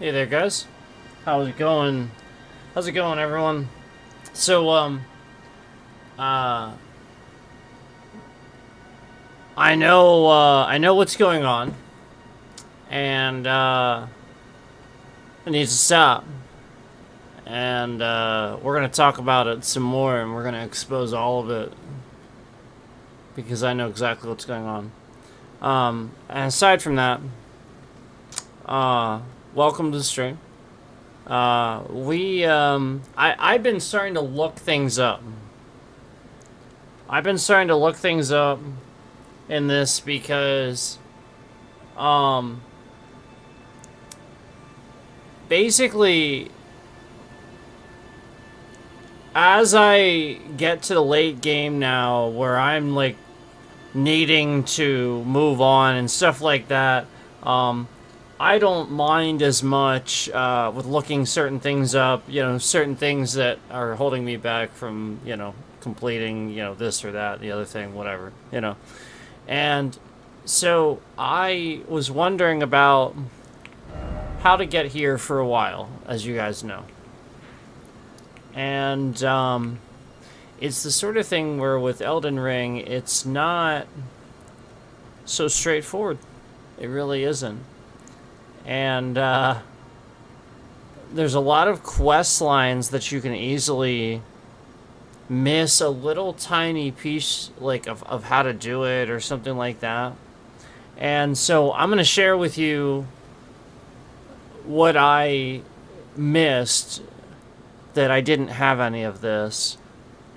Hey there, guys. How's it going? How's it going, everyone? So, uh, I know what's going on, and it needs to stop. And we're gonna talk about it some more, and we're gonna expose all of it because I know exactly what's going on. And aside from that, welcome to the stream. I've been starting to look things up. I've been starting to look things up in this because, basically, as I get to the late game now, where I'm, like, needing to move on and stuff like that, I don't mind as much with looking certain things up, certain things that are holding me back from, completing, this or that, the other thing, whatever. And so I was wondering about how to get here for a while, as you guys know. And it's the sort of thing where with Elden Ring, it's not so straightforward. It really isn't. And there's a lot of quest lines that you can easily miss a little tiny piece of how to do it or something like that. And so I'm going to share with you what I missed that I didn't have any of this.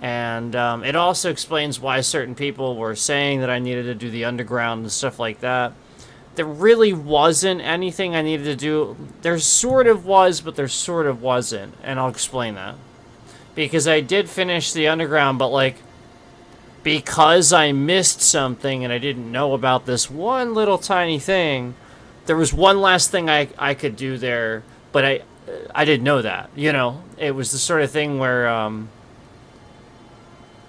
And it also explains why certain people were saying that I needed to do the underground and stuff like that. There really wasn't anything I needed to do. There sort of was, but there sort of wasn't. And I'll explain that. Because I did finish the underground, but because I missed something and I didn't know about this one little tiny thing, there was one last thing I could do there, but I didn't know that, It was the sort of thing where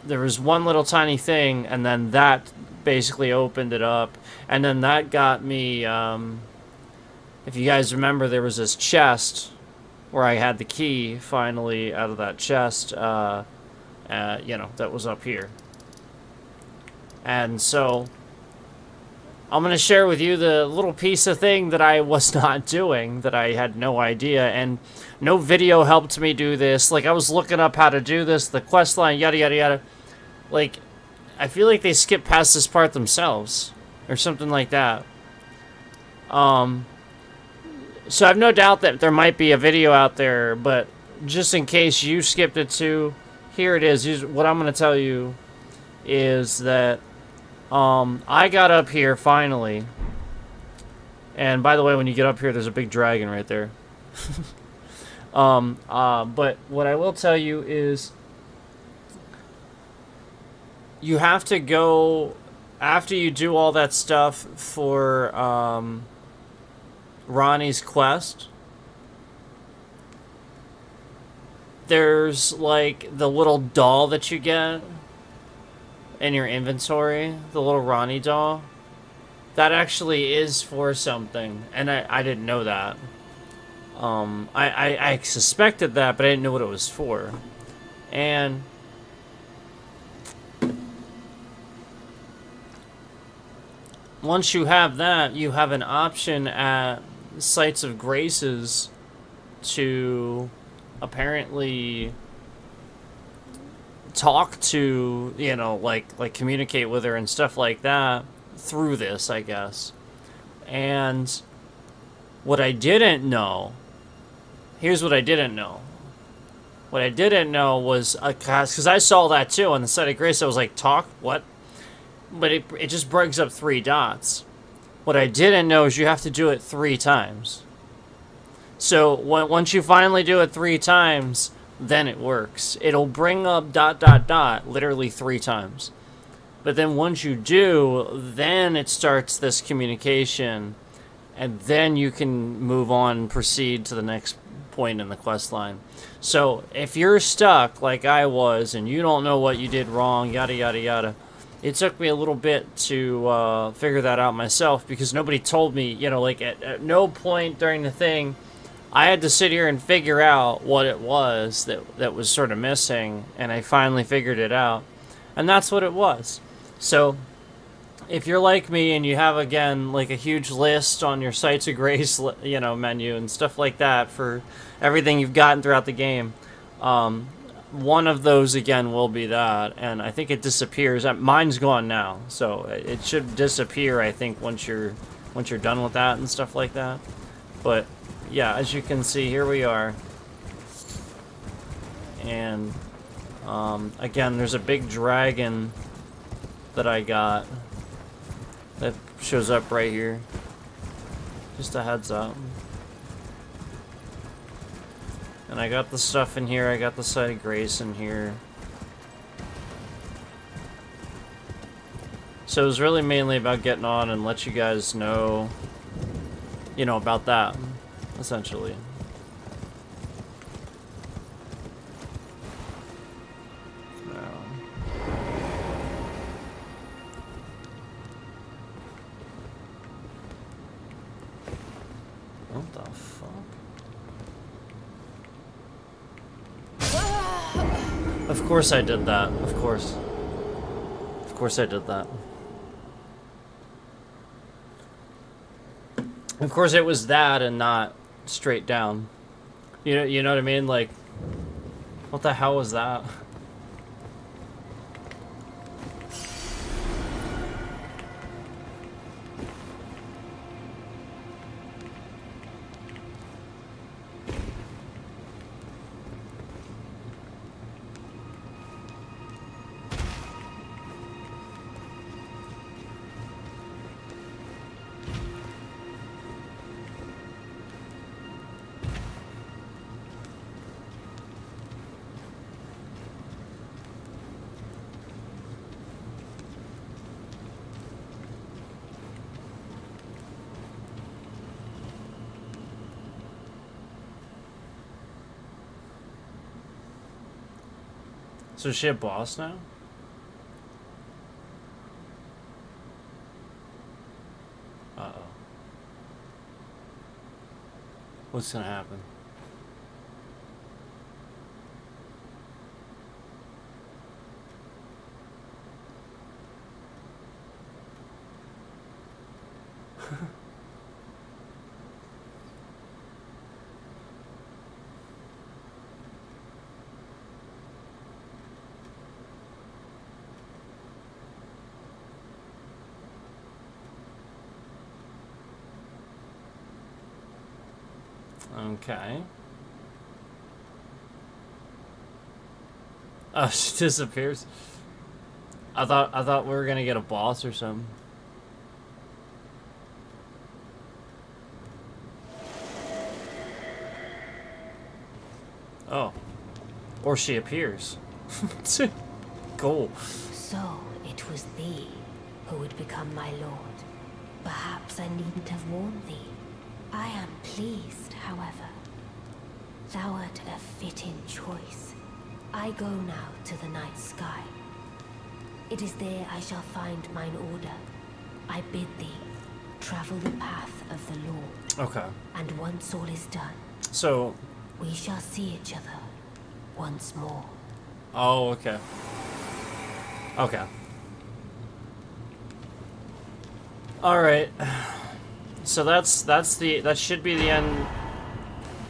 there was one little tiny thing, and then that basically opened it up. And then that got me, if you guys remember, there was this chest where I had the key finally out of that chest, that was up here. And so I'm going to share with you the little piece of thing that I was not doing, that I had no idea, and no video helped me do this. I was looking up how to do this, the quest line, yada, yada, yada. I feel like they skipped past this part themselves, or something like that. So I have no doubt that there might be a video out there, but just in case you skipped it too, here it is. What I'm going to tell you is that I got up here finally. And by the way, when you get up here, there's a big dragon right there. But what I will tell you is you have to go after you do all that stuff for Ronnie's quest. There's the little doll that you get in your inventory, the little Ronnie doll. That actually is for something, and I didn't know that. I suspected that, but I didn't know what it was for. And once you have that, you have an option at Sites of Graces to apparently talk to, communicate with her and stuff like that through this, I guess. And what I didn't know, here's what I didn't know. What I didn't know was, because I saw that too on the Site of Grace, I was like, talk? What? But it just brings up 3 dots. What I didn't know is you have to do it 3 times. So once you finally do it 3 times, then it works. It'll bring up ... literally 3 times. But then once you do, then it starts this communication, and then you can move on and proceed to the next point in the quest line. So if you're stuck like I was and you don't know what you did wrong, yada yada yada, it took me a little bit to figure that out myself, because nobody told me, at no point during the thing I had to sit here and figure out what it was that was sort of missing, and I finally figured it out. And that's what it was. So, if you're like me and you have, again, like a huge list on your Sites of Grace, menu and stuff like that for everything you've gotten throughout the game, one of those, again, will be that. And I think it disappears. Mine's gone now, so it should disappear, I think, once you're done with that and stuff like that. But yeah, as you can see, here we are. And again, there's a big dragon that I got that shows up right here. Just a heads up. And I got the stuff in here. I got the Site of Grace in here. So it was really mainly about getting on and let you guys know, about that, essentially. What the fuck? Of course I did that. Of course. Of course I did that. Of course it was that and not straight down. You know what I mean? Like, what the hell was that? So is she a boss now? Uh-oh. What's gonna happen? Okay. Oh, she disappears. I thought we were gonna get a boss or something. Oh. Or she appears. Cool. So it was thee who would become my lord. Perhaps I needn't have warned thee. I am pleased, however. Thou art a fitting choice. I go now to the night sky. It is there I shall find mine order. I bid thee travel the path of the Lord. Okay. And once all is done, So. we shall see each other once more. Oh, okay. Okay. All right. So that should be the end.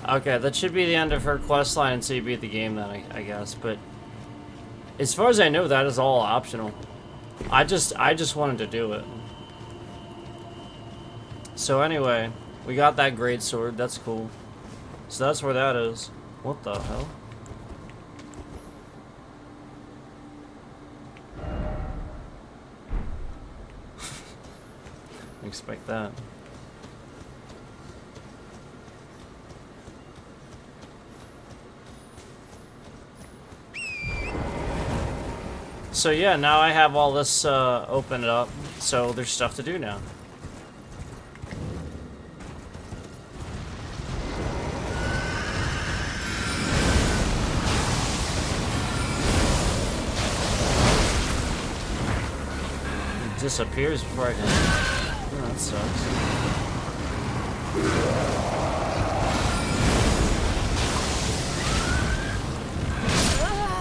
Okay, that should be the end of her quest line until you beat the game then, I guess. But as far as I know, that is all optional. I just wanted to do it. So anyway, we got that great sword. That's cool. So that's where that is. What the hell? Expect that. So yeah, now I have all this opened up, so there's stuff to do now. It disappears before I can... Oh, that sucks.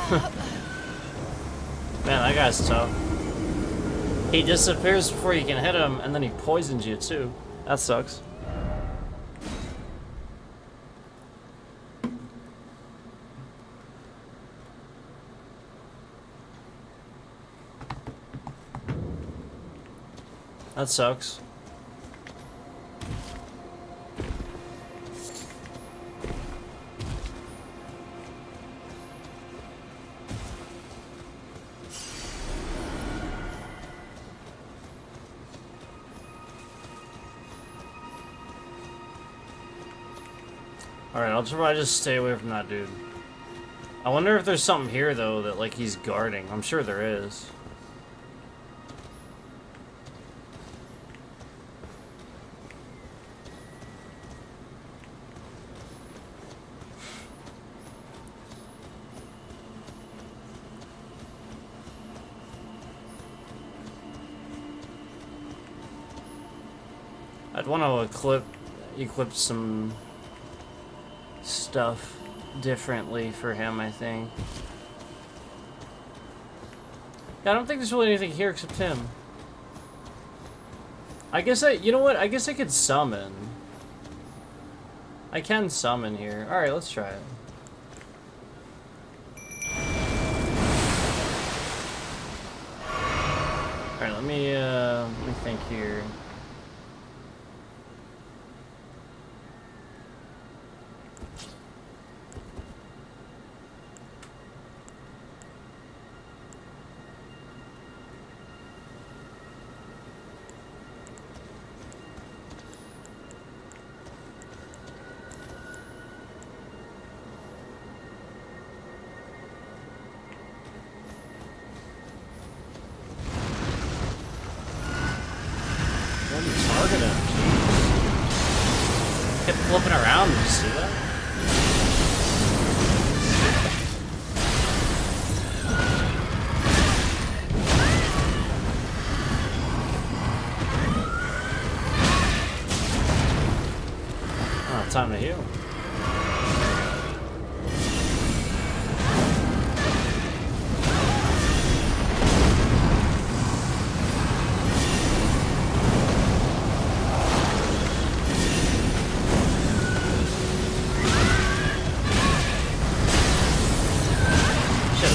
Man, that guy's tough. He disappears before you can hit him, and then he poisons you too. That sucks. That sucks. Alright, I'll try to just stay away from that dude. I wonder if there's something here, though, that, like, he's guarding. I'm sure there is. I'd want to equip some stuff differently for him, I think. Yeah, I don't think there's really anything here except him. I guess you know what? I guess I could summon. I can summon here. Alright, let's try it. Alright, let me think here. Target him. Kept flipping around. Did you see that? Oh, time to heal.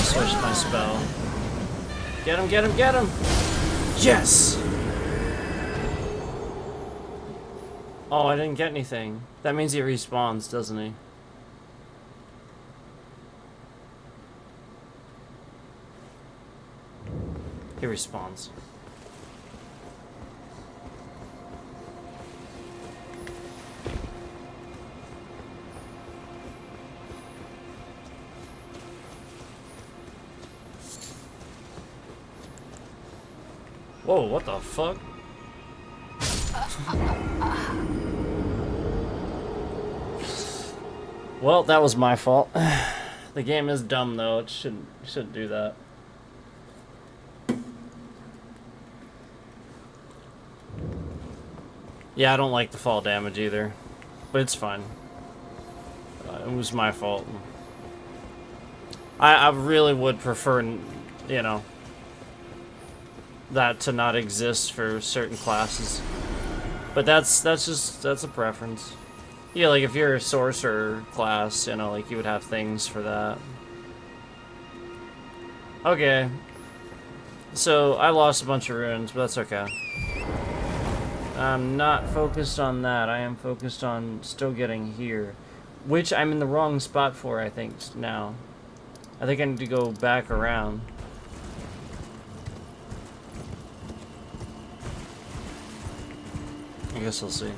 Switched my spell. Get him, get him, get him! Yes! Oh, I didn't get anything. That means he respawns, doesn't he? He respawns. Whoa, what the fuck? Well, that was my fault. The game is dumb though, it shouldn't do that. Yeah, I don't like the fall damage either. But it's fine. It was my fault. I really would prefer, you know, that to not exist for certain classes, but that's a preference. Yeah, like if you're a sorcerer class, you know, like you would have things for that. Okay, so I lost a bunch of runes, but that's okay. I'm not focused on that. I am focused on still getting here, which I'm in the wrong spot for, I think, now. I think I need to go back around. I guess we'll see.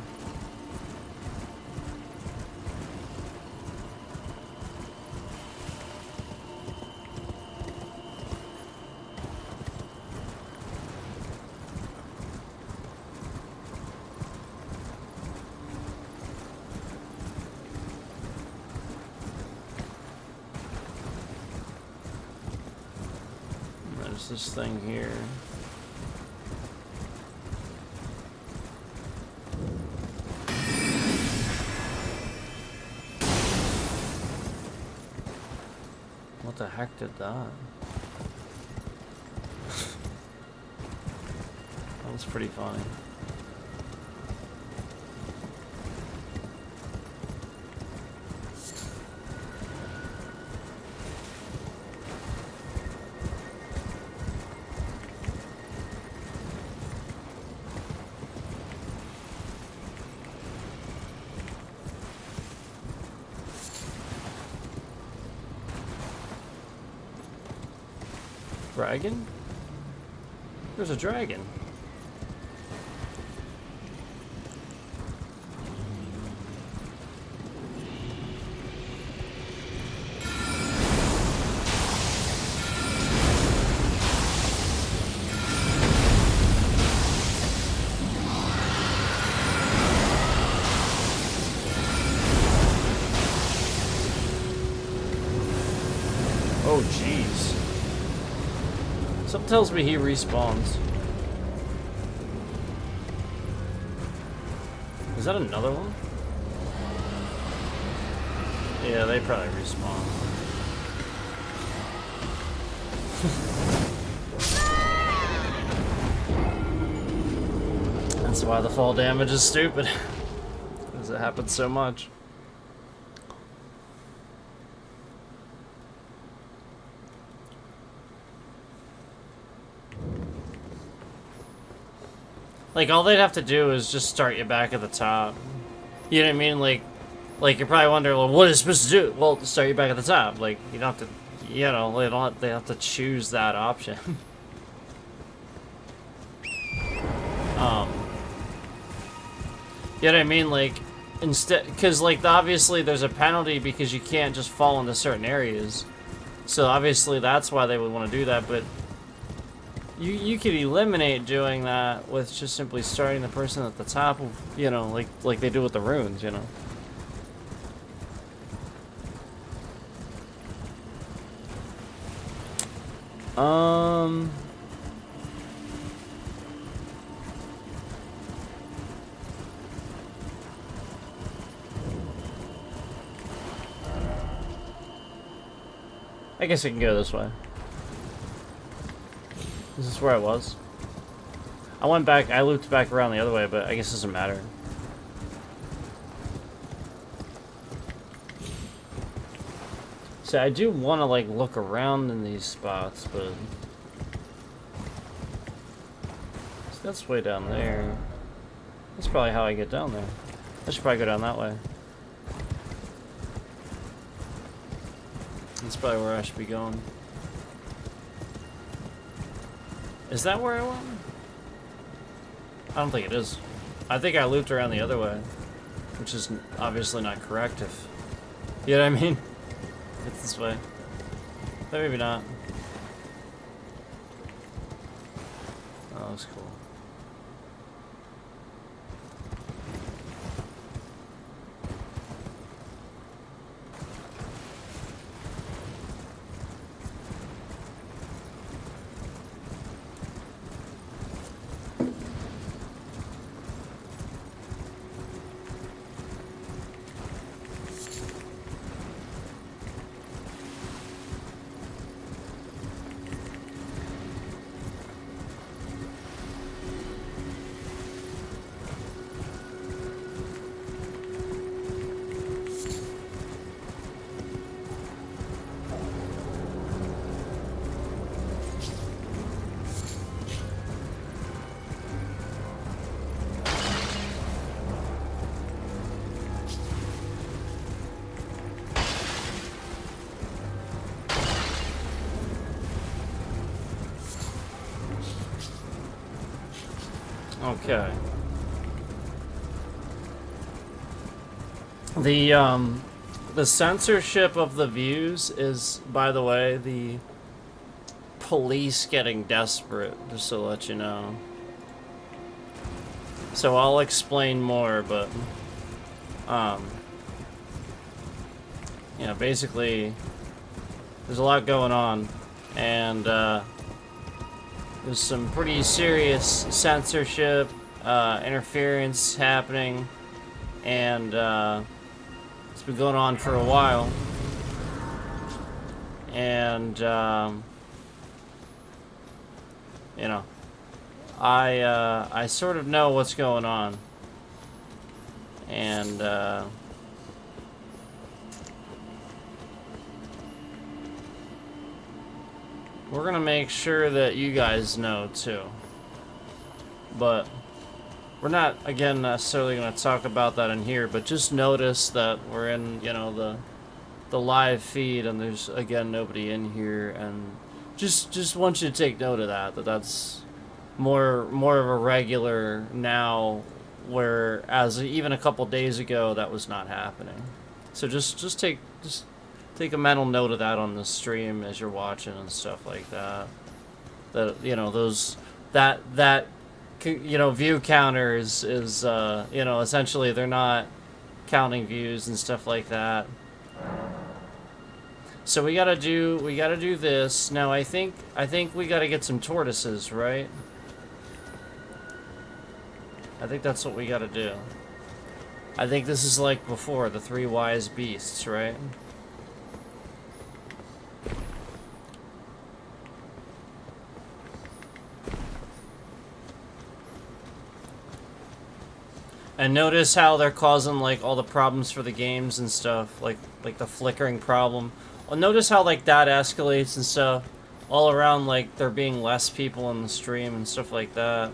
There's this thing here. What the heck did that? That was pretty funny. Dragon? There's a dragon. Oh, jeez. Something tells me he respawns. Is that another one? Yeah, they probably respawn. That's why the fall damage is stupid. Because it happens so much. Like, all they'd have to do is just start you back at the top. You know what I mean? Like you're probably wondering, well, what is it supposed to do? Well, start you back at the top. Like, you don't have to, you know, they have to choose that option. You know what I mean? Like, instead, because, like, obviously there's a penalty because you can't just fall into certain areas. So, obviously, that's why they would want to do that, but you could eliminate doing that with just simply starting the person at the top of, you know, like they do with the runes, you know. I guess I can go this way. Is this where I was? I went back, I looped back around the other way, but I guess it doesn't matter. So I do want to, like, look around in these spots, but... So that's way down there. That's probably how I get down there. I should probably go down that way. That's probably where I should be going. Is that where I went? I don't think it is. I think I looped around the other way, which is obviously not correct if... You know what I mean? It's this way. But maybe not. Oh, that's cool. Okay. The censorship of the views is, by the way, the police getting desperate, just to let you know. So I'll explain more, but you know, basically there's a lot going on, and there's some pretty serious censorship, interference happening, and it's been going on for a while. and you know, I sort of know what's going on, and we're gonna make sure that you guys know too. But we're not, again, necessarily gonna talk about that in here, but just notice that we're in, you know, the live feed, and there's, again, nobody in here, and just want you to take note of that, that's more of a regular now, whereas even a couple days ago that was not happening. So just take a mental note of that on the stream as you're watching and stuff like that. That, you know, those that you know, view counters is you know, essentially they're not counting views and stuff like that. So we gotta do this now. I think we gotta get some tortoises, right? I think that's what we gotta do. I think this is like before, the 3 wise beasts, right? And notice how they're causing like all the problems for the games and stuff, like the flickering problem. Well, notice how like that escalates and stuff all around, like there being less people in the stream and stuff like that.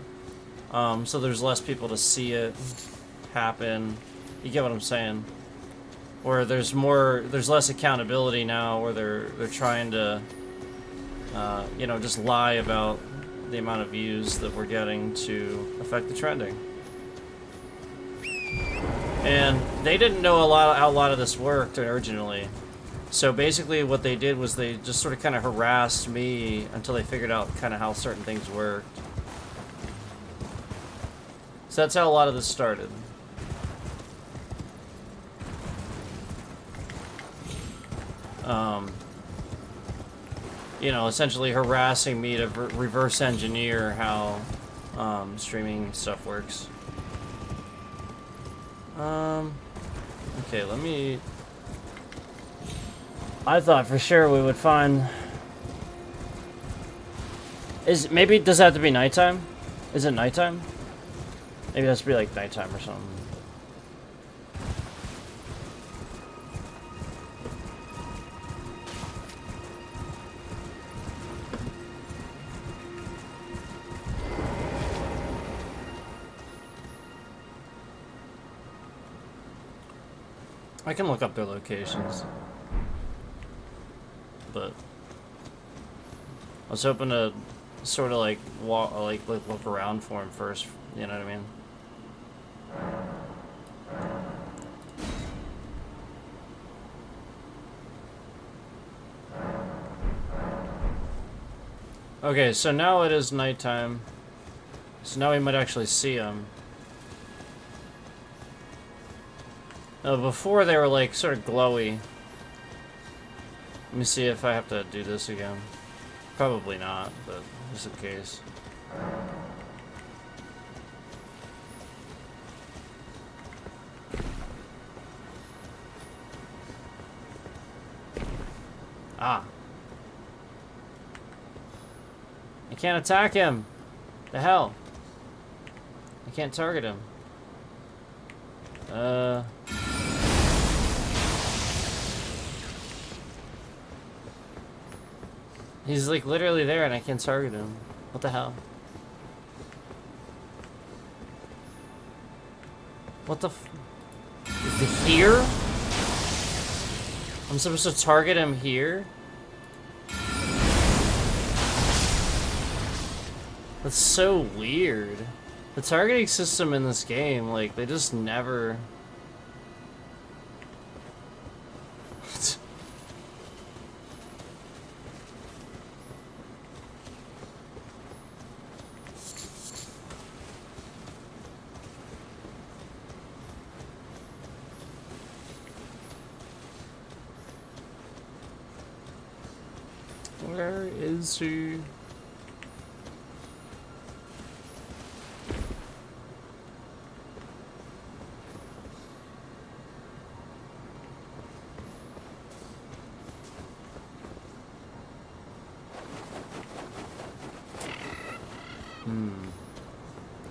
So there's less people to see it happen. You get what I'm saying? Or there's less accountability now, where they're trying to, you know, just lie about the amount of views that we're getting to affect the trending. And they didn't know how a lot of this worked originally. So basically what they did was they just sort of kind of harassed me until they figured out kind of how certain things worked. So that's how a lot of this started. You know, essentially harassing me to reverse engineer how streaming stuff works. Okay, let me... I thought for sure we would find... Maybe, does it have to be nighttime? Is it nighttime? Maybe it has to be like nighttime or something. I can look up their locations, but I was hoping to sort of like look around for him first. You know what I mean? Okay, so now it is nighttime. So now we might actually see him. Before they were like sort of glowy. Let me see if I have to do this again. Probably not, but just in case. Ah. I can't attack him. The hell? I can't target him. He's like literally there and I can't target him. What the hell? What the is it here? I'm supposed to target him here? That's so weird. The targeting system in this game, like, they just never... Where is he?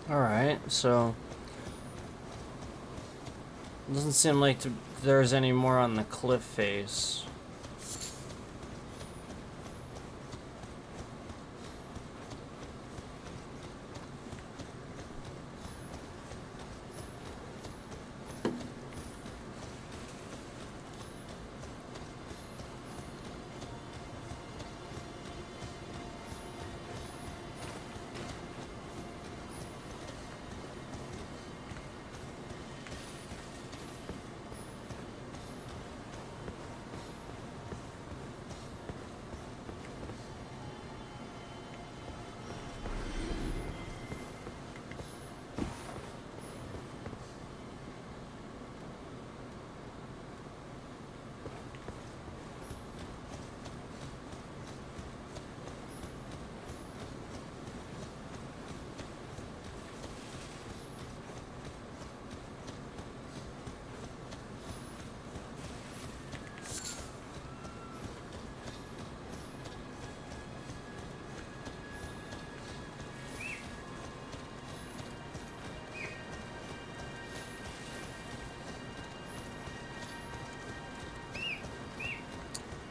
Alright, so... Doesn't seem like there's any more on the cliff face.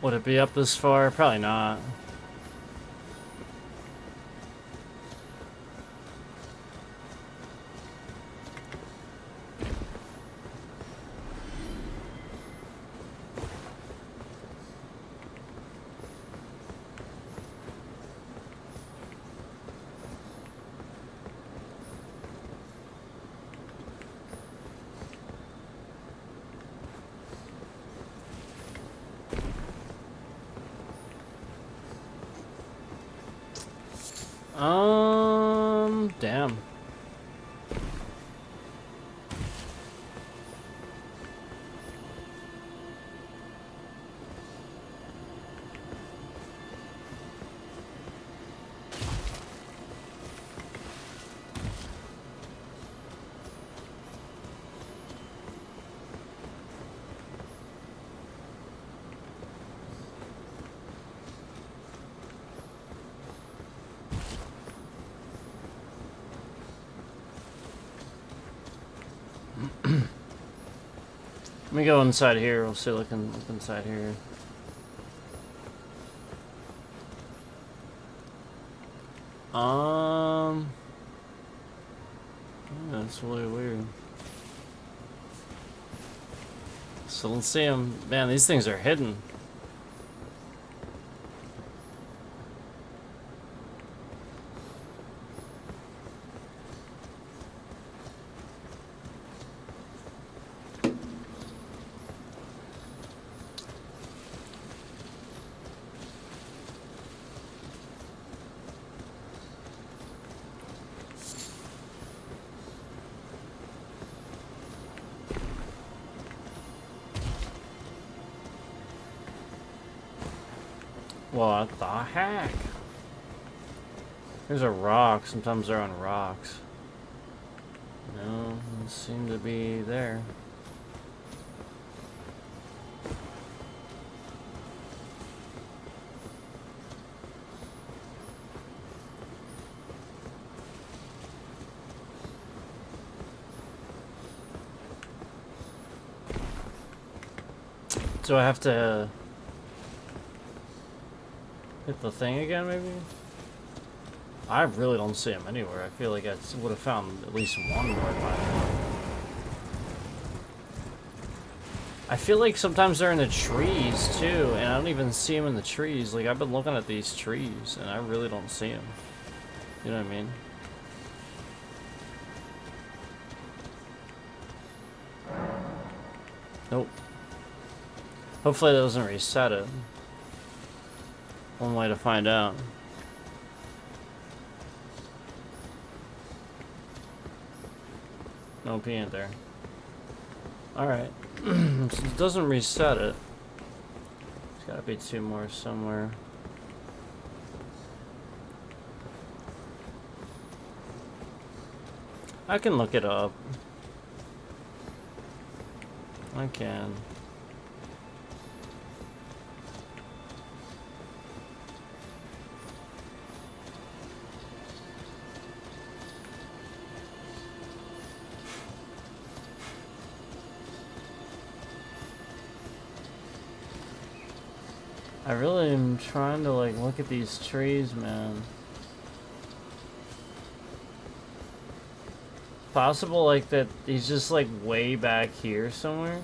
Would it be up this far? Probably not. Damn. Let me go inside here. We'll see. Look inside here. Yeah, that's really weird. So let's see them. Man, these things are hidden. What the heck? There's a rock. Sometimes they're on rocks. No, doesn't seem to be there. Do I have to hit the thing again, maybe? I really don't see him anywhere. I feel like I would have found at least one more by now. I feel like sometimes they're in the trees, too, and I don't even see them in the trees. Like, I've been looking at these trees, and I really don't see them. You know what I mean? Nope. Hopefully that doesn't reset it. One way to find out. Nope, he ain't there. Alright. So it doesn't reset it. There's gotta be two more somewhere. I can look it up. I can. I really am trying to like look at these trees, man. Possible like that he's just like way back here somewhere?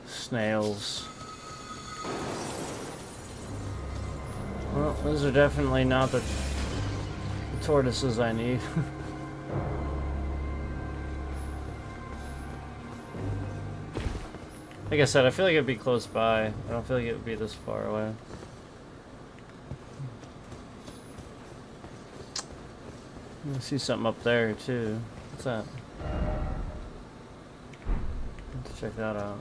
Snails. Well, those are definitely not the tortoises I need. Like I said, I feel like it'd be close by. I don't feel like it would be this far away. I see something up there too. What's that? Let's check that out.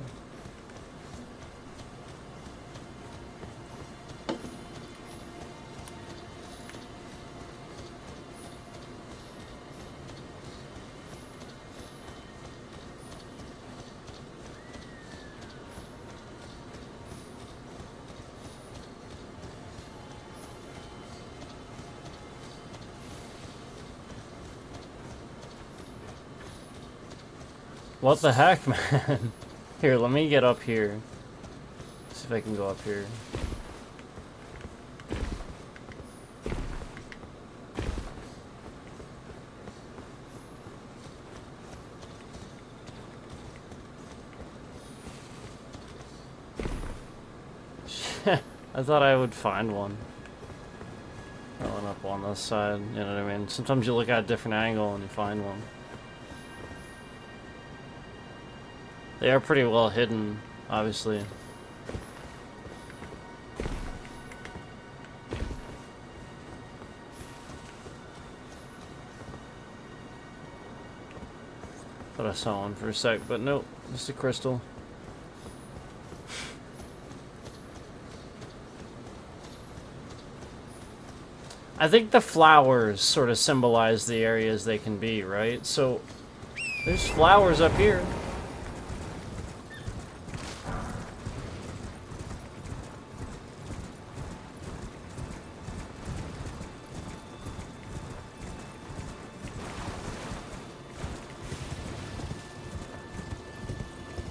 What the heck, man? Here, let me get up here. See if I can go up here. I thought I would find one. That one up on this side, you know what I mean? Sometimes you look at a different angle and you find one. They are pretty well hidden, obviously. Thought I saw one for a sec, but nope, just a crystal. I think the flowers sort of symbolize the areas they can be, right? So, there's flowers up here.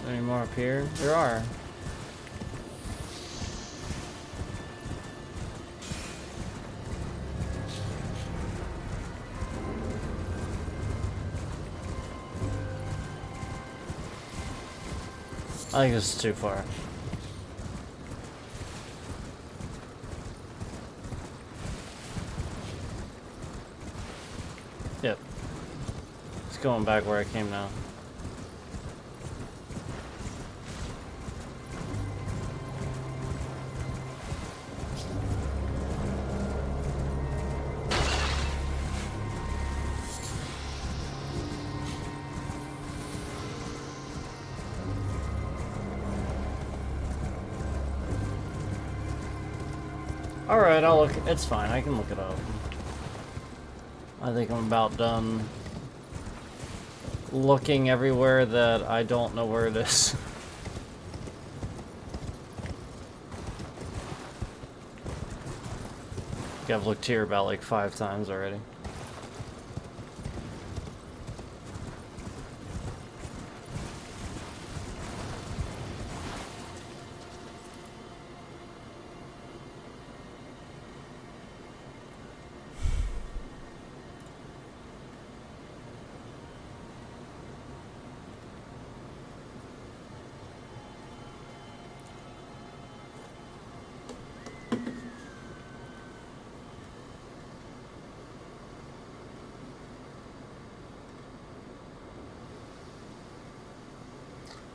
Any more up here? There are. I think this is too far. Yep. It's going back where I came now. Alright, I'll look. It's fine, I can look it up. I think I'm about done looking everywhere that I don't know where it is. I've looked here about like 5 times already.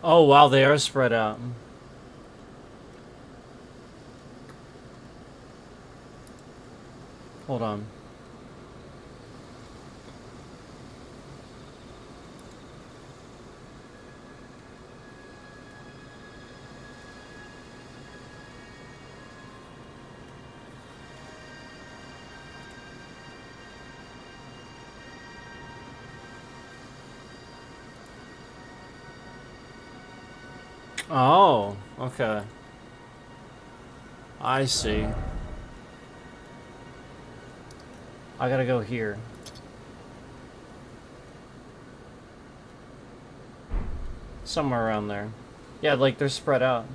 Oh wow, they are spread out. Hold on. Oh, okay. I see. I gotta go here. Somewhere around there. Yeah, like they're spread out.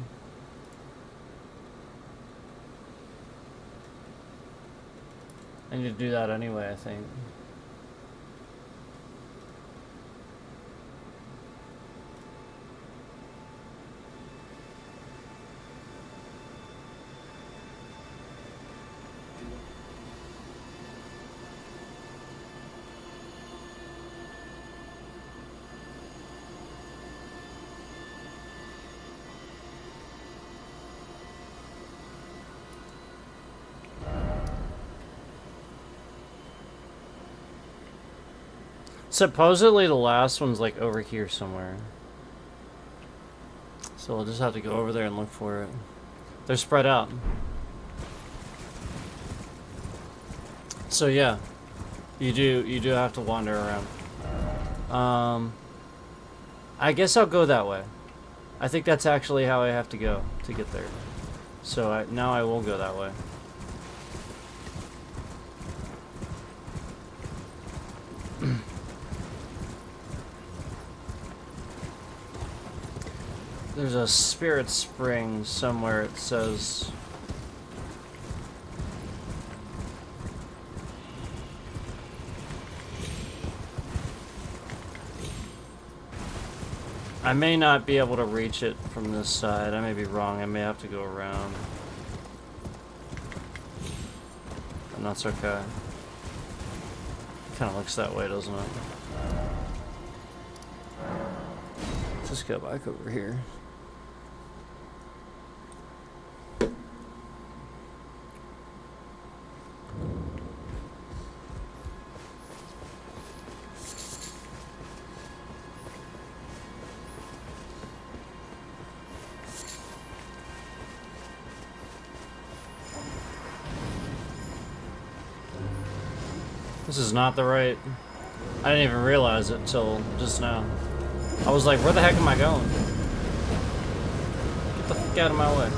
I need to do that anyway, I think. Supposedly the last one's like over here somewhere. So we'll just have to go over there and look for it. They're spread out. So yeah, you do have to wander around. I guess I'll go that way. I think that's actually how I have to go to get there. So now I will go that way. There's a spirit spring somewhere, it says. I may not be able to reach it from this side. I may be wrong. I may have to go around. And that's okay. Kind of looks that way, doesn't it? Let's just go back over here. This is not the right... I didn't even realize it till just now. I was like, where the heck am I going? Get the fuck out of my way.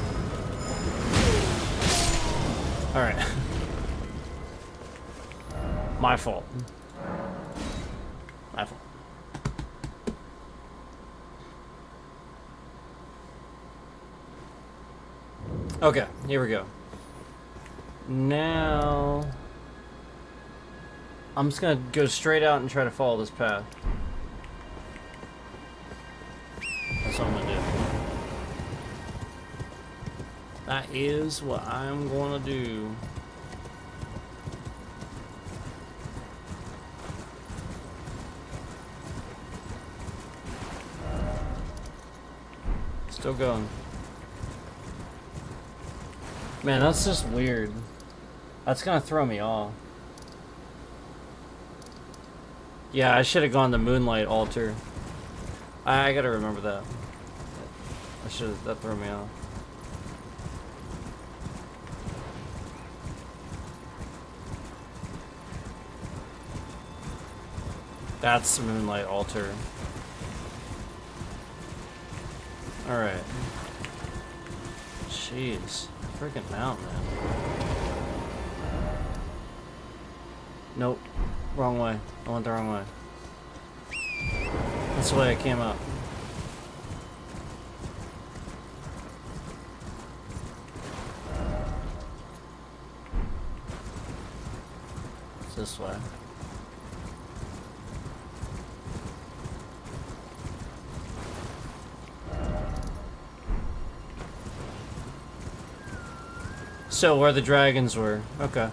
Alright. My fault. My fault. Okay, here we go. Now... I'm just gonna go straight out and try to follow this path. That's what I'm gonna do. That is what I'm gonna do. Still going. Man, that's just weird. That's gonna throw me off. Yeah, I should have gone the Moonlight Altar. I gotta remember that. That threw me off. That's the Moonlight Altar. Alright. Jeez. Freaking mountain, man. Nope. Wrong way. I went the wrong way. That's the way I came up. It's this way. So where the dragons were. Okay.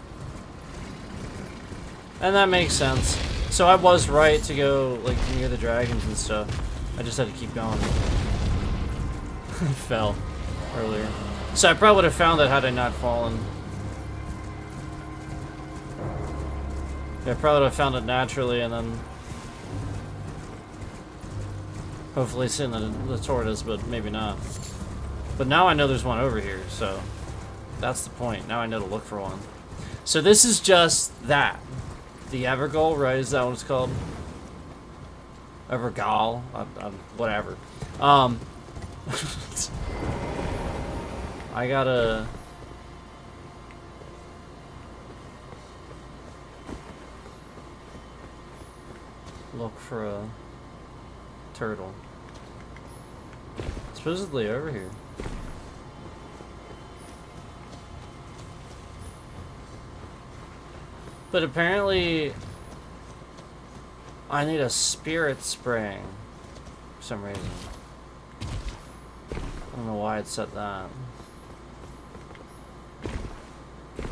And that makes sense. So I was right to go, like, near the dragons and stuff. I just had to keep going. I fell earlier. So I probably would have found it had I not fallen. Yeah, I probably would have found it naturally and then... hopefully seen the tortoise, but maybe not. But now I know there's one over here, so... that's the point. Now I know to look for one. So this is just that. The Evergol, right? Is that what it's called? Evergal? Whatever. I gotta... look for a turtle. Supposedly over here. But apparently I need a spirit spring for some reason. I don't know why it said that. It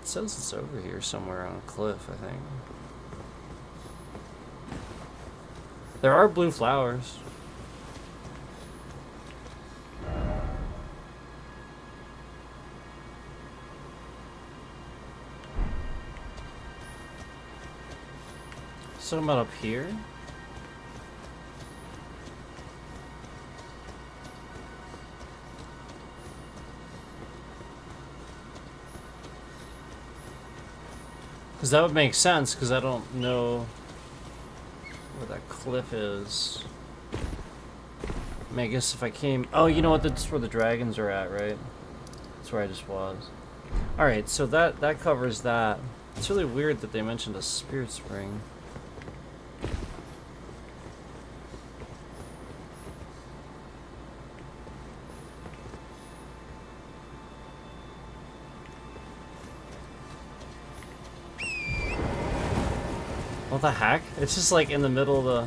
says it's over here somewhere on a cliff, I think. There are blue flowers. Something about up here? Because that would make sense, because I don't know where that cliff is. I mean, I guess if I came... Oh, you know what? That's where the dragons are at, right? That's where I just was. Alright, so that covers that. It's really weird that they mentioned a spirit spring. What the heck? It's just like in the middle of the...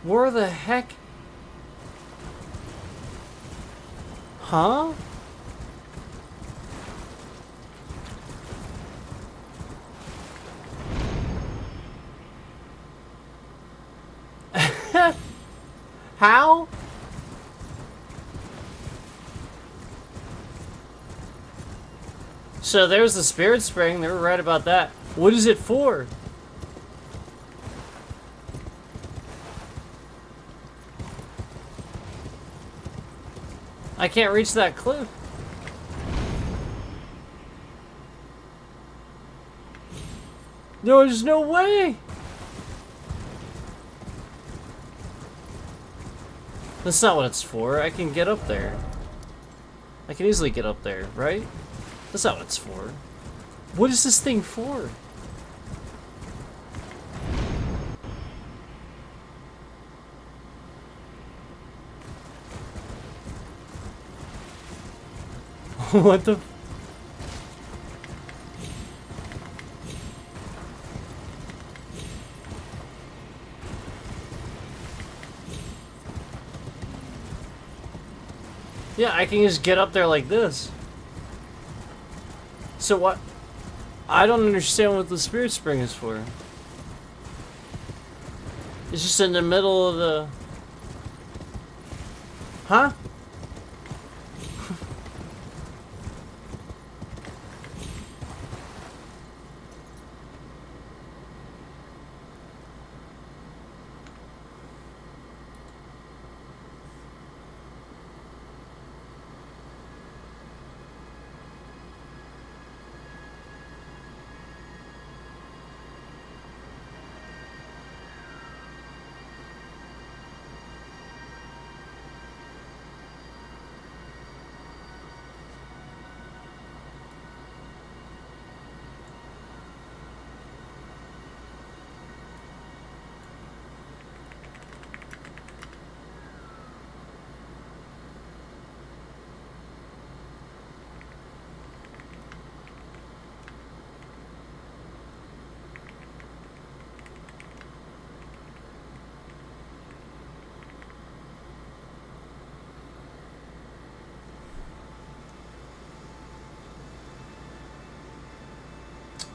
Where the heck? Huh? How? So there's the spirit spring. They were right about that. What is it for? I can't reach that cliff. No, there's no way. That's not what it's for. I can get up there. I can easily get up there, right? That's not what it's for. What is this thing for? What the... Yeah, I can just get up there like this. So what? I don't understand what the spirit spring is for. It's just in the middle of the... Huh?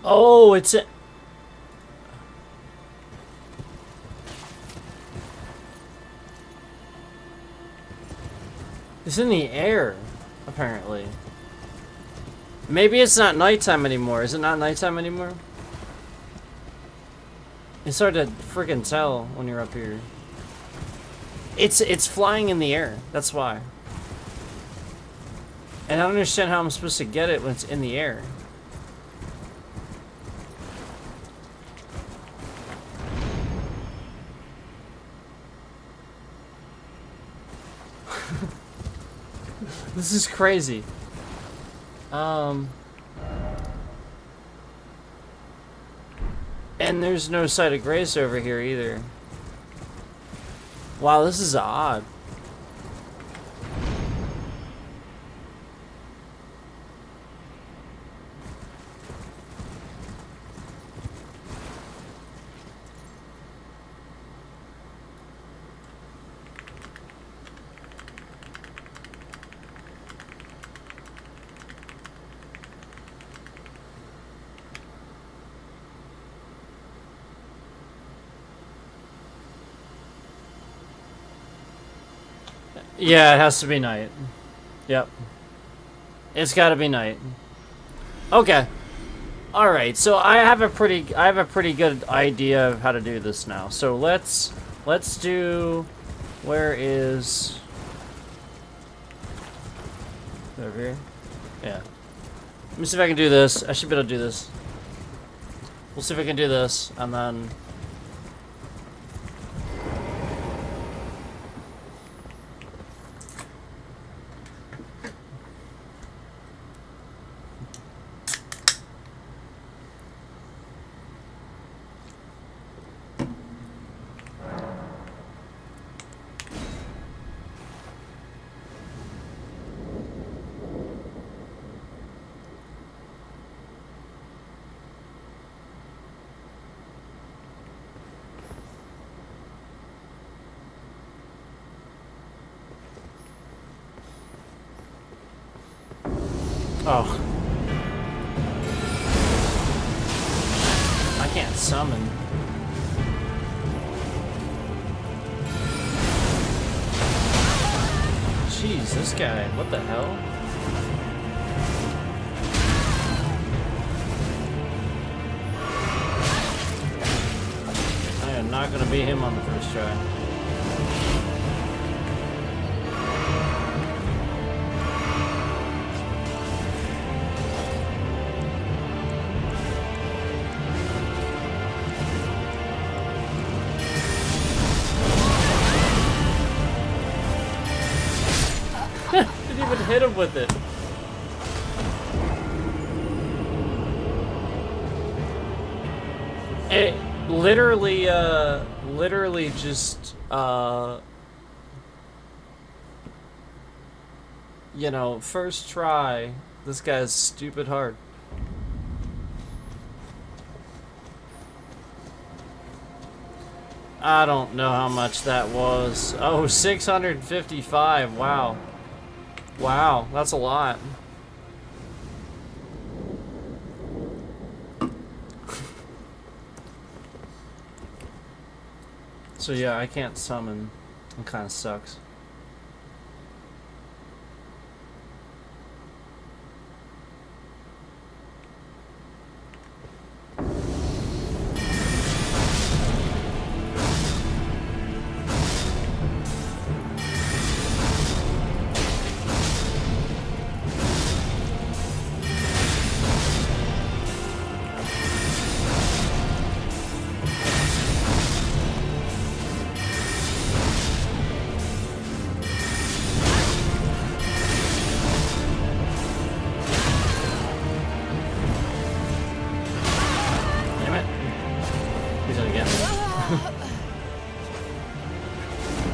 Oh, it's a... It's in the air, apparently. Maybe it's not nighttime anymore. Is it not nighttime anymore? It's hard to freaking tell when you're up here. It's flying in the air. That's why. And I don't understand how I'm supposed to get it when it's in the air. This is crazy. And there's no site of grace over here either. Wow, this is odd. Yeah, it has to be night. Yep. It's got to be night. Okay. All right. So I have a pretty good idea of how to do this now. So let's do. Where is? Over here. Yeah. Let me see if I can do this. I should be able to do this. We'll see if I can do this, and then. Oh. I can't summon. Jeez, this guy, what the hell? I am not gonna beat him on the first try. Hit him with it. It literally just, you know, first try, this guy's stupid hard. I don't know how much that was. Oh, 655, wow. Wow, that's a lot. So yeah, I can't summon. It kind of sucks.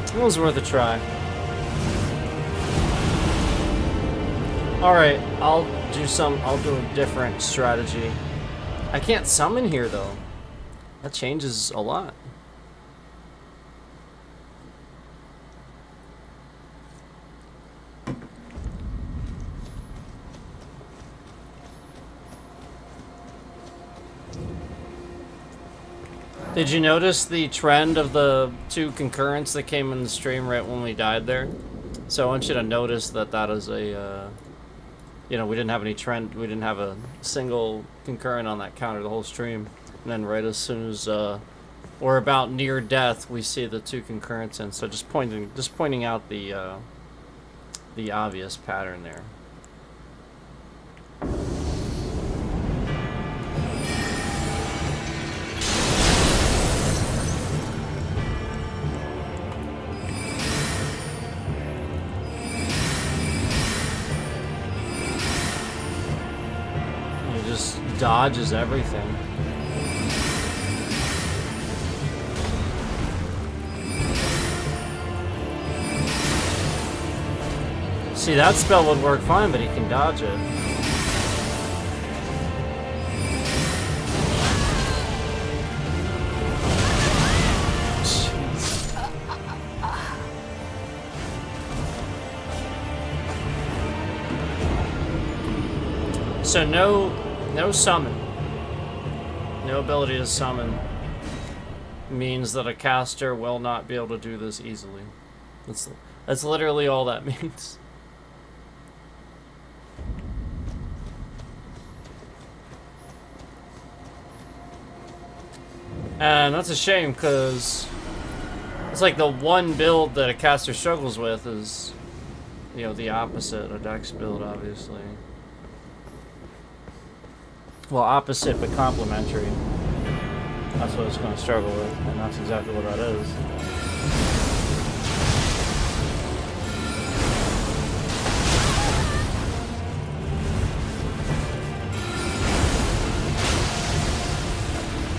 It was worth a try. Alright, I'll do a different strategy. I can't summon here though. That changes a lot. Did you notice the trend of the two concurrents that came in the stream right when we died there? So I want you to notice that that is a, you know, we didn't have any trend, we didn't have a single concurrent on that counter the whole stream. And then right as soon as we're about near death, we see the two concurrents in. So just pointing out the obvious pattern there. dodges everything. See, that spell would work fine, but he can dodge it. So no summon. No ability to summon means that a caster will not be able to do this easily. That's literally all that means. And that's a shame, because it's like the one build that a caster struggles with is, you know, the opposite, a dex build, obviously. Well, opposite but complementary. That's what it's going to struggle with, and that's exactly what that is.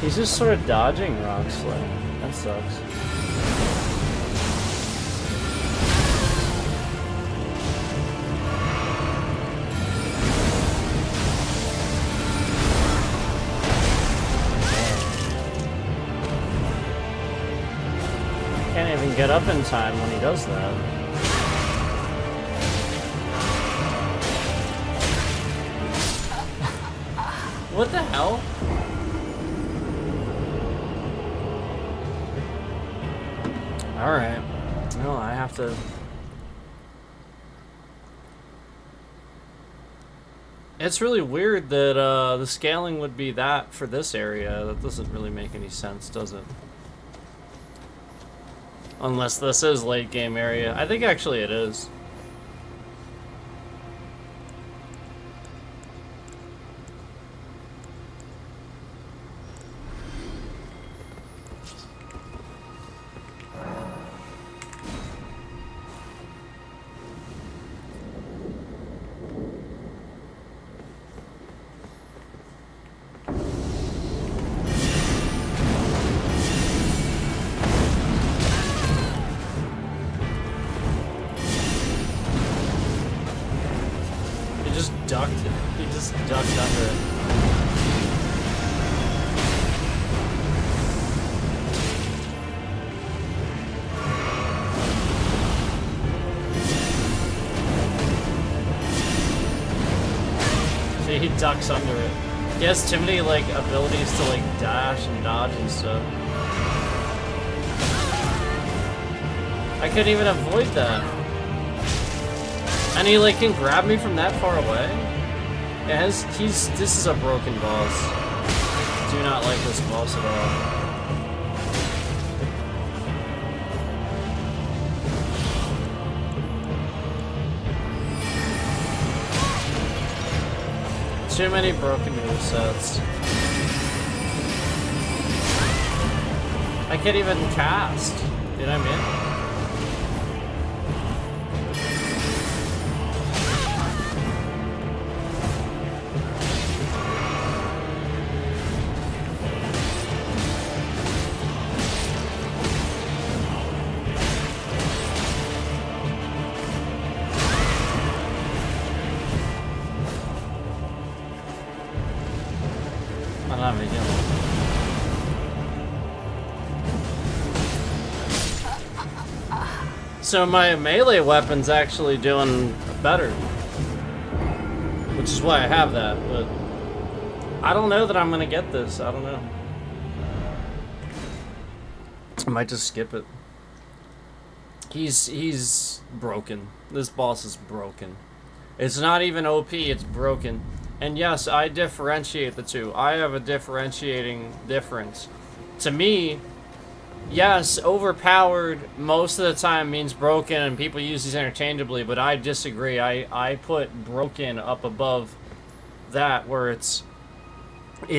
He's just sort of dodging Rock Slaying. That sucks. Can't even get up in time when he does that. What the hell? Alright. Well, I have to... It's really weird that the scaling would be that for this area. That doesn't really make any sense, does it? Unless this is late game area. I think actually it is. He just ducked under it. See, he ducks under it. He has too many, like, abilities to, like, dash and dodge and stuff. I couldn't even avoid that. And he, like, can grab me from that far away? Yeah, this is a broken boss. Do not like this boss at all. Too many broken movesets. I can't even cast. You know what I mean? So my melee weapon's actually doing better. Which is why I have that, but I don't know that I'm gonna get this. I don't know. I might just skip it. He's broken. This boss is broken. It's not even OP, it's broken. And yes, I differentiate the two. I have a differentiating difference. To me, yes, overpowered most of the time means broken, and people use these interchangeably, but I disagree. I put broken up above that, where it's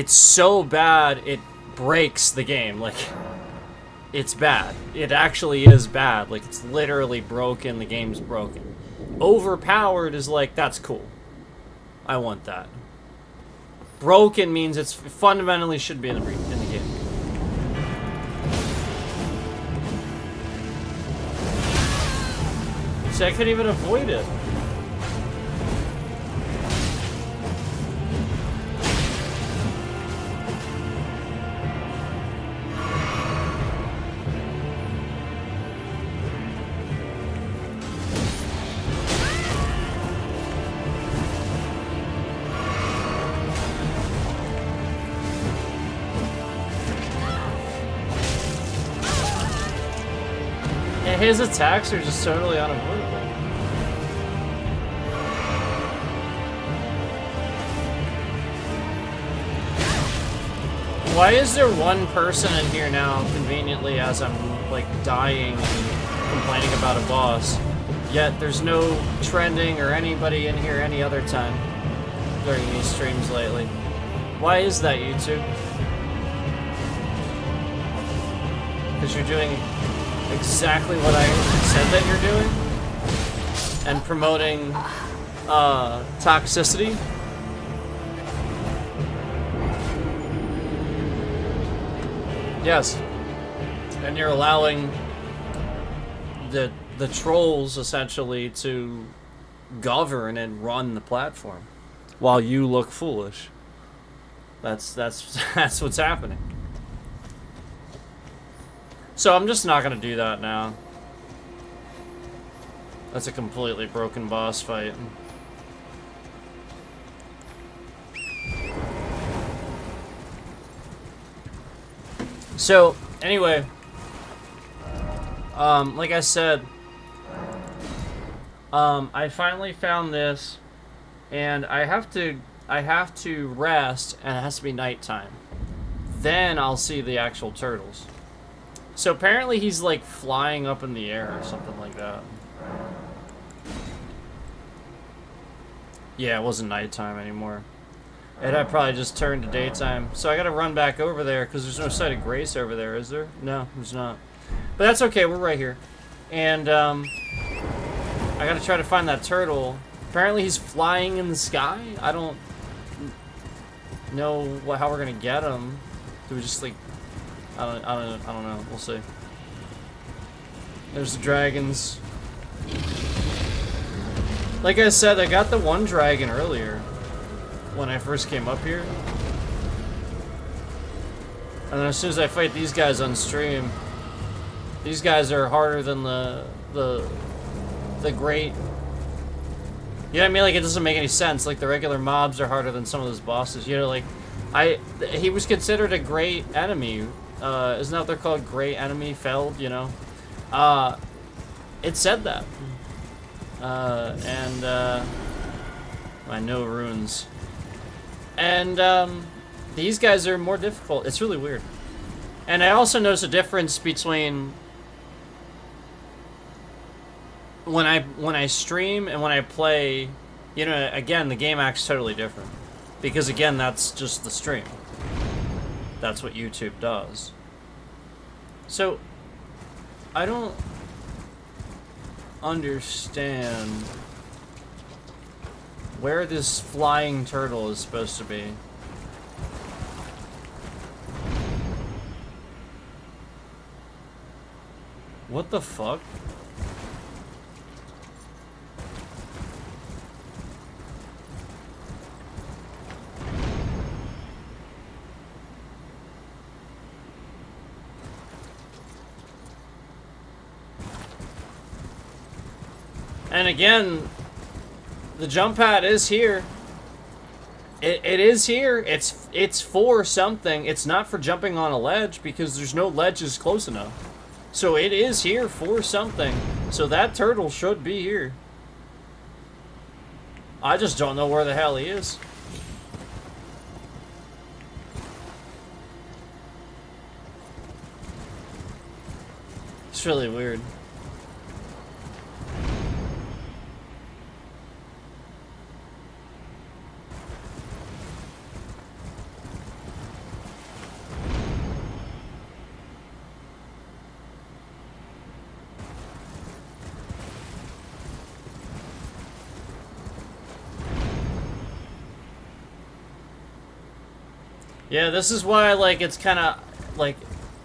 so bad it breaks the game. Like, it's bad. It actually is bad. Like, it's literally broken. The game's broken. Overpowered is like, that's cool. I want that. Broken means it's fundamentally should be in the game. See, I couldn't even avoid it. His attacks are just totally unavoidable. Why is there one person in here now, conveniently, as I'm, like, dying and complaining about a boss, yet there's no trending or anybody in here any other time during these streams lately? Why is that, YouTube? Because you're doing exactly what I said that you're doing, and promoting toxicity. Yes, and you're allowing the trolls essentially to govern and run the platform while you look foolish. That's what's happening. So I'm just not gonna do that now. That's a completely broken boss fight. So, anyway, like I said, I finally found this, and I have to rest, and it has to be nighttime. Then I'll see the actual turtles. So apparently he's like flying up in the air or something like that. Yeah, it wasn't nighttime anymore. It had probably just turned to daytime. So I gotta run back over there because there's no sight of grace over there, is there? No, there's not. But that's okay, we're right here. And I gotta try to find that turtle. Apparently he's flying in the sky. I don't know how we're gonna get him. Do we just like... I don't know. We'll see. There's the dragons. Like I said, I got the one dragon earlier when I first came up here. And then as soon as I fight these guys on stream, these guys are harder than the great... You know what I mean? Like, it doesn't make any sense. Like, the regular mobs are harder than some of those bosses. You know, like, he was considered a great enemy. Isn't that what they're called? Great enemy felled, you know? It said that. I know runes. And, these guys are more difficult. It's really weird. And I also noticed a difference between when I stream and when I play. You know, again, the game acts totally different. Because, again, that's just the stream. That's what YouTube does. So, I don't understand where this flying turtle is supposed to be. What the fuck? And again, the jump pad is here. It is here. It's for something. It's not for jumping on a ledge because there's no ledges close enough. So it is here for something. So that turtle should be here. I just don't know where the hell he is. It's really weird. Yeah, this is why, like, it's kind of, like,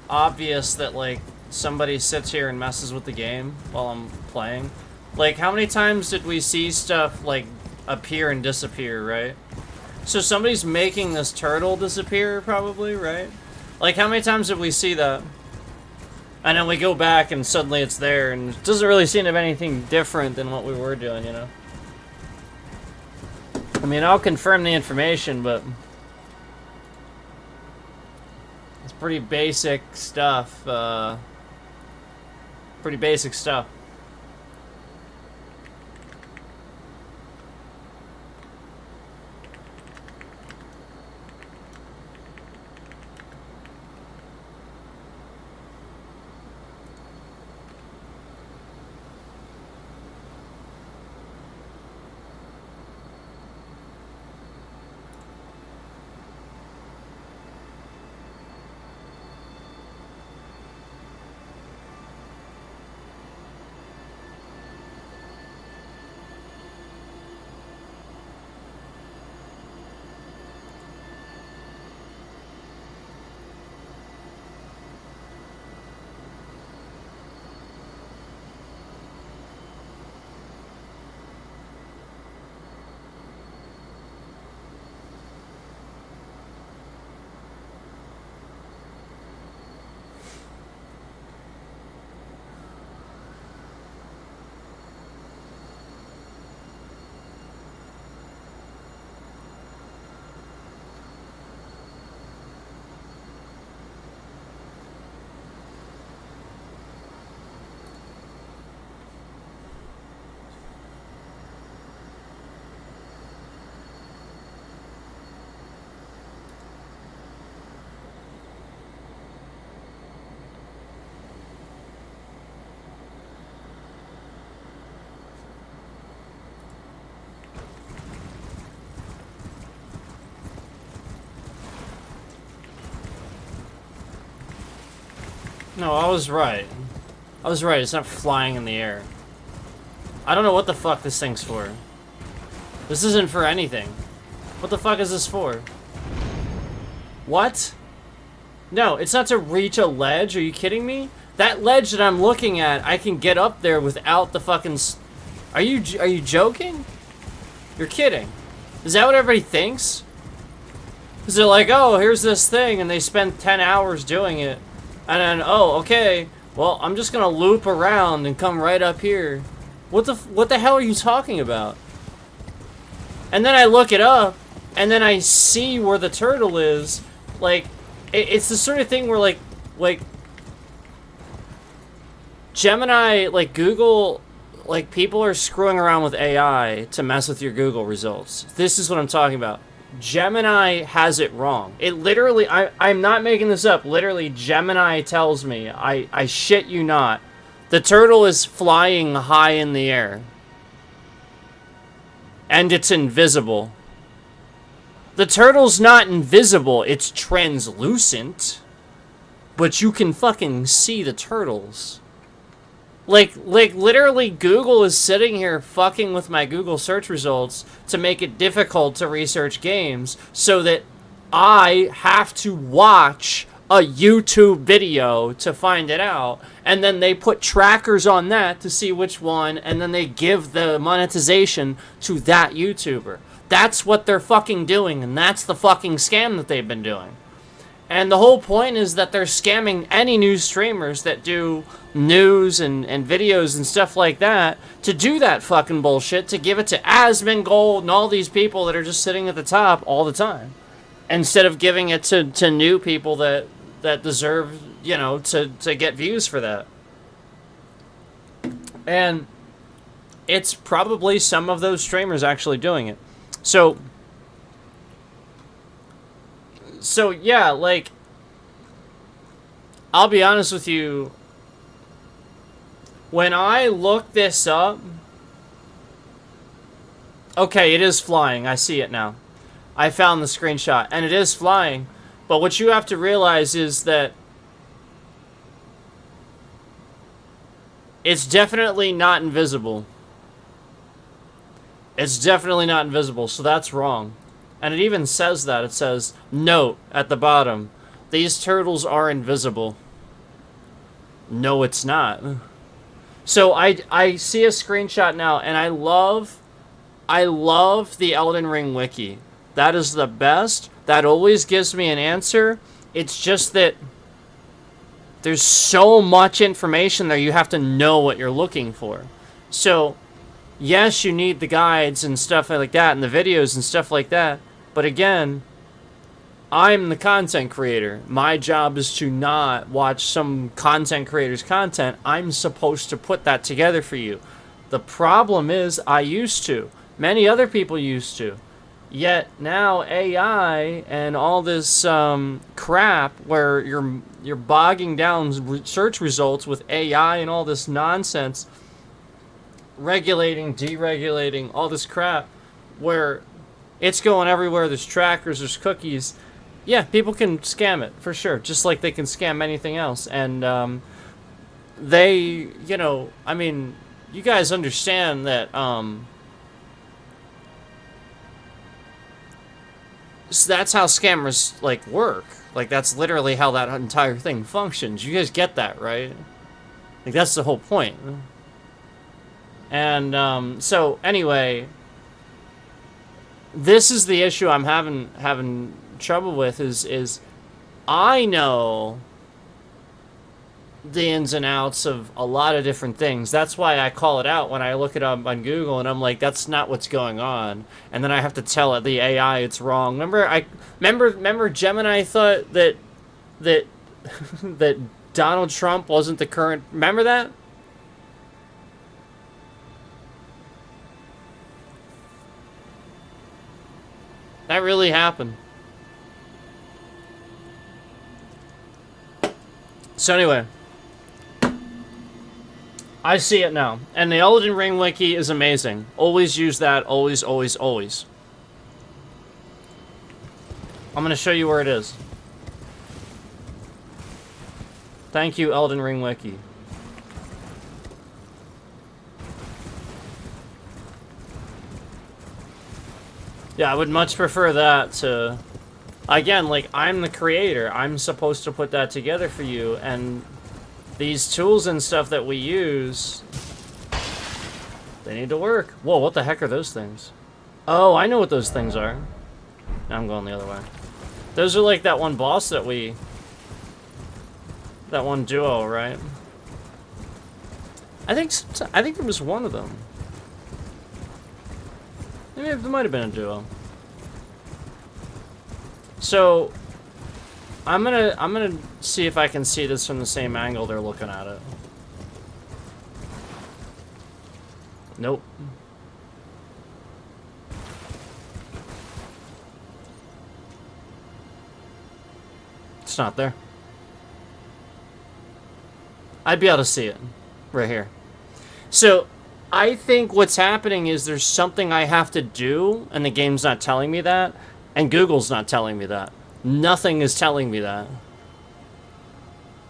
obvious that, like, somebody sits here and messes with the game while I'm playing. Like, how many times did we see stuff, like, appear and disappear, right? So somebody's making this turtle disappear, probably, right? Like, how many times did we see that? And then we go back and suddenly it's there, and it doesn't really seem to have anything different than what we were doing, you know? I mean, I'll confirm the information, but it's pretty basic stuff, pretty basic stuff. No, I was right. I was right, it's not flying in the air. I don't know what the fuck this thing's for. This isn't for anything. What the fuck is this for? What? No, it's not to reach a ledge, are you kidding me? That ledge that I'm looking at, I can get up there without the fucking... Are you joking? You're kidding. Is that what everybody thinks? Because they're like, oh, here's this thing, and they spend 10 hours doing it. And then, oh, okay, well, I'm just gonna loop around and come right up here. What the hell are you talking about? And then I look it up, and then I see where the turtle is. Like, it's the sort of thing where, like, Gemini, like, Google, like, people are screwing around with AI to mess with your Google results. This is what I'm talking about. Gemini has it wrong. It literally, I'm not making this up. Literally, Gemini tells me, I shit you not, the turtle is flying high in the air. And it's invisible. The turtle's not invisible, it's translucent. But you can fucking see the turtles. Like, literally, Google is sitting here fucking with my Google search results to make it difficult to research games so that I have to watch a YouTube video to find it out. And then they put trackers on that to see which one, and then they give the monetization to that YouTuber. That's what they're fucking doing, and that's the fucking scam that they've been doing. And the whole point is that they're scamming any news streamers that do news and videos and stuff like that to do that fucking bullshit, to give it to Asmongold and all these people that are just sitting at the top all the time. Instead of giving it to new people that deserve, you know, to get views for that. And it's probably some of those streamers actually doing it. So yeah, like, I'll be honest with you, when I look this up, okay, it is flying, I see it now. I found the screenshot, and it is flying, but what you have to realize is that it's definitely not invisible. It's definitely not invisible, so that's wrong. And it even says that. It says, note at the bottom, these turtles are invisible. No, it's not. So I see a screenshot now, and I love the Elden Ring wiki. That is the best. That always gives me an answer. It's just that there's so much information there, you have to know what you're looking for. So, yes, you need the guides and stuff like that, and the videos and stuff like that. But again, I'm the content creator. My job is to not watch some content creator's content. I'm supposed to put that together for you. The problem is, I used to. Many other people used to. Yet now AI and all this crap where you're bogging down search results with AI and all this nonsense, regulating, deregulating, all this crap, where it's going everywhere. There's trackers, there's cookies. Yeah, people can scam it for sure, just like they can scam anything else. And they, you know, I mean, you guys understand that. So that's how scammers like work. Like that's literally how that entire thing functions. You guys get that, right? Like that's the whole point. And so anyway, this is the issue I'm having trouble with is I know the ins and outs of a lot of different things. That's why I call it out when I look it up on Google and I'm like, that's not what's going on. And then I have to tell it, the AI, it's wrong. Remember Gemini thought that that Donald Trump wasn't the current, remember that? That really happened. So anyway, I see it now. And the Elden Ring wiki is amazing. Always use that. Always, always, always. I'm going to show you where it is. Thank you, Elden Ring wiki. Yeah, I would much prefer that to... Again, like, I'm the creator. I'm supposed to put that together for you, and these tools and stuff that we use, they need to work. Whoa, what the heck are those things? Oh, I know what those things are. Now I'm going the other way. Those are like that one boss that we... That one duo, right? I think there was one of them. Maybe there might have been a duo. So, I'm gonna see if I can see this from the same angle they're looking at it. Nope. It's not there. I'd be able to see it right here. So, I think what's happening is there's something I have to do, and the game's not telling me that. And Google's not telling me that. Nothing is telling me that.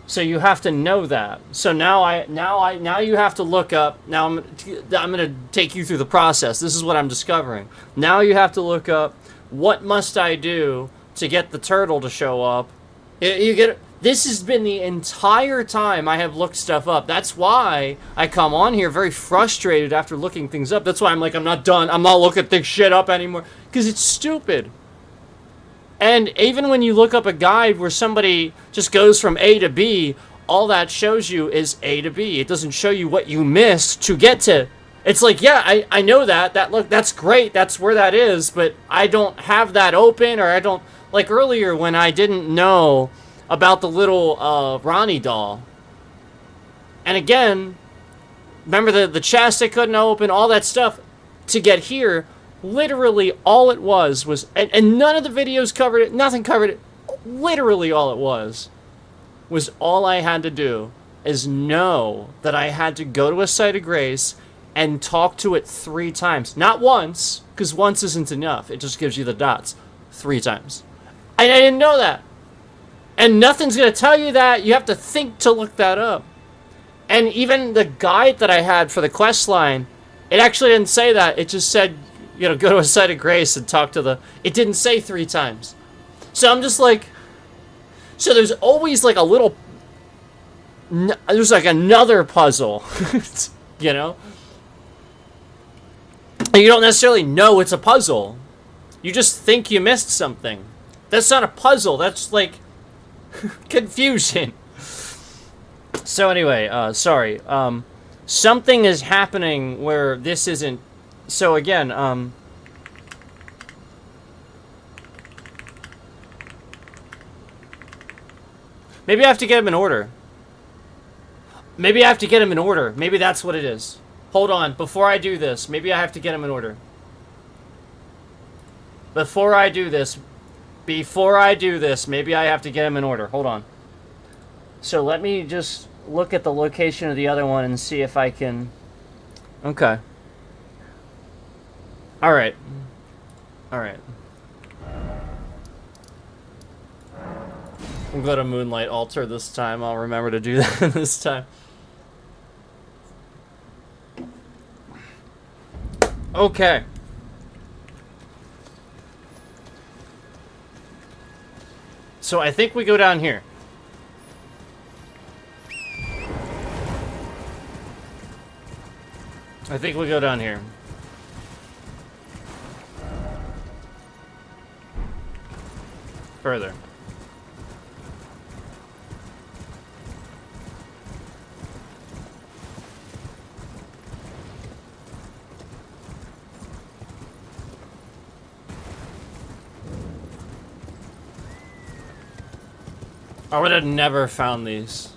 So you have to know that. So now you have to look up. Now I'm going to take you through the process. This is what I'm discovering. Now you have to look up, what must I do to get the turtle to show up? This has been the entire time I have looked stuff up. That's why I come on here very frustrated after looking things up. That's why I'm like, I'm not done. I'm not looking this shit up anymore. Because it's stupid. And even when you look up a guide where somebody just goes from A to B, all that shows you is A to B. It doesn't show you what you missed to get to. It's like, yeah, I know that. Look, that's great. That's where that is. But I don't have that open, or I don't... Like earlier when I didn't know about the little Ronnie doll. And again, remember the chest I couldn't open, all that stuff. To get here... Literally all it was and none of the videos covered it, nothing covered it. Literally all it was all I had to do is know that I had to go to a site of grace and talk to it 3 times. Not once, because once isn't enough. It just gives you the dots 3 times. And I didn't know that. And nothing's going to tell you that. You have to think to look that up. And even the guide that I had for the quest line, it actually didn't say that. It just said, you know, go to a site of grace and talk to the... It didn't say 3 times. So I'm just like... So there's always like a little... There's like another puzzle, you know? And you don't necessarily know it's a puzzle. You just think you missed something. That's not a puzzle, that's like... confusion. So anyway, sorry. Something is happening where this isn't... So again, maybe I have to get him in order. Maybe I have to get him in order. Maybe that's what it is. Hold on, before I do this, maybe I have to get him in order. Before I do this, maybe I have to get him in order. Hold on. So let me just look at the location of the other one and see if I can... Okay. Alright. Alright. I'm going to Moonlight Altar this time. I'll remember to do that this time. Okay. So I think we go down here. I think we go down here. Further. I would have never found these.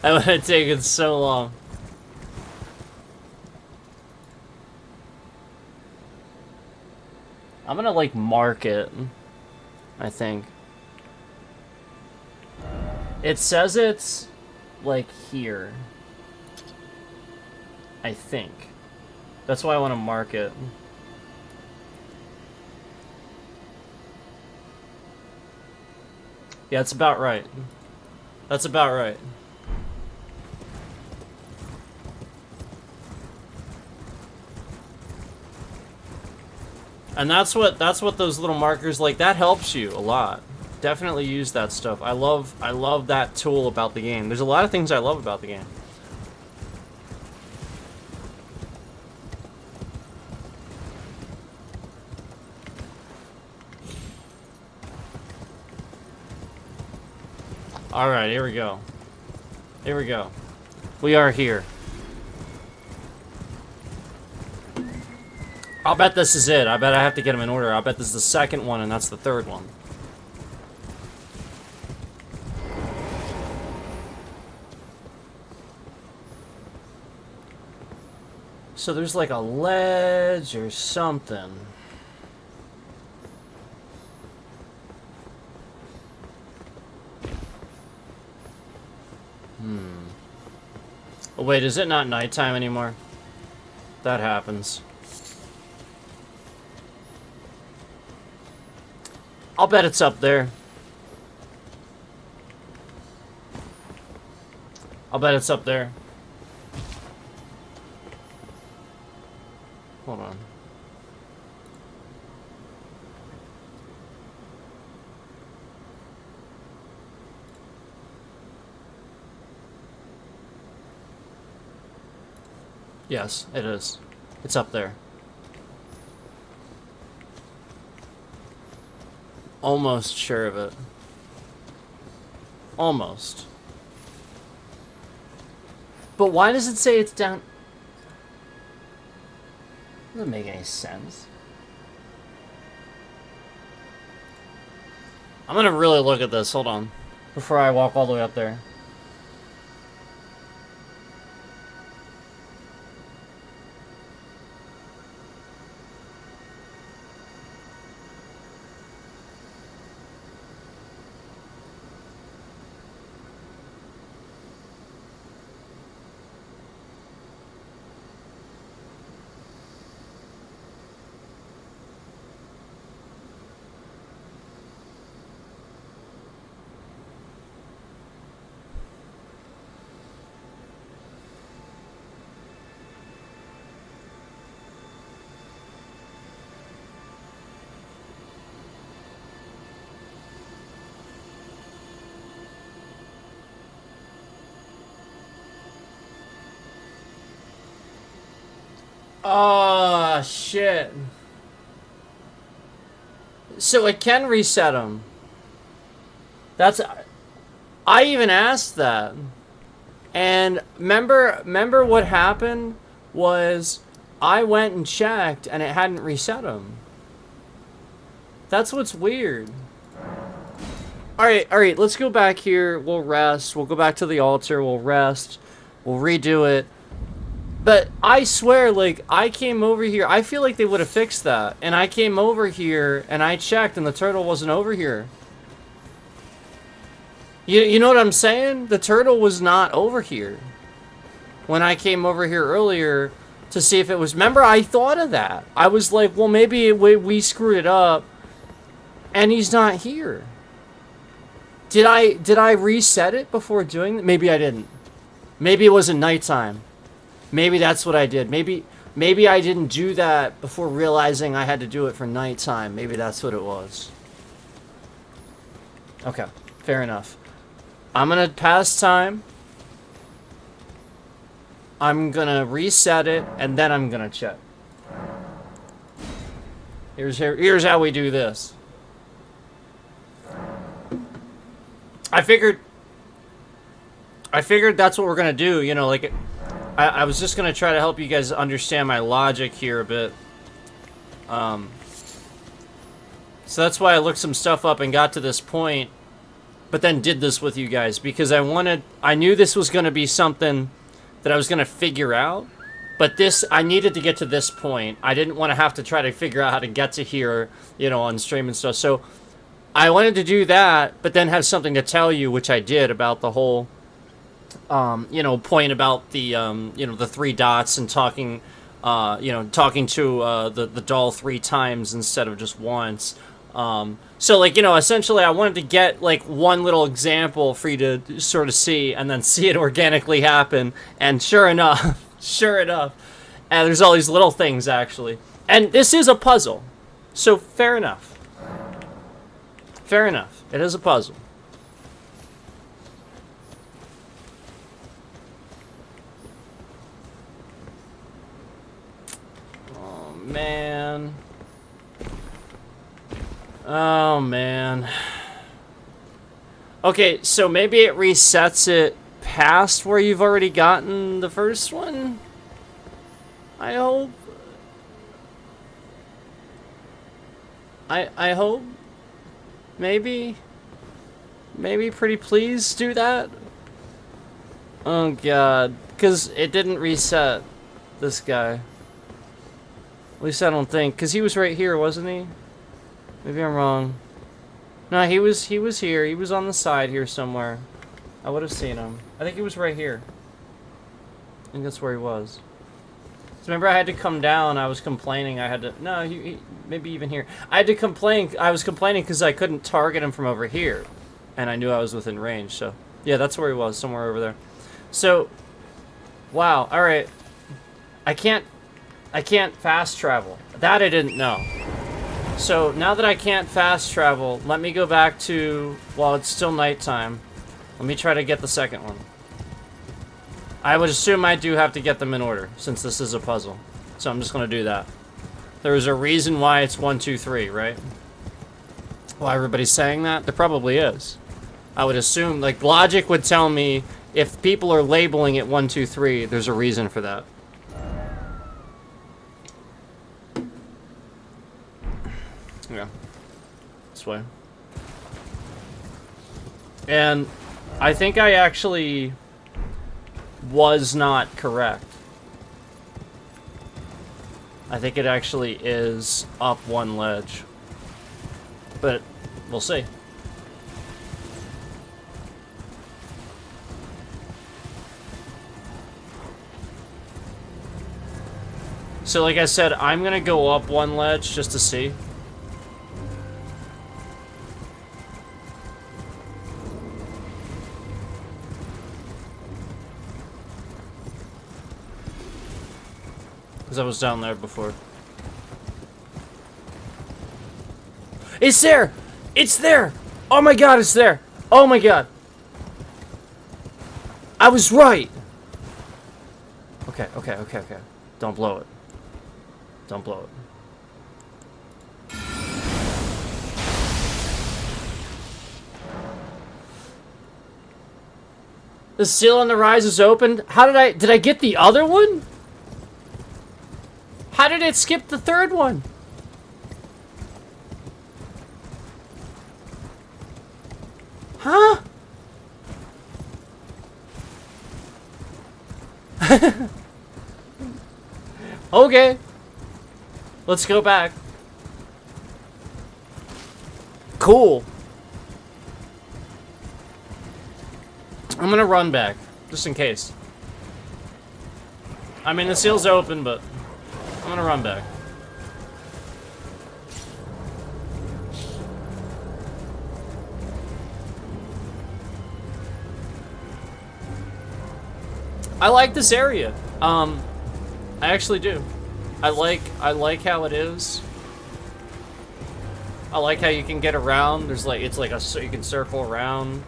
That would have taken so long. I'm gonna like mark it, I think. It says it's like here. I think. That's why I want to mark it. Yeah, it's about right. That's about right. And that's what those little markers, like, that helps you a lot. Definitely use that stuff. I love that tool about the game. There's a lot of things I love about the game. Alright, here we go. Here we go. We are here. I'll bet this is it. I bet I have to get them in order. I'll bet this is the second one and that's the third one. So there's like a ledge or something. Oh, wait, is it not nighttime anymore? That happens. I'll bet it's up there. I'll bet it's up there. Hold on. Yes, it is. It's up there. Almost sure of it. Almost. But why does it say it's down? Doesn't make any sense. I'm gonna really look at this. Hold on. Before I walk all the way up there. Oh, shit. So it can reset them. That's... I even asked that. And remember what happened was I went and checked and it hadn't reset them. That's what's weird. Alright, let's go back here. We'll rest. We'll go back to the altar. We'll rest. We'll redo it. But I swear, like, I came over here. I feel like they would have fixed that. And I came over here and I checked and the turtle wasn't over here. You know what I'm saying? The turtle was not over here. When I came over here earlier to see if it was... Remember, I thought of that. I was like, well, maybe we screwed it up. And he's not here. Did I reset it before doing that? Maybe I didn't. Maybe it wasn't nighttime. Maybe that's what I did. Maybe I didn't do that before realizing I had to do it for nighttime. Maybe that's what it was. Okay, fair enough. I'm gonna pass time. I'm gonna reset it, and then I'm gonna check. Here's how we do this. I figured that's what we're gonna do, you know, like, I was just gonna try to help you guys understand my logic here a bit. So that's why I looked some stuff up and got to this point, but then did this with you guys, because I knew this was gonna be something that I was gonna figure out, but I needed to get to this point. I didn't want to have to try to figure out how to get to here, you know, on stream and stuff, so I wanted to do that, but then have something to tell you, which I did, about the whole, you know, point about the, you know, the 3 dots and talking, you know, talking to the doll 3 times instead of just once. So, like, you know, essentially I wanted to get, like, one little example for you to sort of see, and then see it organically happen, and sure enough, and there's all these little things, actually. And this is a puzzle, so fair enough. Fair enough. It is a puzzle. Oh, man. Oh, man. Okay, so maybe it resets it past where you've already gotten the first one? I hope. I hope. Maybe pretty please do that. Oh god, because it didn't reset this guy. At least I don't think, because he was right here, wasn't he? Maybe I'm wrong. No, he was here. He was on the side here somewhere. I would have seen him. I think he was right here. I think that's where he was. So remember, I had to come down. I was complaining. I had to... No, maybe even here. I had to complain. I was complaining because I couldn't target him from over here. And I knew I was within range, so... Yeah, that's where he was. Somewhere over there. So... Wow. Alright. I can't fast travel. That I didn't know. So, now that I can't fast travel, let me go back to... While it's still nighttime. Let me try to get the second one. I would assume I do have to get them in order, since this is a puzzle. So I'm just going to do that. There's a reason why it's 1, 2, 3, right? Why everybody's saying that? There probably is. I would assume, like, logic would tell me if people are labeling it 1, 2, 3, there's a reason for that. Yeah. This way. And I think I actually... was not correct. I think it actually is up one ledge. But we'll see. So like I said, I'm gonna go up one ledge just to see. Because I was down there before. It's there! It's there! Oh my god, it's there! Oh my god! I was right! Okay. Don't blow it. Don't blow it. The seal on the rise is open. How did I get the other one? How did it skip the third one? Huh? Okay. Let's go back. Cool. I'm gonna run back, just in case. I mean, the seal's open, but I'm gonna run back. I like this area. I actually do. I like how it is. I like how you can get around. There's like, it's like you can circle around.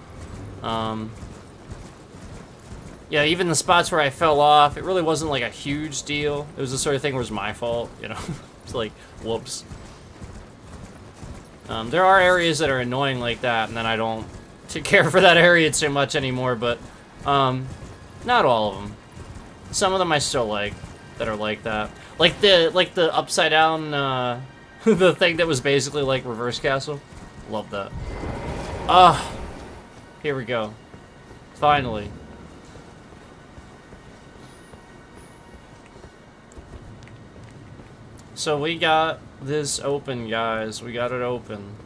Yeah, even the spots where I fell off, it really wasn't like a huge deal. It was the sort of thing where it was my fault, you know? It's like, whoops. There are areas that are annoying like that, and then I don't care for that area too much anymore, but not all of them. Some of them I still like, that are like that. Like the upside down, the thing that was basically like reverse castle. Love that. Ah, here we go. Finally. So we got this open, guys. We got it open.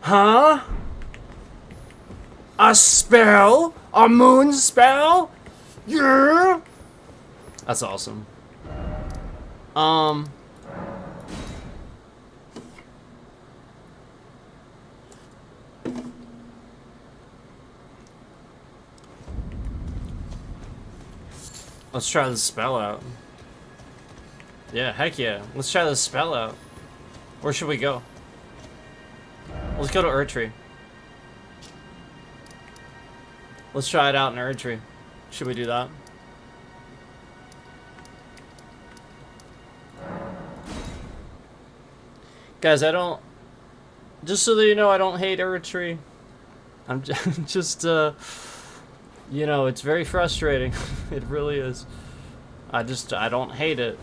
Huh? A spell? A moon spell? Yeah? That's awesome. Let's try this spell out. Yeah, heck yeah. Let's try this spell out. Where should we go? Let's go to Erdtree. Let's try it out in Erdtree. Should we do that? Guys, I don't... Just so that you know, I don't hate Erdtree. I'm just, you know, it's very frustrating. It really is. I don't hate it.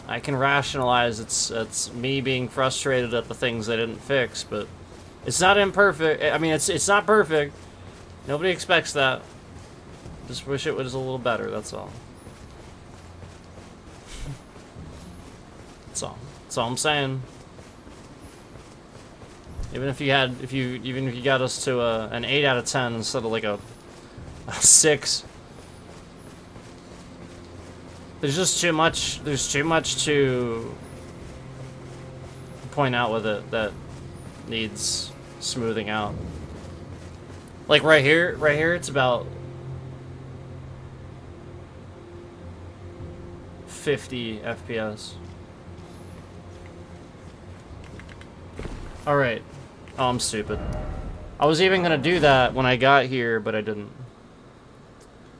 I can rationalize it's me being frustrated at the things I didn't fix, but it's not imperfect. I mean, it's not perfect. Nobody expects that. Just wish it was a little better, that's all. That's all. That's all I'm saying. Even if you got us to an 8 out of 10 instead of like a 6. There's just too much, there's too much to point out with it that needs smoothing out. Like right here, it's about 50 FPS. Alright. Oh, I'm stupid. I was even gonna do that when I got here, but I didn't.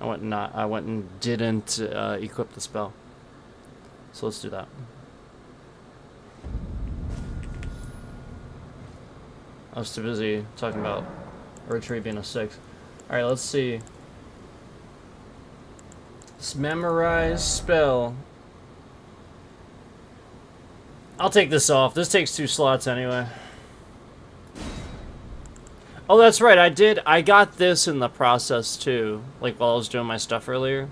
I went and didn't equip the spell. So let's do that. I was too busy talking about Erdtree being a 6. Alright, let's see. This memorize spell. I'll take this off. This takes 2 slots anyway. Oh, that's right. I got this in the process too, like while I was doing my stuff earlier.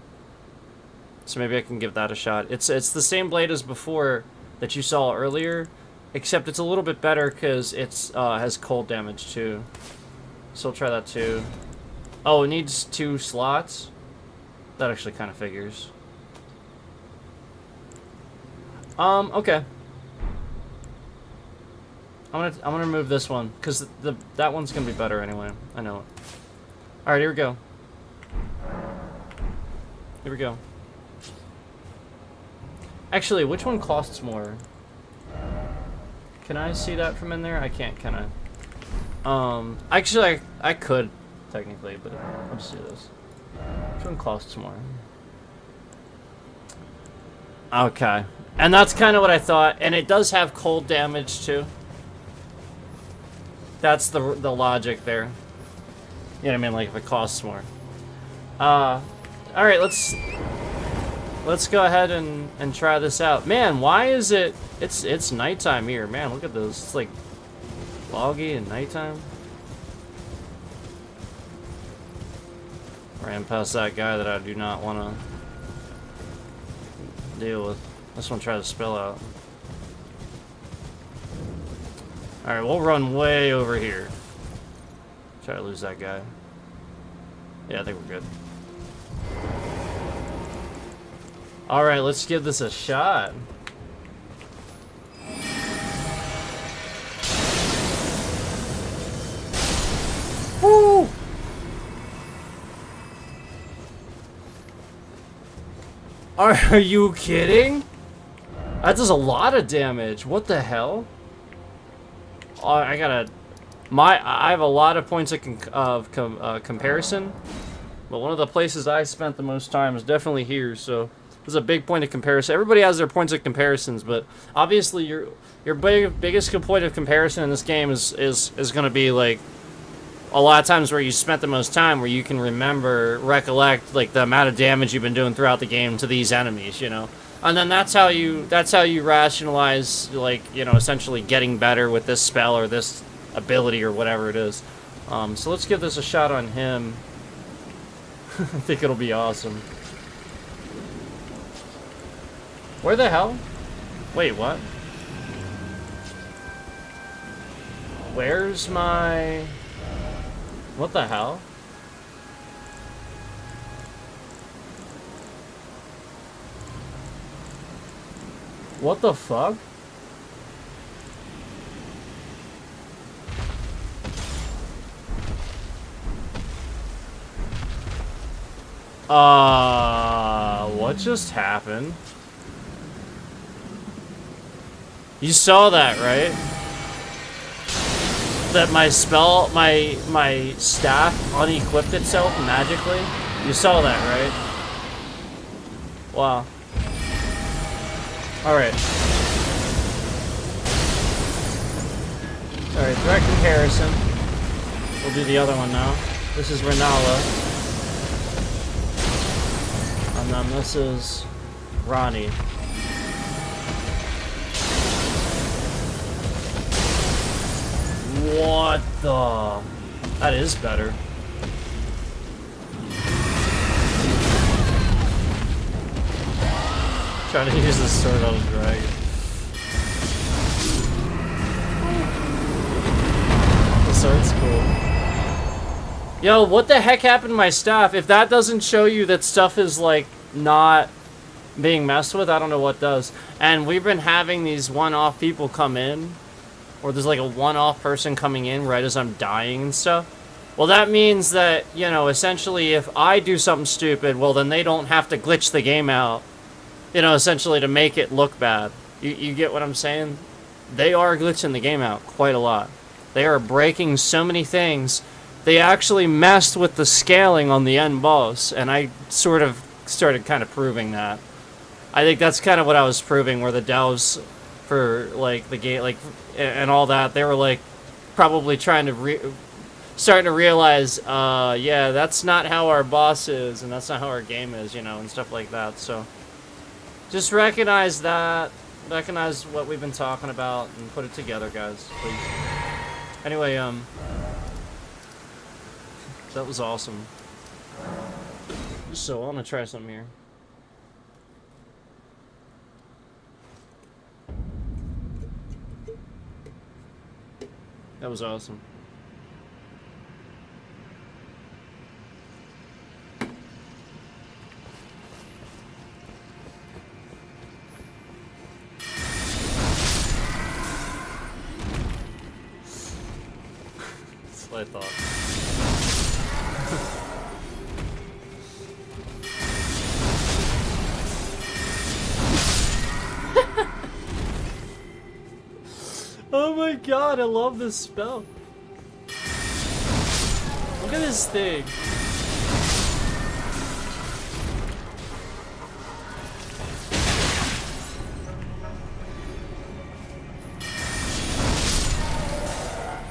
So maybe I can give that a shot. It's the same blade as before, that you saw earlier, except it's a little bit better because it's has cold damage too. So we'll try that too. Oh, it needs 2 slots. That actually kind of figures. Okay. I'm gonna remove this one because that one's gonna be better anyway. I know it. All right, here we go. Here we go. Actually, which one costs more? Can I see that from in there? I can't, can I? Actually, I could technically, but I'll just do this. Which one costs more? Okay. And that's kind of what I thought. And it does have cold damage, too. That's the logic there. You know what I mean? Like, if it costs more. Alright, let's go ahead and try this out. Man, why is it... It's nighttime here. Man, look at those. It's, like, foggy and nighttime. Ran past that guy that I do not want to deal with. This one tried to spill out. Alright, we'll run way over here. Try to lose that guy. Yeah, I think we're good. Alright, let's give this a shot. Woo! Are you kidding? That does a lot of damage. What the hell? Oh, I have a lot of points of comparison, but one of the places I spent the most time is definitely here. So there's a big point of comparison. Everybody has their points of comparisons, but obviously your biggest point of comparison in this game is going to be like a lot of times where you spent the most time, where you can recollect like the amount of damage you've been doing throughout the game to these enemies, you know. And then that's how you rationalize, like, you know, essentially getting better with this spell or this ability or whatever it is. So let's give this a shot on him. I think it'll be awesome. Where the hell? Wait, what? Where's my... What the hell? What the fuck? What just happened? You saw that, right? That my spell, my staff unequipped itself magically? You saw that, right? Wow. Alright. Alright, direct comparison. We'll do the other one now. This is Renala. And then this is Ronnie. What the... That is better. Trying to use the sword on a dragon. The sword's cool. Yo, what the heck happened to my staff? If that doesn't show you that stuff is, like, not being messed with, I don't know what does. And we've been having these one-off people come in, or there's like a one-off person coming in right as I'm dying and stuff. Well, that means that, you know, essentially if I do something stupid, well, then they don't have to glitch the game out, you know, essentially to make it look bad. You get what I'm saying? They are glitching the game out quite a lot. They are breaking so many things. They actually messed with the scaling on the end boss, and I sort of started kind of proving that. I think that's kind of what I was proving, where the devs for, like, the game, like, and all that, they were, like, probably trying to starting to realize, yeah, that's not how our boss is, and that's not how our game is, you know, and stuff like that. So just recognize that, recognize what we've been talking about, and put it together, guys, please. Anyway, that was awesome. So I want to try something here. That was awesome. That's what I thought. Oh my god, I love this spell. Look at this thing.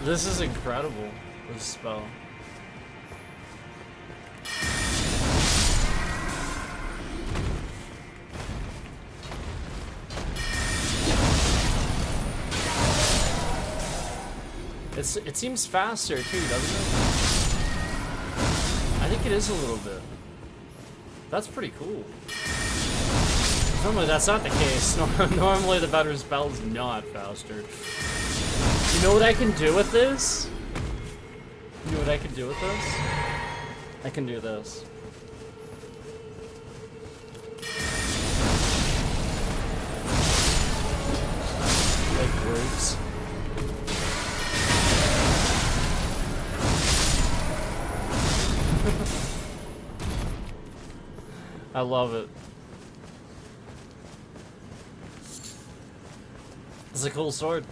This is incredible, this spell. It seems faster too, doesn't it? I think it is a little bit. That's pretty cool. Normally that's not the case. Normally the better spell is not faster. You know what I can do with this? You know what I can do with this? I can do this. Like groups. I love it. It's a cool sword.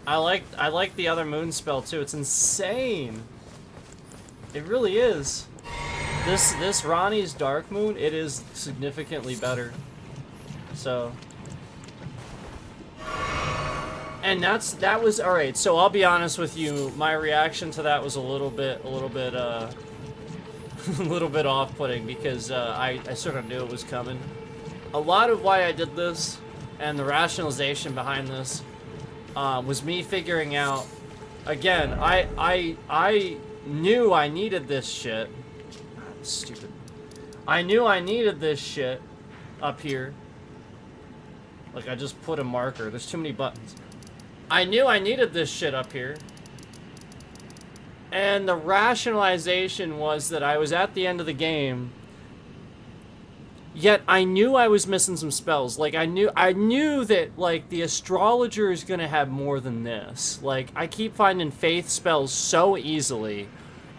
I like the other moon spell too. It's insane. It really is. This Ronnie's Dark Moon, it is significantly better. So, and that was alright. So I'll be honest with you, my reaction to that was a little bit a little bit off-putting because I sort of knew it was coming. A lot of why I did this and the rationalization behind this was me figuring out. Again, I knew I needed this shit. Stupid. I knew I needed this shit up here. Like I just put a marker. There's too many buttons. I knew I needed this shit up here. And the rationalization was that I was at the end of the game, yet I knew I was missing some spells. Like I knew that like the Astrologer is gonna have more than this. Like I keep finding faith spells so easily,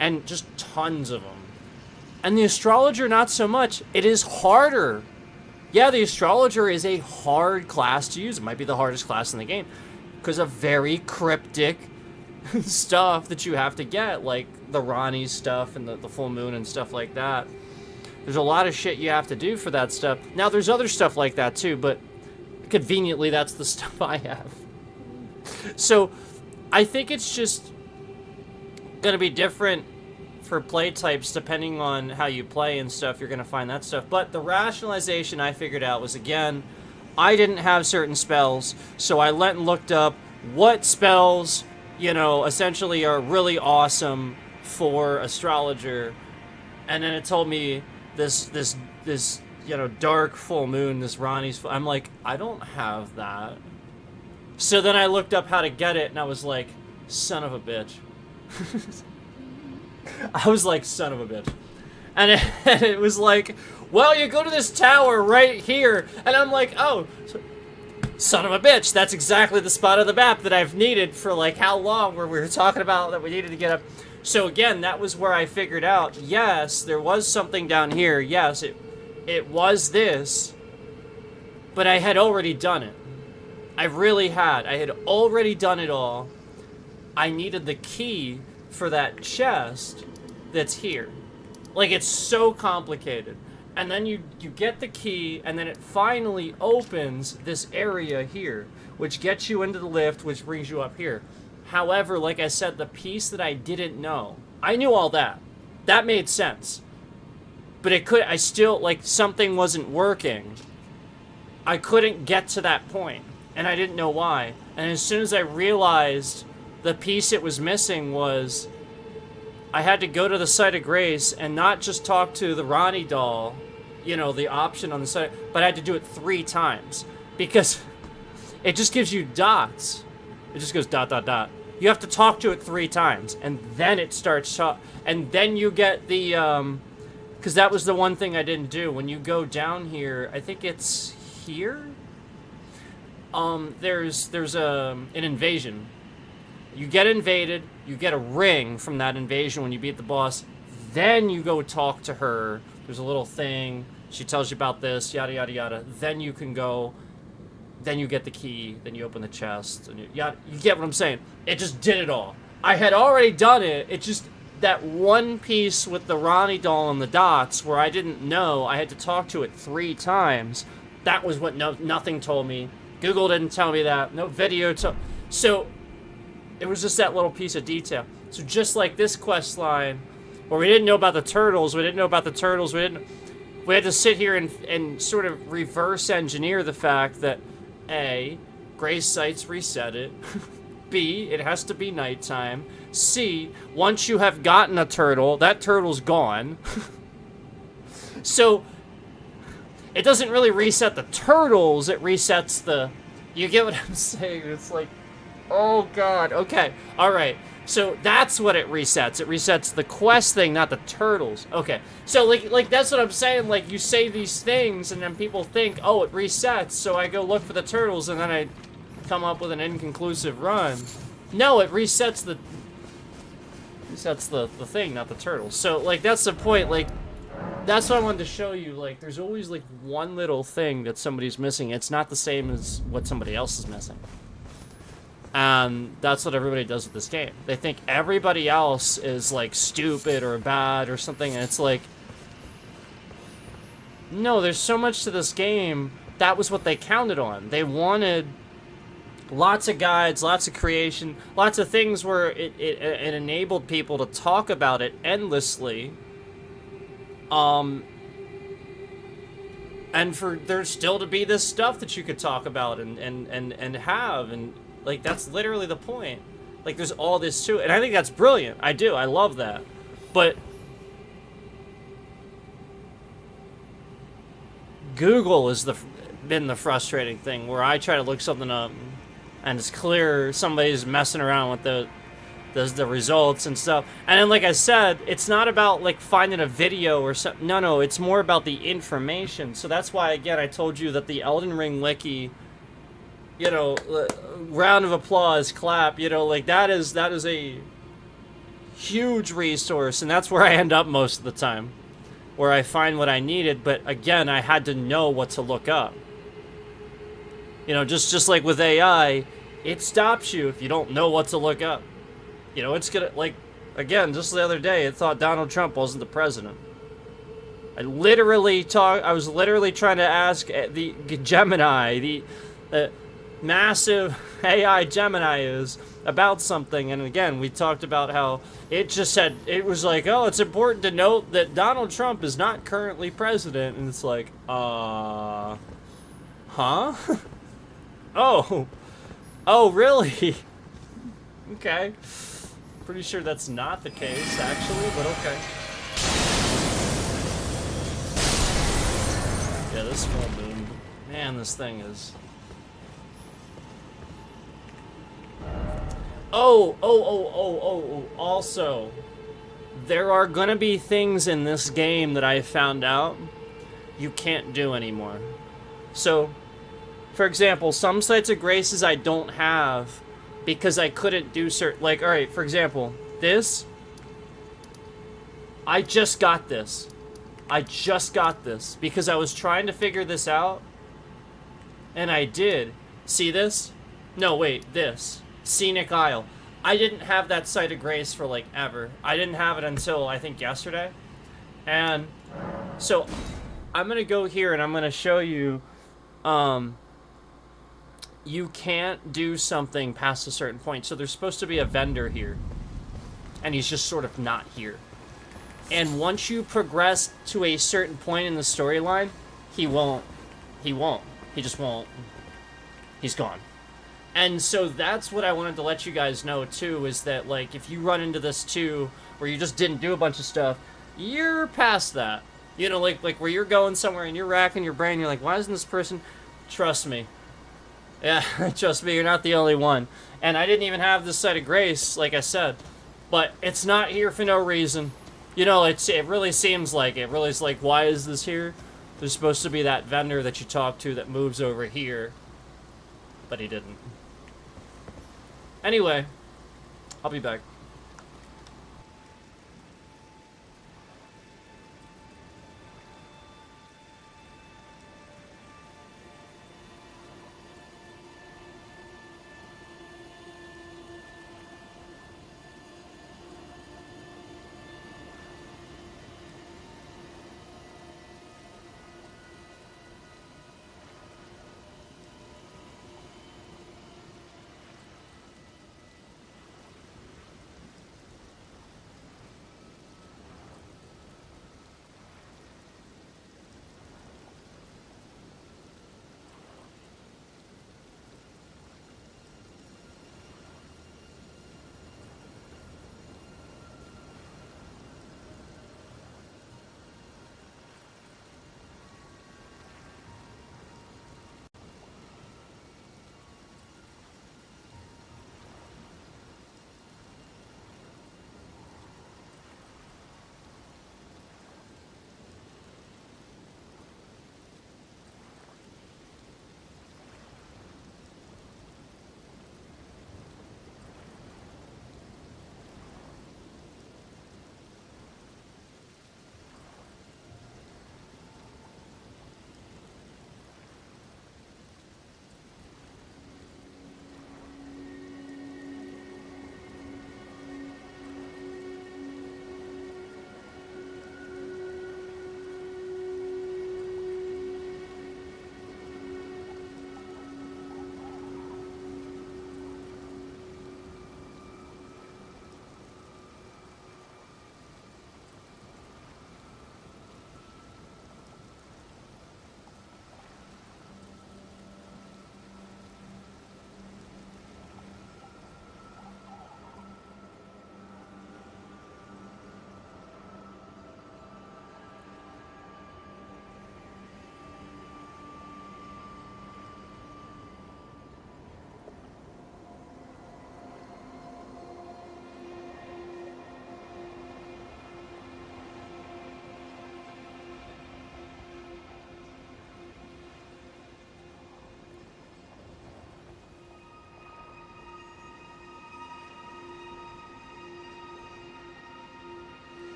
and just tons of them. And the Astrologer not so much. It is harder. Yeah, the Astrologer is a hard class to use. It might be the hardest class in the game because of very cryptic stuff that you have to get, like the Ronnie's stuff and the full moon and stuff like that. There's a lot of shit you have to do for that stuff. Now there's other stuff like that too, but conveniently that's the stuff I have. So I think it's just gonna be different for play types depending on how you play and stuff. You're gonna find that stuff. But the rationalization I figured out was, again, I didn't have certain spells, so I went and looked up what spells, you know, essentially are really awesome for Astrologer, and then it told me this you know, dark full moon, this Ronnie's I'm like, I don't have that. So then I looked up how to get it, and I was like, son of a bitch. I was like, son of a bitch. And it was like, well, you go to this tower right here, and I'm like, oh, son of a bitch, that's exactly the spot of the map that I've needed for like how long, where we were talking about that we needed to get up. So again, that was where I figured out, yes, there was something down here. Yes, it was this, but I had already done it. I really had. I had already done it all. I needed the key for that chest that's here. Like, it's so complicated. And then you get the key, and then it finally opens this area here, which gets you into the lift, which brings you up here. However, like I said, the piece that I didn't know, I knew all that. That made sense. But I still, like, something wasn't working. I couldn't get to that point, and I didn't know why. And as soon as I realized the piece it was missing was, I had to go to the Site of Grace and not just talk to the Ronnie doll, you know, the option on the site, but I had to do it 3 times because it just gives you dots. It just goes dot, dot, dot. You have to talk to it 3 times, and then it starts and then you get the, because that was the one thing I didn't do. When you go down here, I think it's here? There's an invasion. You get invaded, you get a ring from that invasion when you beat the boss, then you go talk to her. There's a little thing, she tells you about this, yada yada yada. Then you can go, then you get the key, then you open the chest, and you get what I'm saying. It just did it all. I had already done it, it just, that one piece with the Ronnie doll and the dots where I didn't know, I had to talk to it 3 times. That was what nothing told me. Google didn't tell me that, no video so it was just that little piece of detail. So just like this quest line, where we didn't know about the turtles, we had to sit here and sort of reverse engineer the fact that A, Grace Sites reset it, B, it has to be nighttime, C, once you have gotten a turtle, that turtle's gone. So it doesn't really reset the turtles, it resets the, you get what I'm saying? It's like, oh god, okay, alright. So that's what it resets. It resets the quest thing, not the turtles. Okay, so like that's what I'm saying. Like, you say these things, and then people think, oh, it resets, so I go look for the turtles, and then I come up with an inconclusive run. No, it resets the thing, not the turtles. So, like, that's the point. Like, that's what I wanted to show you. Like, there's always, like, one little thing that somebody's missing. It's not the same as what somebody else is missing. And that's what everybody does with this game. They think everybody else is, like, stupid or bad or something, and it's like, no, there's so much to this game. That was what they counted on. They wanted lots of guides, lots of creation, lots of things where it enabled people to talk about it endlessly. And for there still to be this stuff that you could talk about and have, and like, that's literally the point. Like, there's all this to it, and I think that's brilliant. I do. I love that. But Google has been the frustrating thing, where I try to look something up, and it's clear somebody's messing around with the results and stuff. And then, like I said, it's not about, like, finding a video or something. No, it's more about the information. So that's why, again, I told you that the Elden Ring Wiki, you know, round of applause, clap, you know, like, that is a huge resource, and that's where I end up most of the time, where I find what I needed. But again, I had to know what to look up. You know, just like with AI, it stops you if you don't know what to look up. You know, it's gonna, like, again, just the other day, it thought Donald Trump wasn't the president. I was literally trying to ask the Gemini, the massive AI Gemini is, about something, and again, we talked about how it just said, it was like, oh, it's important to note that Donald Trump is not currently president, and it's like, huh? Oh, really? Okay. Pretty sure that's not the case, actually, but okay. Yeah, this full moon, man, this thing is... Oh, also, there are gonna be things in this game that I found out you can't do anymore. So, for example, some sites of graces I don't have because I couldn't do certain, like, alright, for example, this, I just got this because I was trying to figure this out, and I did. See this? No, wait, this. Scenic Isle. I didn't have that site of grace for, like, ever. I didn't have it until, I think, yesterday. And so I'm gonna go here and I'm gonna show you, you can't do something past a certain point. So there's supposed to be a vendor here, and he's just sort of not here. And once you progress to a certain point in the storyline, he just won't. He's gone. And so that's what I wanted to let you guys know, too, is that, like, if you run into this, too, where you just didn't do a bunch of stuff, you're past that. You know, like where you're going somewhere and you're racking your brain, you're like, why isn't this person... Trust me. Yeah, trust me, you're not the only one. And I didn't even have this site of grace, like I said. But it's not here for no reason. You know, it really seems like it. Really is like, why is this here? There's supposed to be that vendor that you talk to that moves over here. But he didn't. Anyway, I'll be back.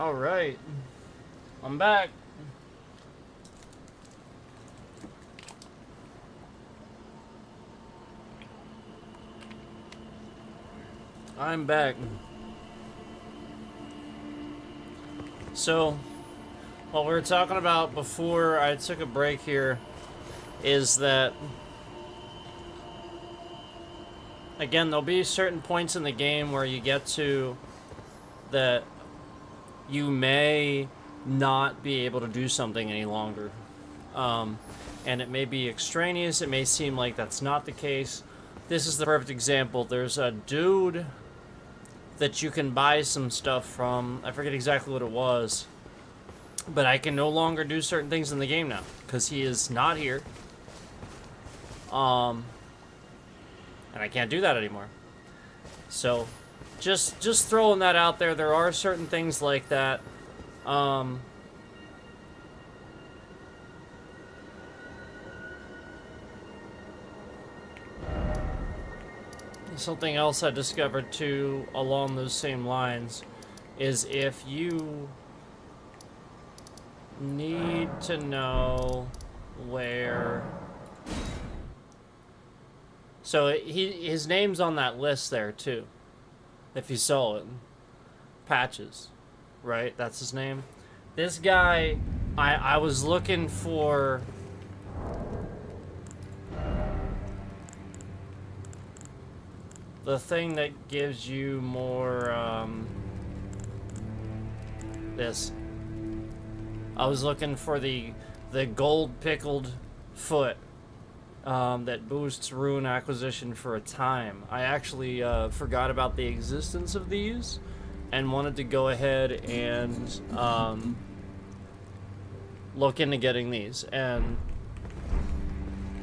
Alright. I'm back. I'm back. So, what we were talking about before I took a break here is that, again, there'll be certain points in the game where you get to that you may not be able to do something any longer. And it may be extraneous, it may seem like that's not the case. This is the perfect example. There's a dude that you can buy some stuff from. I forget exactly what it was. But I can no longer do certain things in the game now, because he is not here. And I can't do that anymore. So, just throwing that out there. There are certain things like that. Something else I discovered too, along those same lines, is if you need to know where... So his name's on that list there too. If you saw it. Patches. Right? That's his name. This guy, I was looking for... the thing that gives you more, this. I was looking for the gold pickled foot that boosts rune acquisition for a time. I actually forgot about the existence of these and wanted to go ahead and look into getting these, and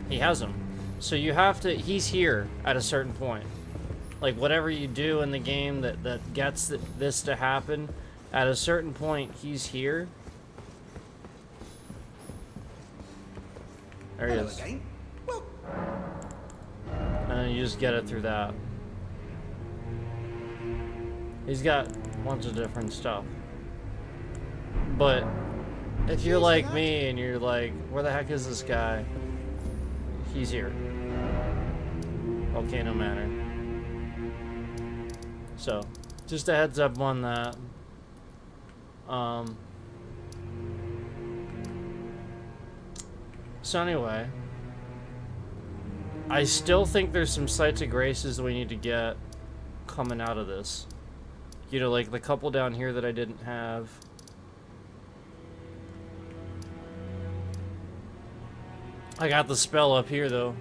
he has them. So you have to, he's here at a certain point. Like, whatever you do in the game that gets this to happen, at a certain point, he's here. There he is. And then you just get it through that. He's got a bunch of different stuff. But if you're like me and you're like, where the heck is this guy? He's here. Okay, no matter. So, just a heads up on that. So anyway, I still think there's some sites of graces that we need to get coming out of this. You know, like the couple down here that I didn't have. I got the spell up here though.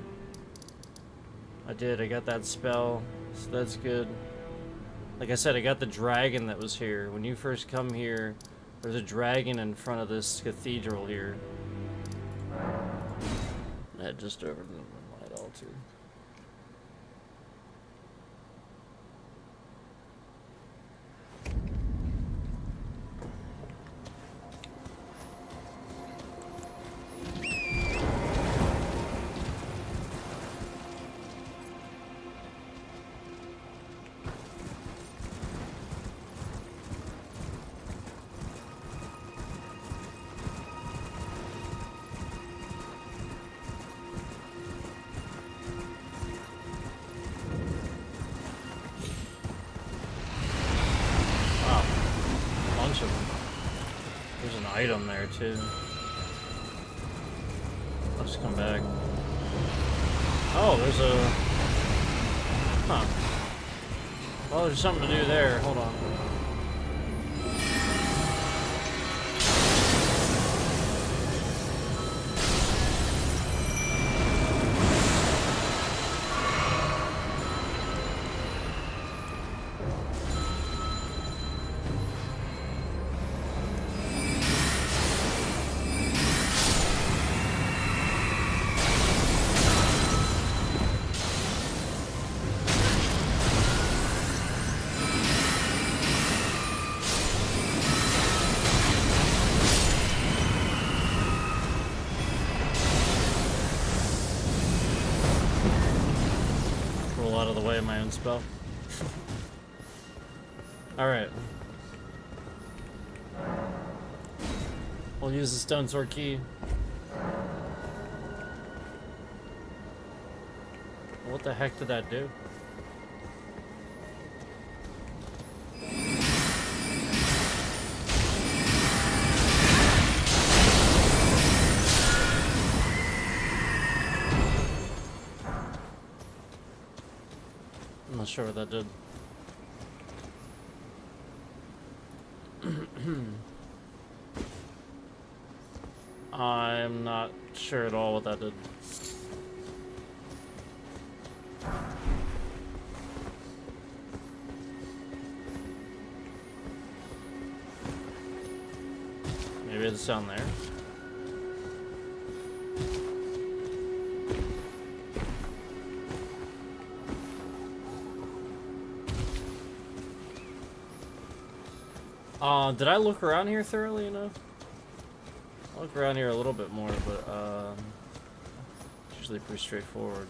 I got that spell, so that's good. Like I said, I got the dragon that was here. When you first come here, there's a dragon in front of this cathedral here. Head just over to the light altar. Item there too. I'll just come back. Oh, there's a... Huh. Well, there's something to do there. Hold on. Out of the way of my own spell. Alright. We'll use the stone sword key. What the heck did that do? I'm not sure what that did. I'm not sure at all what that did. Maybe it's down there. Did I look around here thoroughly enough? I look around here a little bit more, but it's usually pretty straightforward.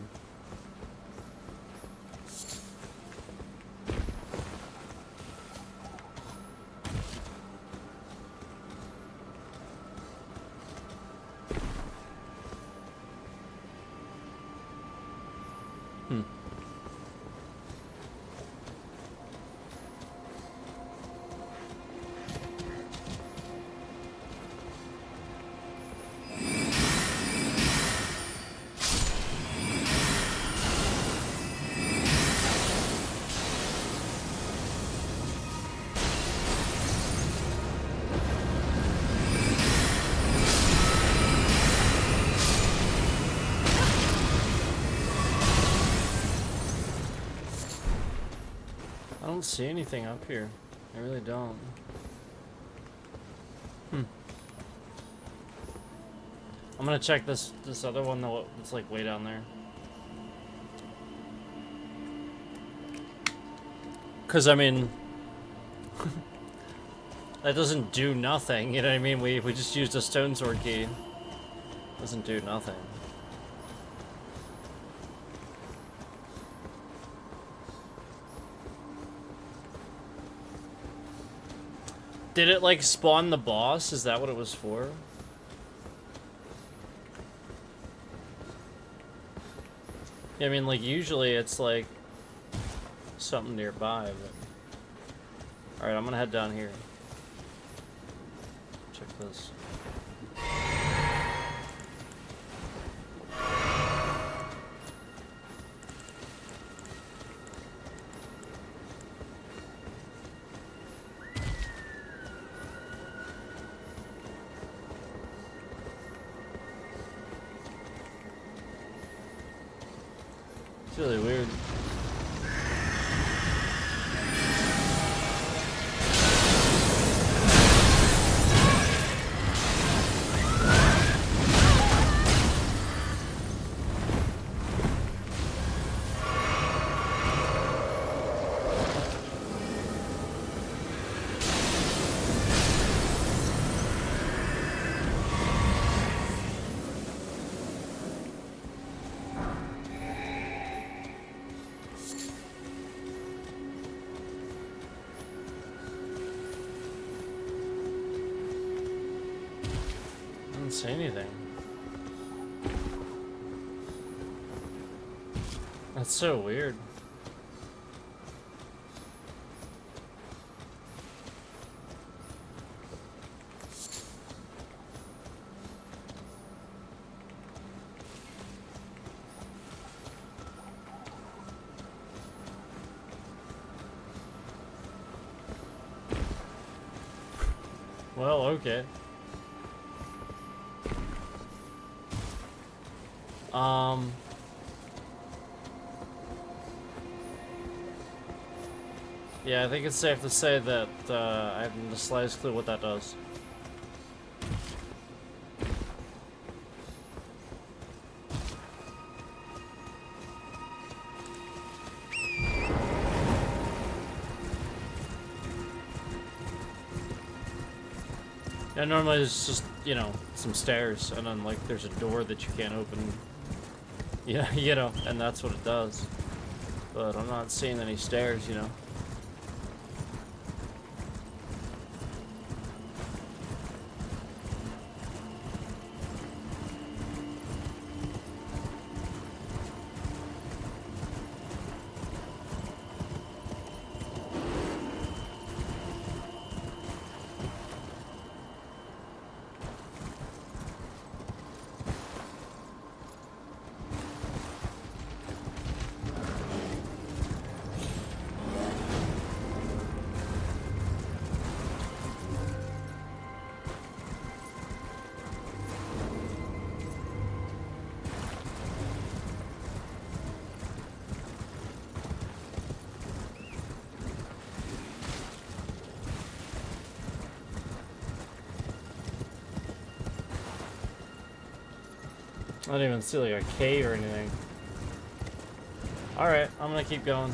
I don't see anything up here. I really don't. I'm gonna check this other one that's like way down there. Cause I mean that doesn't do nothing, you know what I mean? We just used a stone sword key. Doesn't do nothing. Did it like spawn the boss? Is that what it was for? Yeah, I mean, like usually it's like something nearby, but alright, I'm gonna head down here. Check this. It's really weird. Say anything. That's so weird. Well, okay. Yeah, I think it's safe to say that I haven't the slightest clue what that does. Yeah, normally it's just, you know, some stairs, and then like there's a door that you can't open. Yeah, you know, and that's what it does. But I'm not seeing any stairs, you know. I don't even see like a cave or anything. Alright, I'm gonna keep going.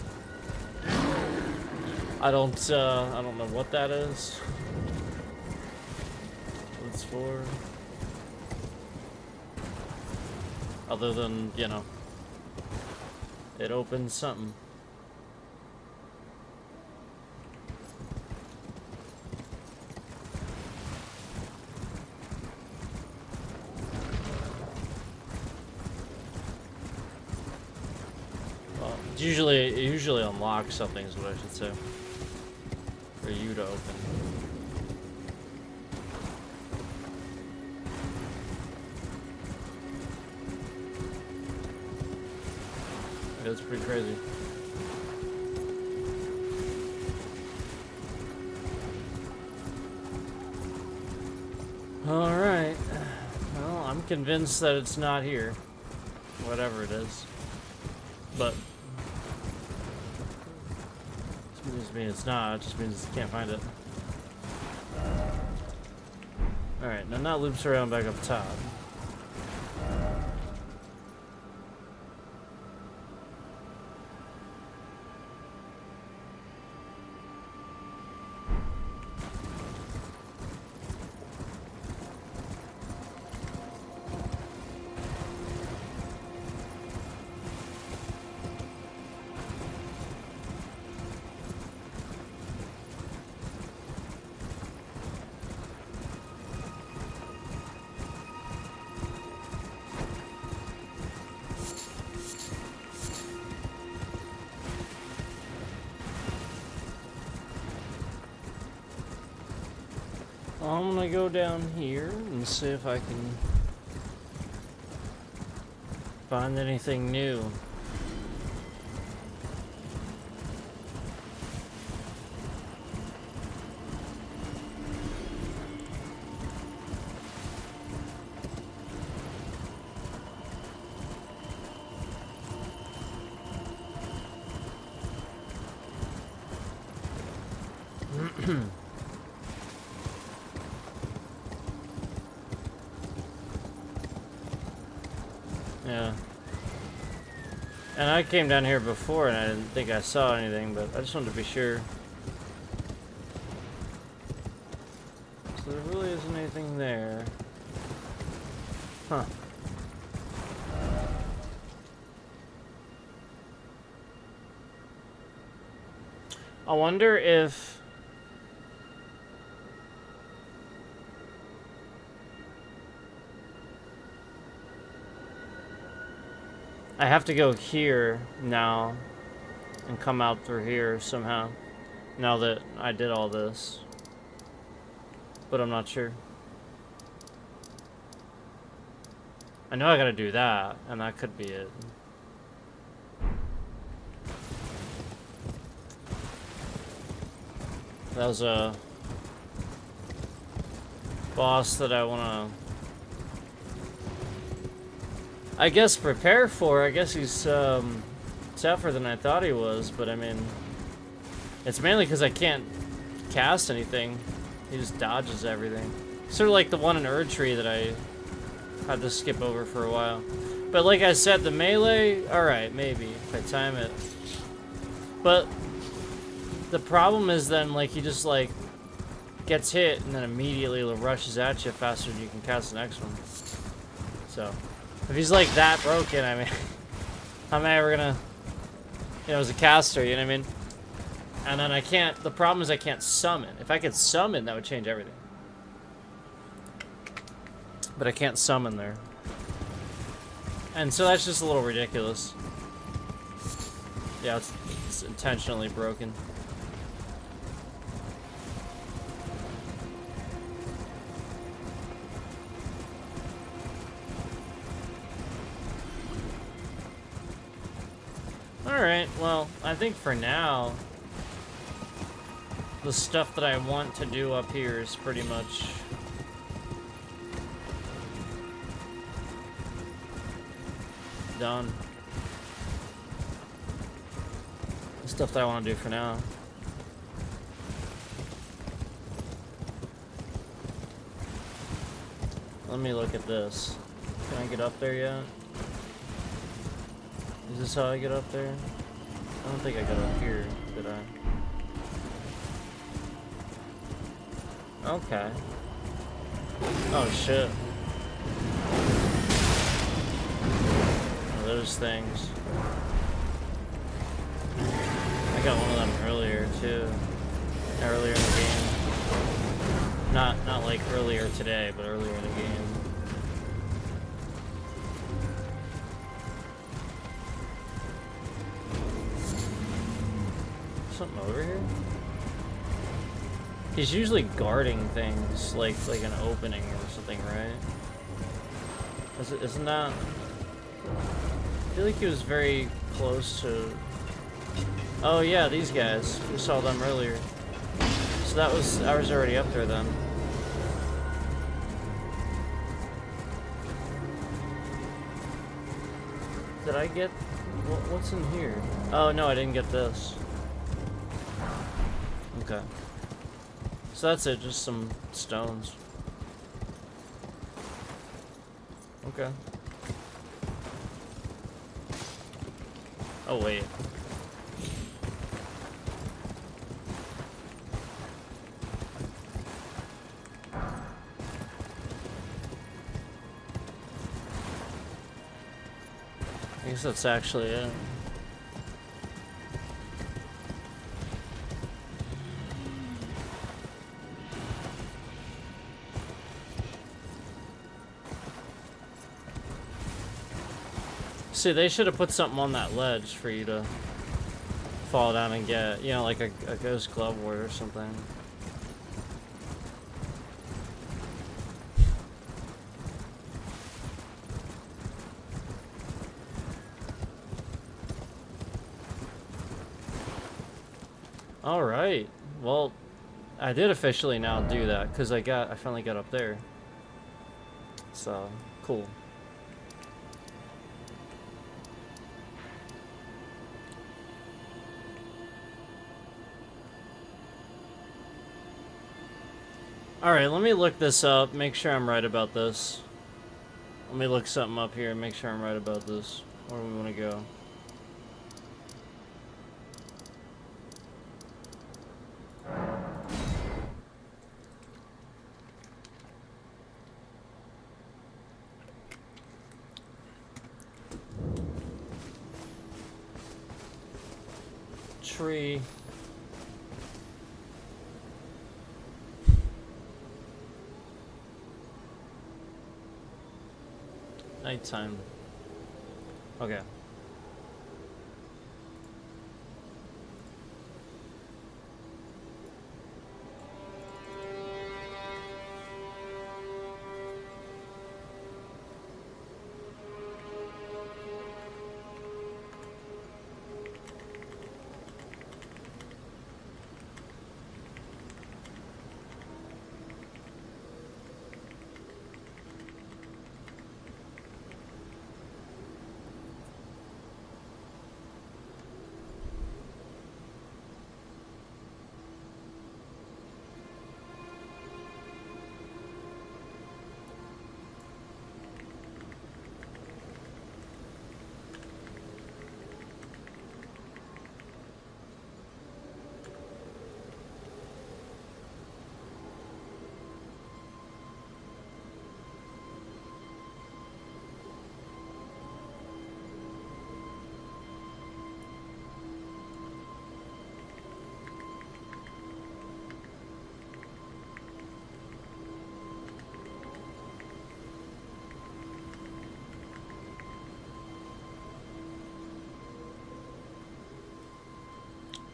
I don't know what that is. What it's for. Other than, you know, it opens something. Well, it usually unlocks something is what I should say. For you to open. That's pretty crazy. Alright. Well, I'm convinced that it's not here. Whatever it is. But it just means it's not, it just means you can't find it. Alright, now that loops around back up top. I'm gonna go down here and see if I can find anything new. Yeah. And I came down here before and I didn't think I saw anything, but I just wanted to be sure. So there really isn't anything there. Huh. I wonder if... I have to go here now and come out through here somehow, now that I did all this, but I'm not sure. I know I gotta do that, and that could be it. That was a boss that I wanna, I guess, prepare for. I guess he's tougher than I thought he was, but I mean, it's mainly because I can't cast anything. He just dodges everything. Sort of like the one in Erdtree that I had to skip over for a while. But like I said, the melee, alright, maybe, if I time it. But the problem is then, like, he just, like, gets hit and then immediately rushes at you faster than you can cast the next one. So, if he's, like, that broken, I mean, how am I ever gonna, you know, as a caster, you know what I mean? And then I can't, the problem is I can't summon. If I could summon, that would change everything. But I can't summon there. And so that's just a little ridiculous. Yeah, it's intentionally broken. Alright, well, I think for now, the stuff that I want to do up here is pretty much done. The stuff that I want to do for now. Let me look at this. Can I get up there yet? Is this how I get up there? I don't think I got up here, did I? Okay. Oh shit. Oh, those things. I got one of them earlier too. Earlier in the game. Not like earlier today, but earlier in the game. Something over here? He's usually guarding things like an opening or something, right? Isn't that? I feel like he was very close to. Oh yeah, these guys. We saw them earlier. So I was already up there then. Did I get? What's in here? Oh no, I didn't get this. Okay. So that's it, just some stones. Okay. Oh wait. I guess that's actually it. See, they should have put something on that ledge for you to fall down and get, you know, like a ghost glove ward or something. All right. Well, I did officially now do that because I finally got up there. So, cool. Alright, let me look this up, make sure I'm right about this. Let me look something up here and make sure I'm right about this. Where do we want to go? Tree. Nighttime. Okay.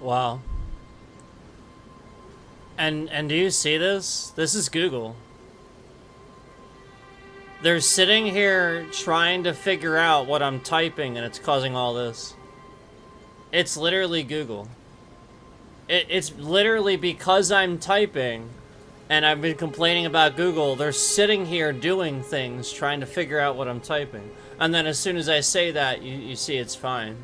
Wow. And do you see this? This is Google. They're sitting here trying to figure out what I'm typing and it's causing all this. It's literally Google. It's literally because I'm typing and I've been complaining about Google, they're sitting here doing things trying to figure out what I'm typing. And then as soon as I say that, you see it's fine.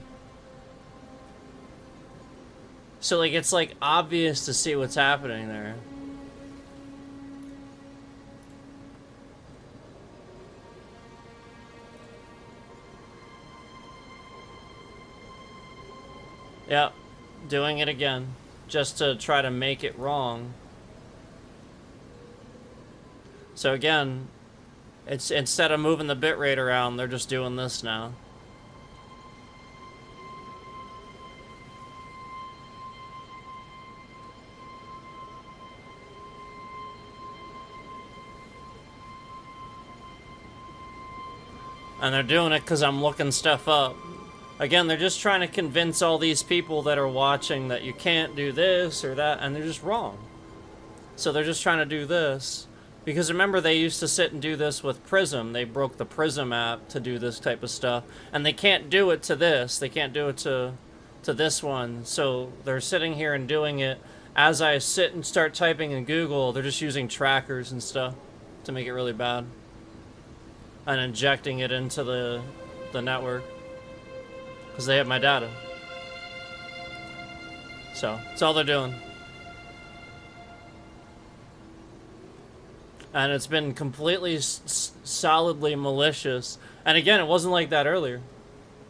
So, like, it's, like, obvious to see what's happening there. Yep, doing it again, just to try to make it wrong. So again, it's instead of moving the bitrate around, they're just doing this now. And they're doing it because I'm looking stuff up. Again, they're just trying to convince all these people that are watching that you can't do this or that, and they're just wrong. So they're just trying to do this. Because remember, they used to sit and do this with Prism. They broke the Prism app to do this type of stuff. And they can't do it to this. They can't do it to this one. So they're sitting here and doing it. As I sit and start typing in Google, they're just using trackers and stuff to make it really bad. And injecting it into the network. Because they have my data. So, that's all they're doing. And it's been completely solidly malicious. And again, it wasn't like that earlier.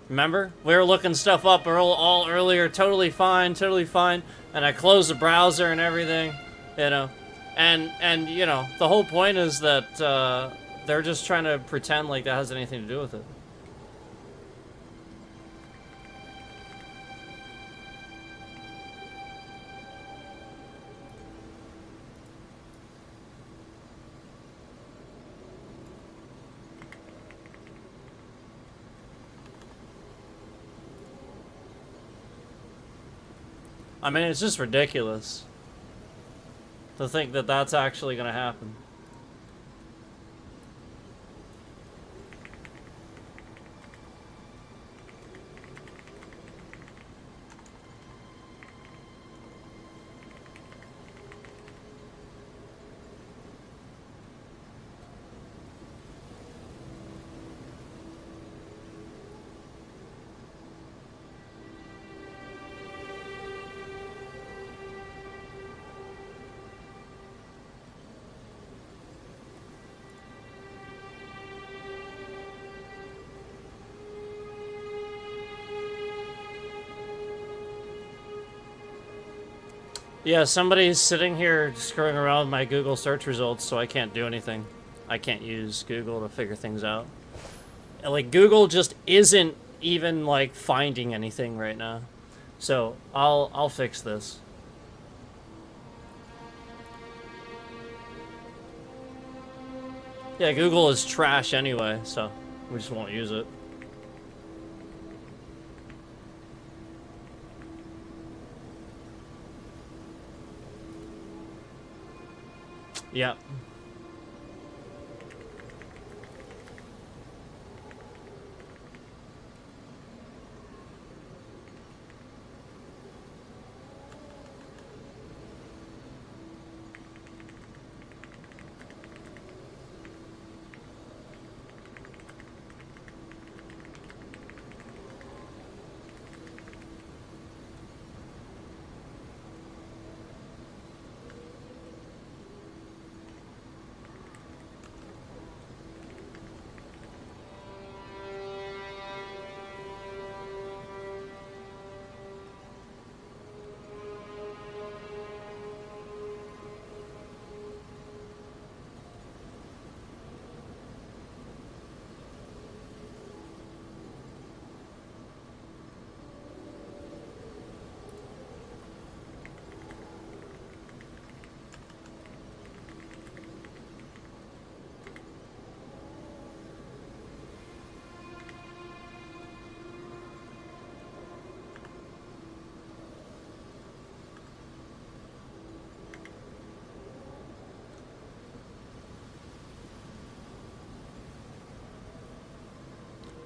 Remember? We were looking stuff up all earlier, totally fine. And I closed the browser and everything, you know. And you know, the whole point is that they're just trying to pretend like that has anything to do with it. I mean, it's just ridiculous to think that that's actually going to happen. Yeah, somebody's sitting here screwing around with my Google search results, so I can't do anything. I can't use Google to figure things out. Like, Google just isn't even, like, finding anything right now. So, I'll fix this. Yeah, Google is trash anyway, so we just won't use it. Yep.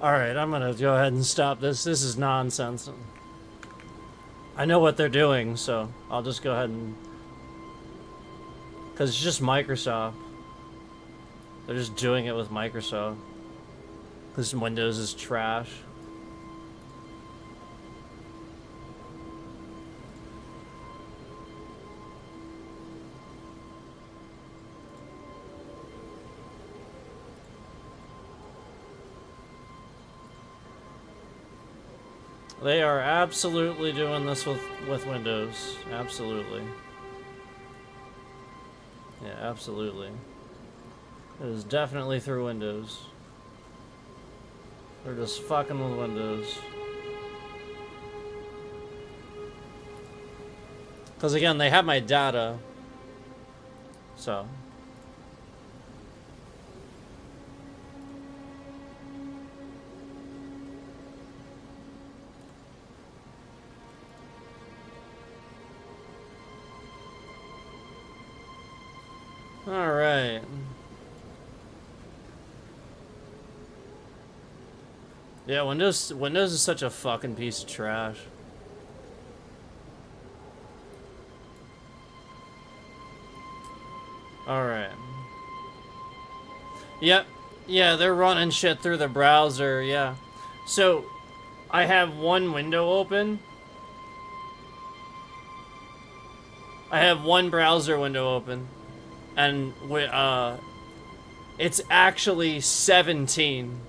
Alright, I'm gonna go ahead and stop this. This is nonsense. I know what they're doing, so I'll just go ahead and... Because it's just Microsoft. They're just doing it with Microsoft. Because Windows is trash. They are absolutely doing this with Windows. Absolutely. Yeah, absolutely. It is definitely through Windows. They're just fucking with Windows. Because again, they have my data. So. Alright. Yeah, Windows is such a fucking piece of trash. Alright. Yep. Yeah, they're running shit through the browser, yeah. So, I have one window open. I have one browser window open. And, it's actually 17.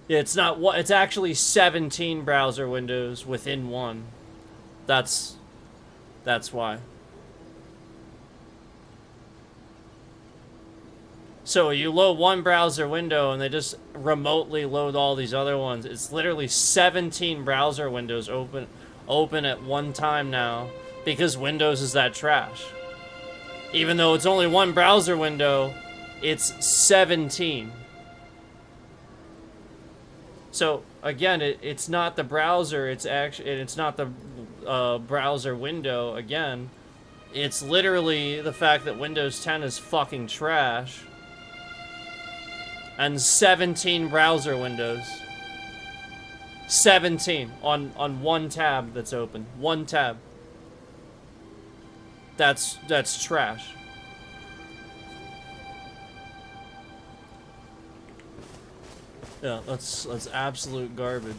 Yeah, it's not what, it's actually 17 browser windows within one. That's why. So you load one browser window and they just remotely load all these other ones. It's literally 17 browser windows open at one time now because Windows is that trash. Even though it's only one browser window, it's 17. So again, it's not the browser, it's not the browser window again. It's literally the fact that Windows 10 is fucking trash. And 17 browser windows. 17 on one tab that's open. One tab. That's trash. Yeah, that's absolute garbage.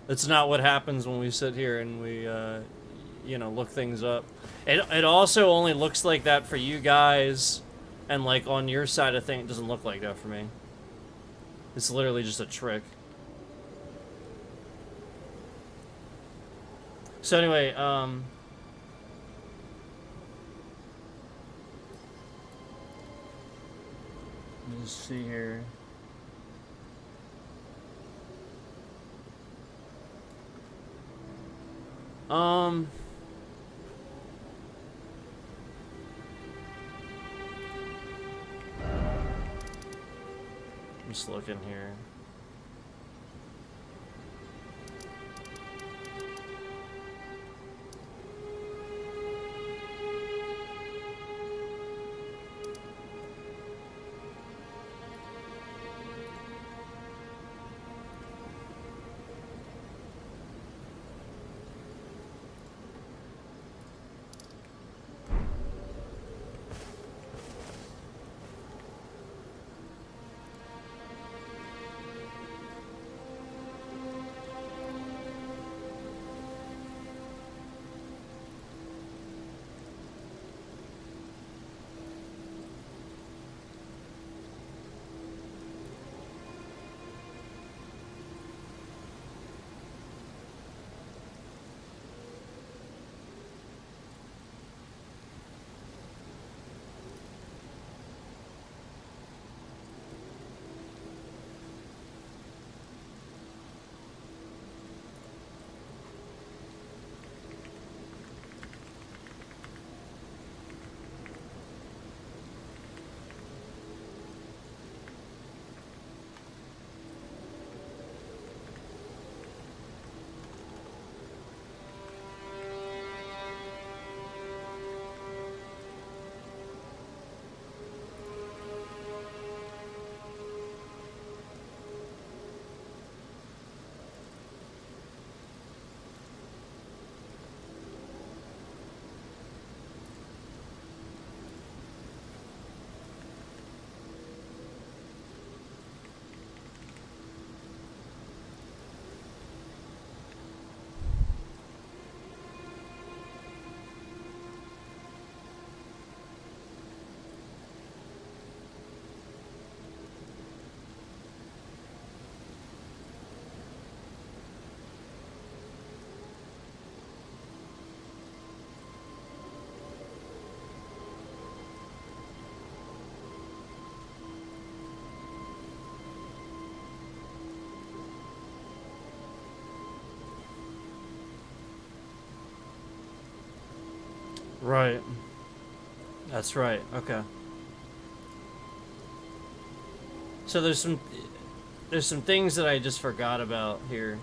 That's not what happens when we sit here and we you know, look things up. It also only looks like that for you guys, and like on your side of things it doesn't look like that for me. It's literally just a trick. So anyway, let's see here. Just looking here. Right. That's right. Okay. So there's some things that I just forgot about here.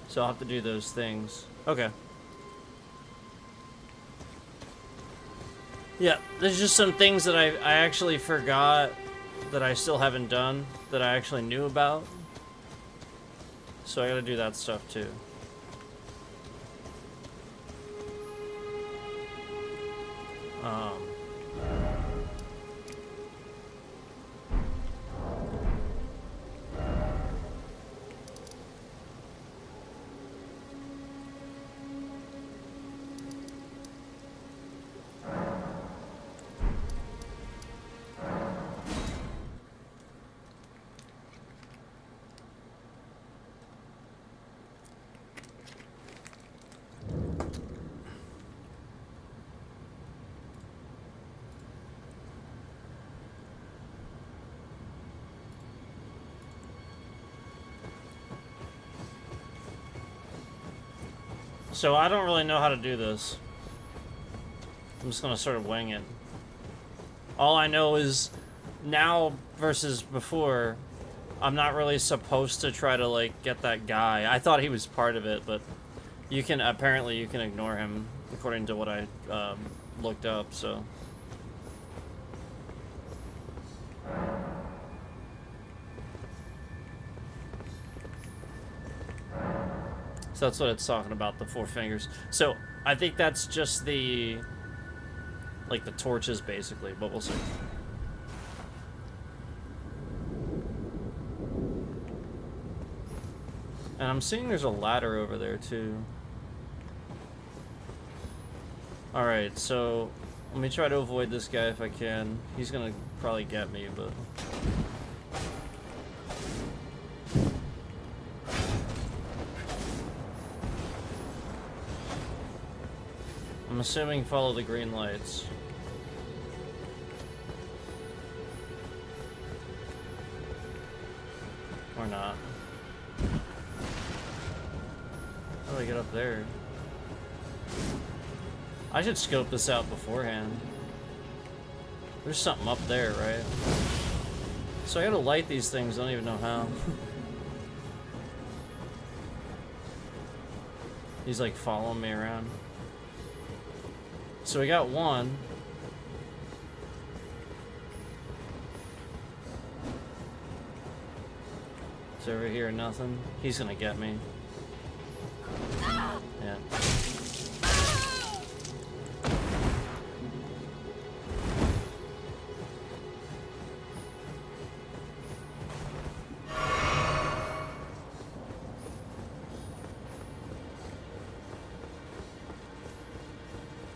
So I'll have to do those things. Okay. Yeah, there's just some things that I actually forgot that I still haven't done that I actually knew about. So I gotta do that stuff too. Um, so I don't really know how to do this. I'm just gonna sort of wing it. All I know is now versus before, I'm not really supposed to try to like get that guy. I thought he was part of it, but you can apparently you can ignore him according to what I looked up. So that's what it's talking about, the 4 fingers. So I think that's just the like the torches basically, but we'll see. And I'm seeing there's a ladder over there too. Alright, so let me try to avoid this guy if I can. He's gonna probably get me, but... I'm assuming follow the green lights. Or not. How do I get up there? I should scope this out beforehand. There's something up there, right? So I gotta light these things, I don't even know how. He's like following me around. So we got one. It's over here, nothing. He's gonna get me. Yeah.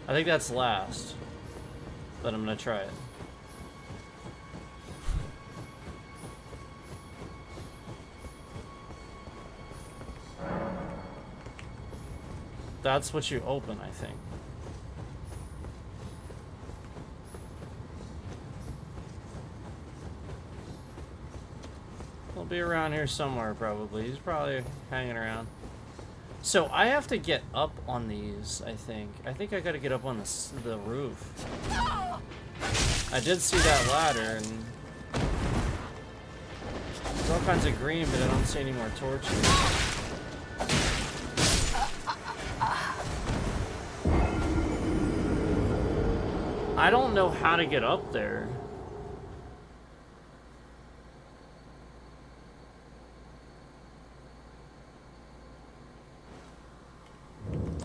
I think that's last, but I'm gonna try it. That's what you open, I think. He'll be around here somewhere, probably. He's probably hanging around. So I have to get up on these, I think. I think I gotta get up on the roof. I did see that ladder, and there's all kinds of green, but I don't see any more torches. I don't know how to get up there.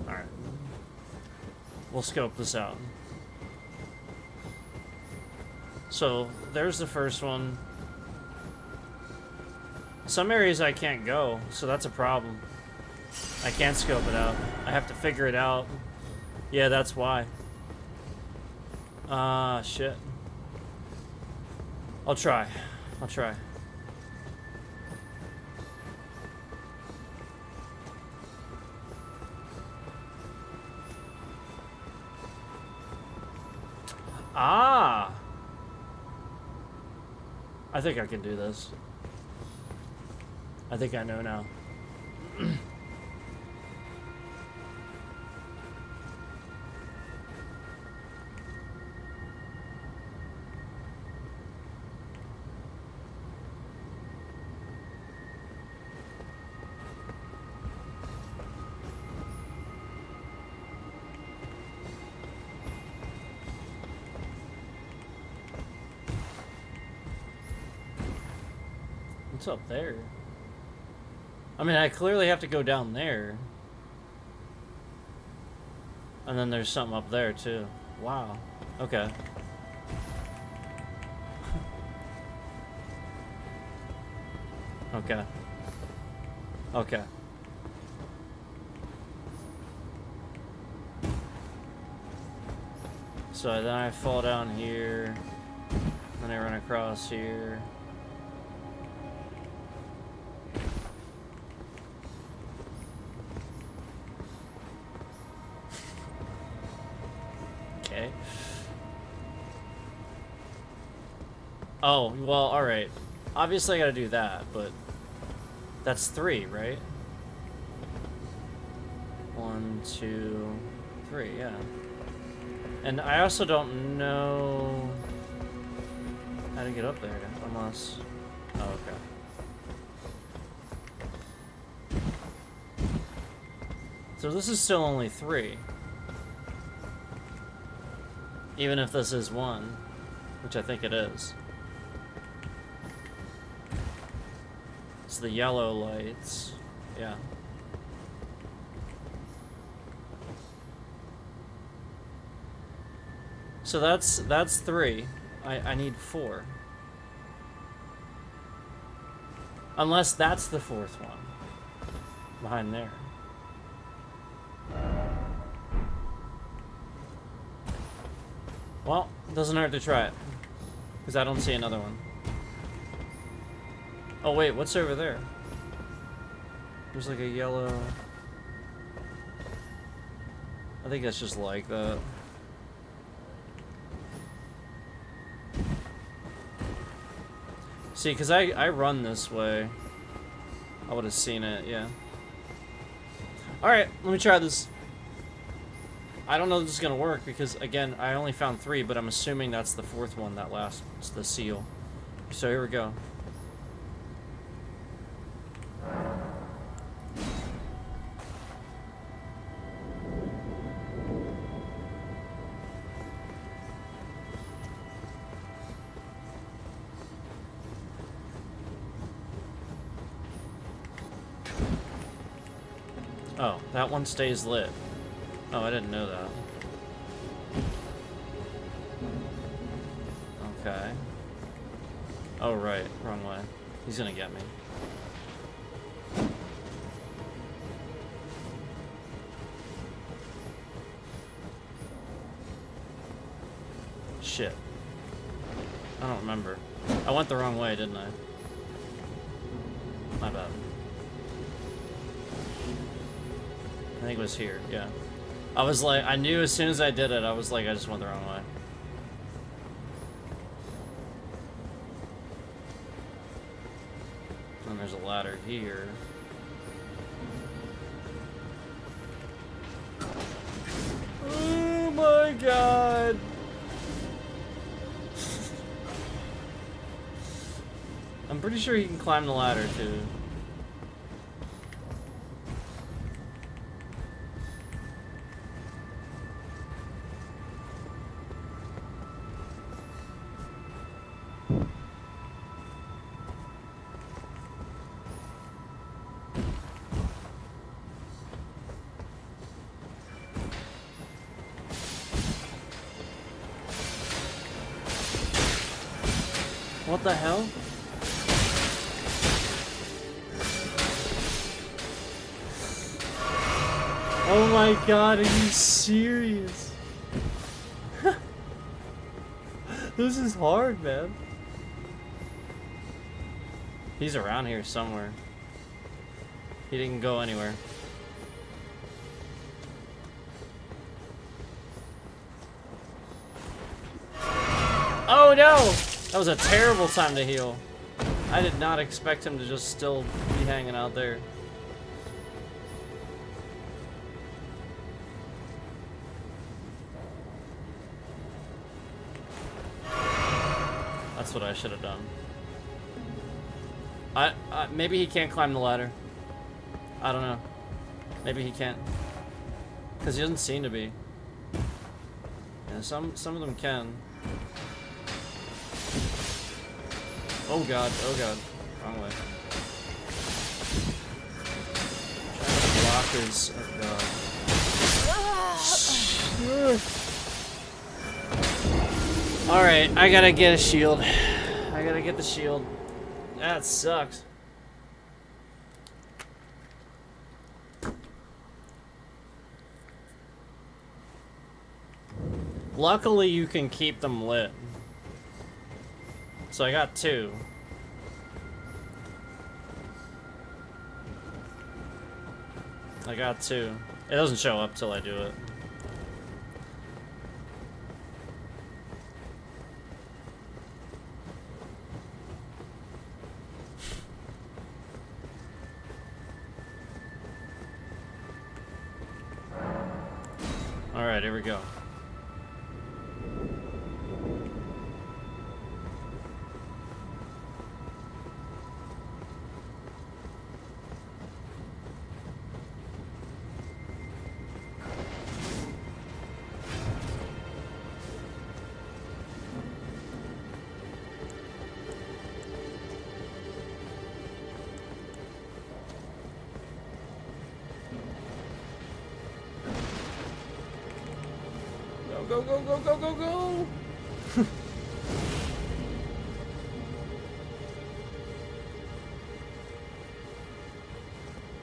Alright. We'll scope this out. So, there's the first one. Some areas I can't go, so that's a problem. I can't scope it out. I have to figure it out. Yeah, that's why. Ah, shit. I'll try. I'll try. Ah! I think I can do this. I think I know now. What's up there? I mean, I clearly have to go down there. And then there's something up there, too. Wow. Okay. Okay. Okay. So then I fall down here. Then I run across here. Okay. Oh, well, alright. Obviously I gotta do that, but that's 3, right? 1, 2, 3, yeah. And I also don't know how to get up there, unless... Oh, okay. So this is still only 3. Even if this is 1, which I think it is. It's the yellow lights. Yeah. So that's 3. I need 4. Unless that's the 4th one. Behind there. Well, doesn't hurt to try it. Because I don't see another one. Oh wait, what's over there? There's like a yellow... I think that's just like that. See, because I run this way. I would have seen it, yeah. Alright, let me try this. I don't know if this is going to work because, again, I only found 3, but I'm assuming that's the 4th one, that last, it's the seal. So here we go. Oh, that one stays lit. Oh, I didn't know that. Okay. Oh, right. Wrong way. He's gonna get me. Shit. I don't remember. I went the wrong way, didn't I? My bad. I think it was here, yeah. I was like, I knew as soon as I did it, I was like, I just went the wrong way. And there's a ladder here. Oh my god! I'm pretty sure he can climb the ladder too. What the hell? Oh my god, are you serious? This is hard, man. He's around here somewhere. He didn't go anywhere. Oh no! That was a terrible time to heal. I did not expect him to just still be hanging out there. That's what I should have done. Maybe he can't climb the ladder. I don't know. Maybe he can't. Because he doesn't seem to be. Yeah, some of them can. Oh god, oh god. Wrong way. Blockers of God. Alright, I gotta get a shield. I gotta get the shield. That sucks. Luckily, you can keep them lit. So I got 2. I got 2. It doesn't show up till I do it. Alright, here we go. Go, go, go, go, go, go!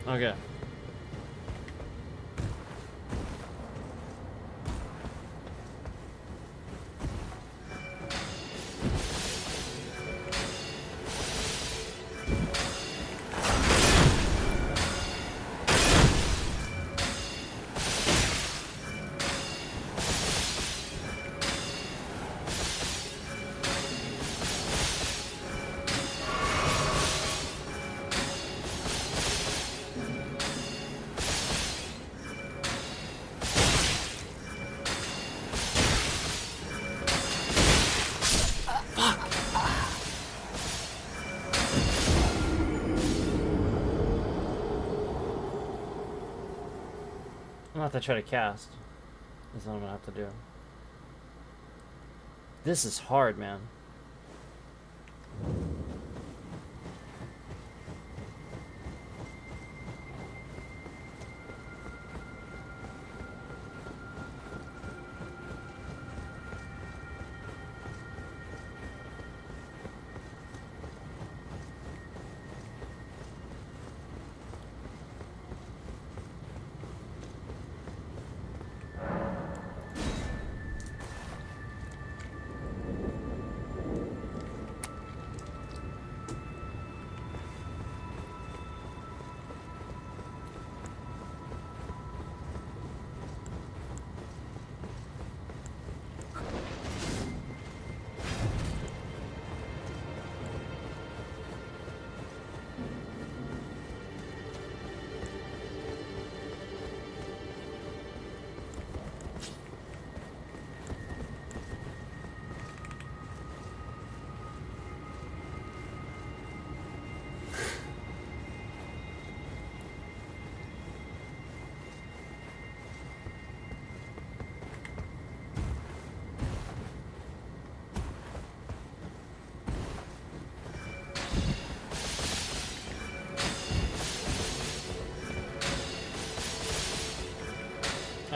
Okay. I'm gonna have to try to cast. That's what I'm gonna have to do. This is hard, man.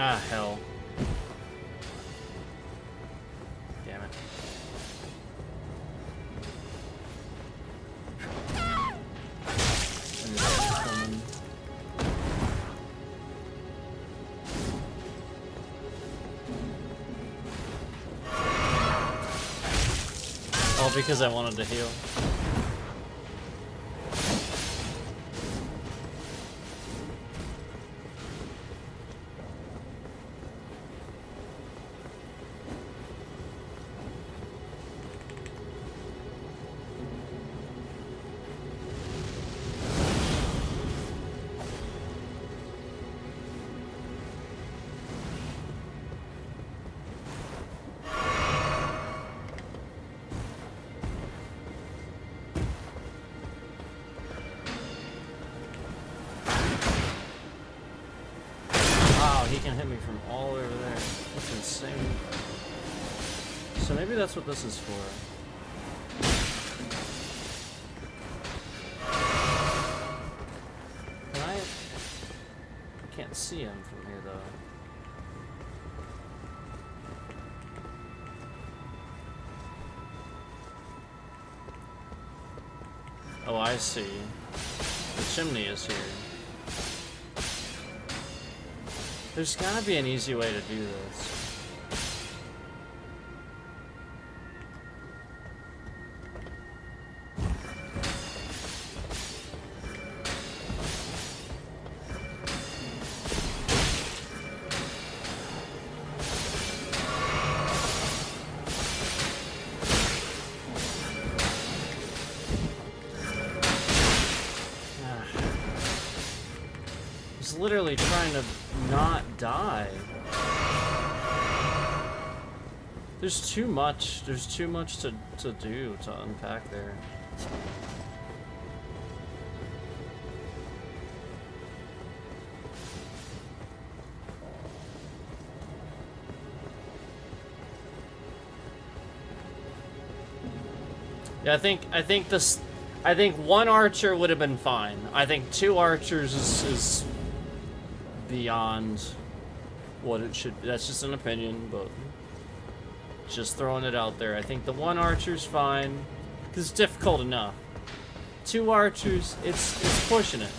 Ah, hell. Damn it. All because I wanted to heal. He can hit me from all over there. That's insane. So maybe that's what this is for. see him from here, though. Oh, I see. The chimney is here. There's gotta be an easy way to do this. Literally trying to not die. There's too much to do, to unpack there. Yeah, I think one archer would have been fine. I think 2 archers is beyond what it should be. That's just an opinion, but just throwing it out there. I think the 1 archer's fine, because it's difficult enough. 2 archers, it's pushing it.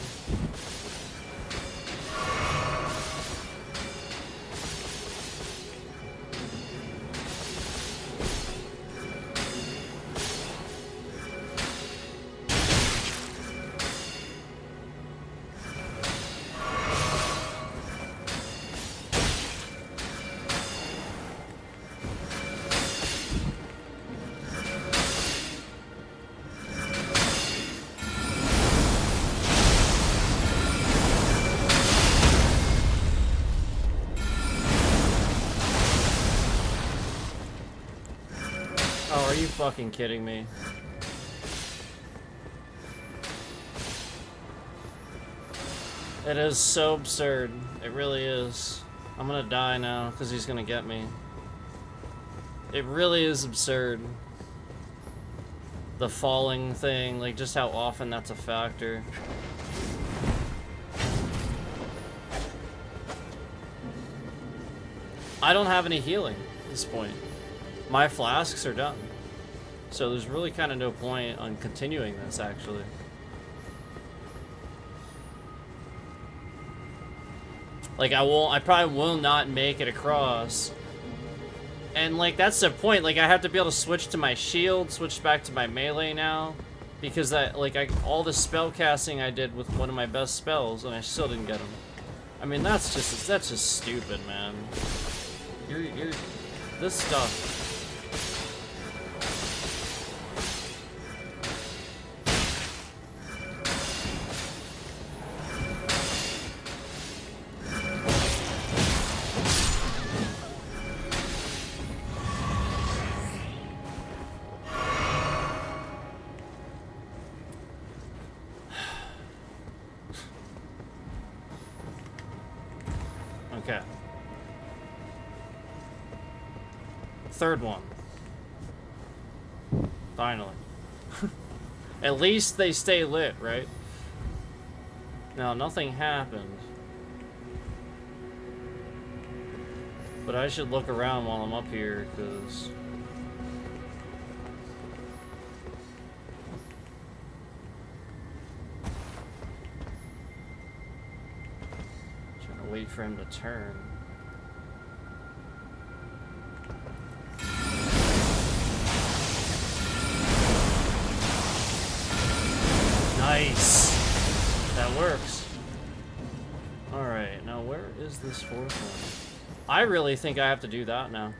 Are you fucking kidding me? It is so absurd. It really is. I'm gonna die now because he's gonna get me. It really is absurd. The falling thing, like just how often that's a factor. I don't have any healing at this point. My flasks are done. So there's really kind of no point on continuing this, actually. Like, I probably will not make it across. And, like, that's the point. Like, I have to be able to switch to my shield, switch back to my melee now. Because, all the spell casting I did with one of my best spells, and I still didn't get them. I mean, that's just stupid, man. This stuff. Okay. Third one. Finally. At least they stay lit, right? Now, nothing happened. But I should look around while I'm up here, because... wait for him to turn. Nice! That works. Alright, now where is this 4th one? I really think I have to do that now.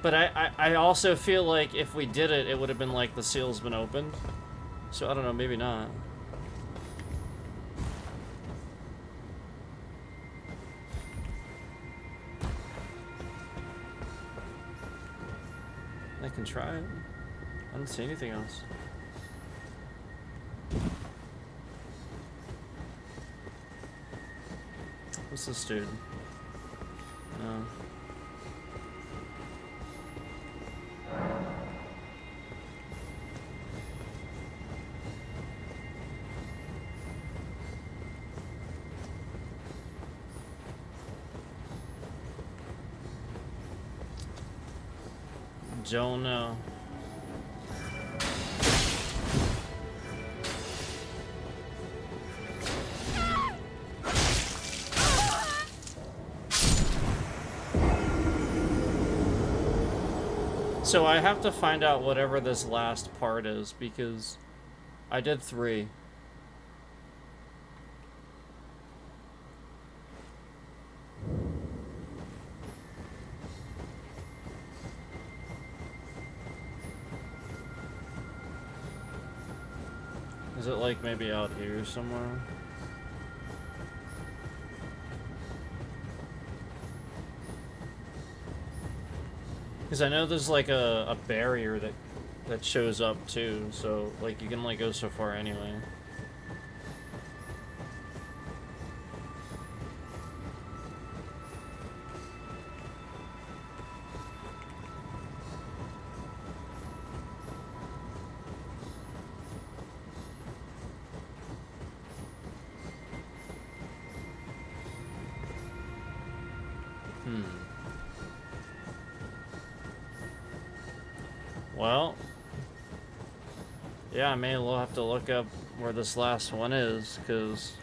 But I also feel like if we did it, it would have been like the seal's been opened. So I don't know, maybe not. I can try it. I don't see anything else. What's this dude? No. don't know. So I have to find out whatever this last part is, because I did 3. Is it like maybe out here somewhere? Because I know there's like a barrier that shows up too, so like you can only go so far anyway. Well, yeah, I may well have to look up where this last one is, because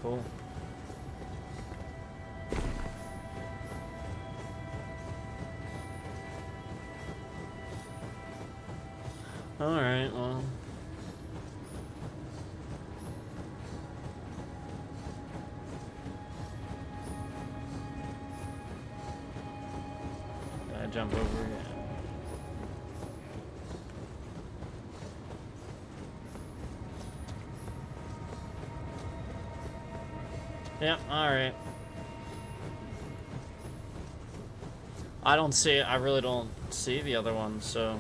cool. Alright, well. Gotta jump over again. Yep, alright. I don't see it. I really don't see the other one, so.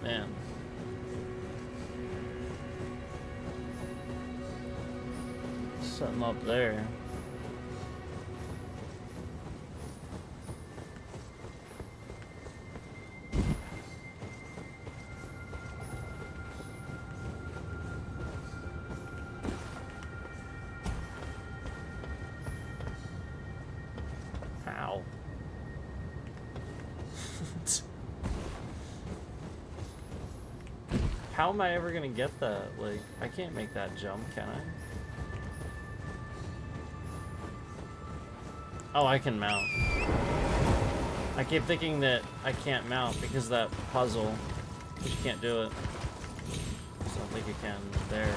Man. Something up there. How? How am I ever gonna get that? Like, I can't make that jump, can I? Oh, I can mount. I keep thinking that I can't mount because of that puzzle. But you can't do it. So I don't think you can there.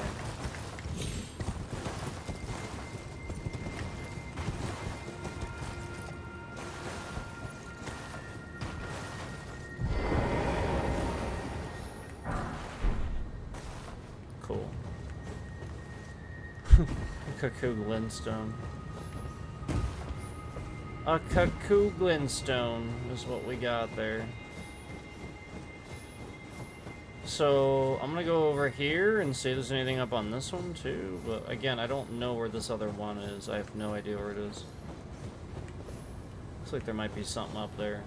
Cool. Cuckoo glintstone. A cuckoo glintstone is what we got there. So I'm gonna go over here and see if there's anything up on this one too, but again, I don't know where this other one is. I have no idea where it is. Looks like there might be something up there.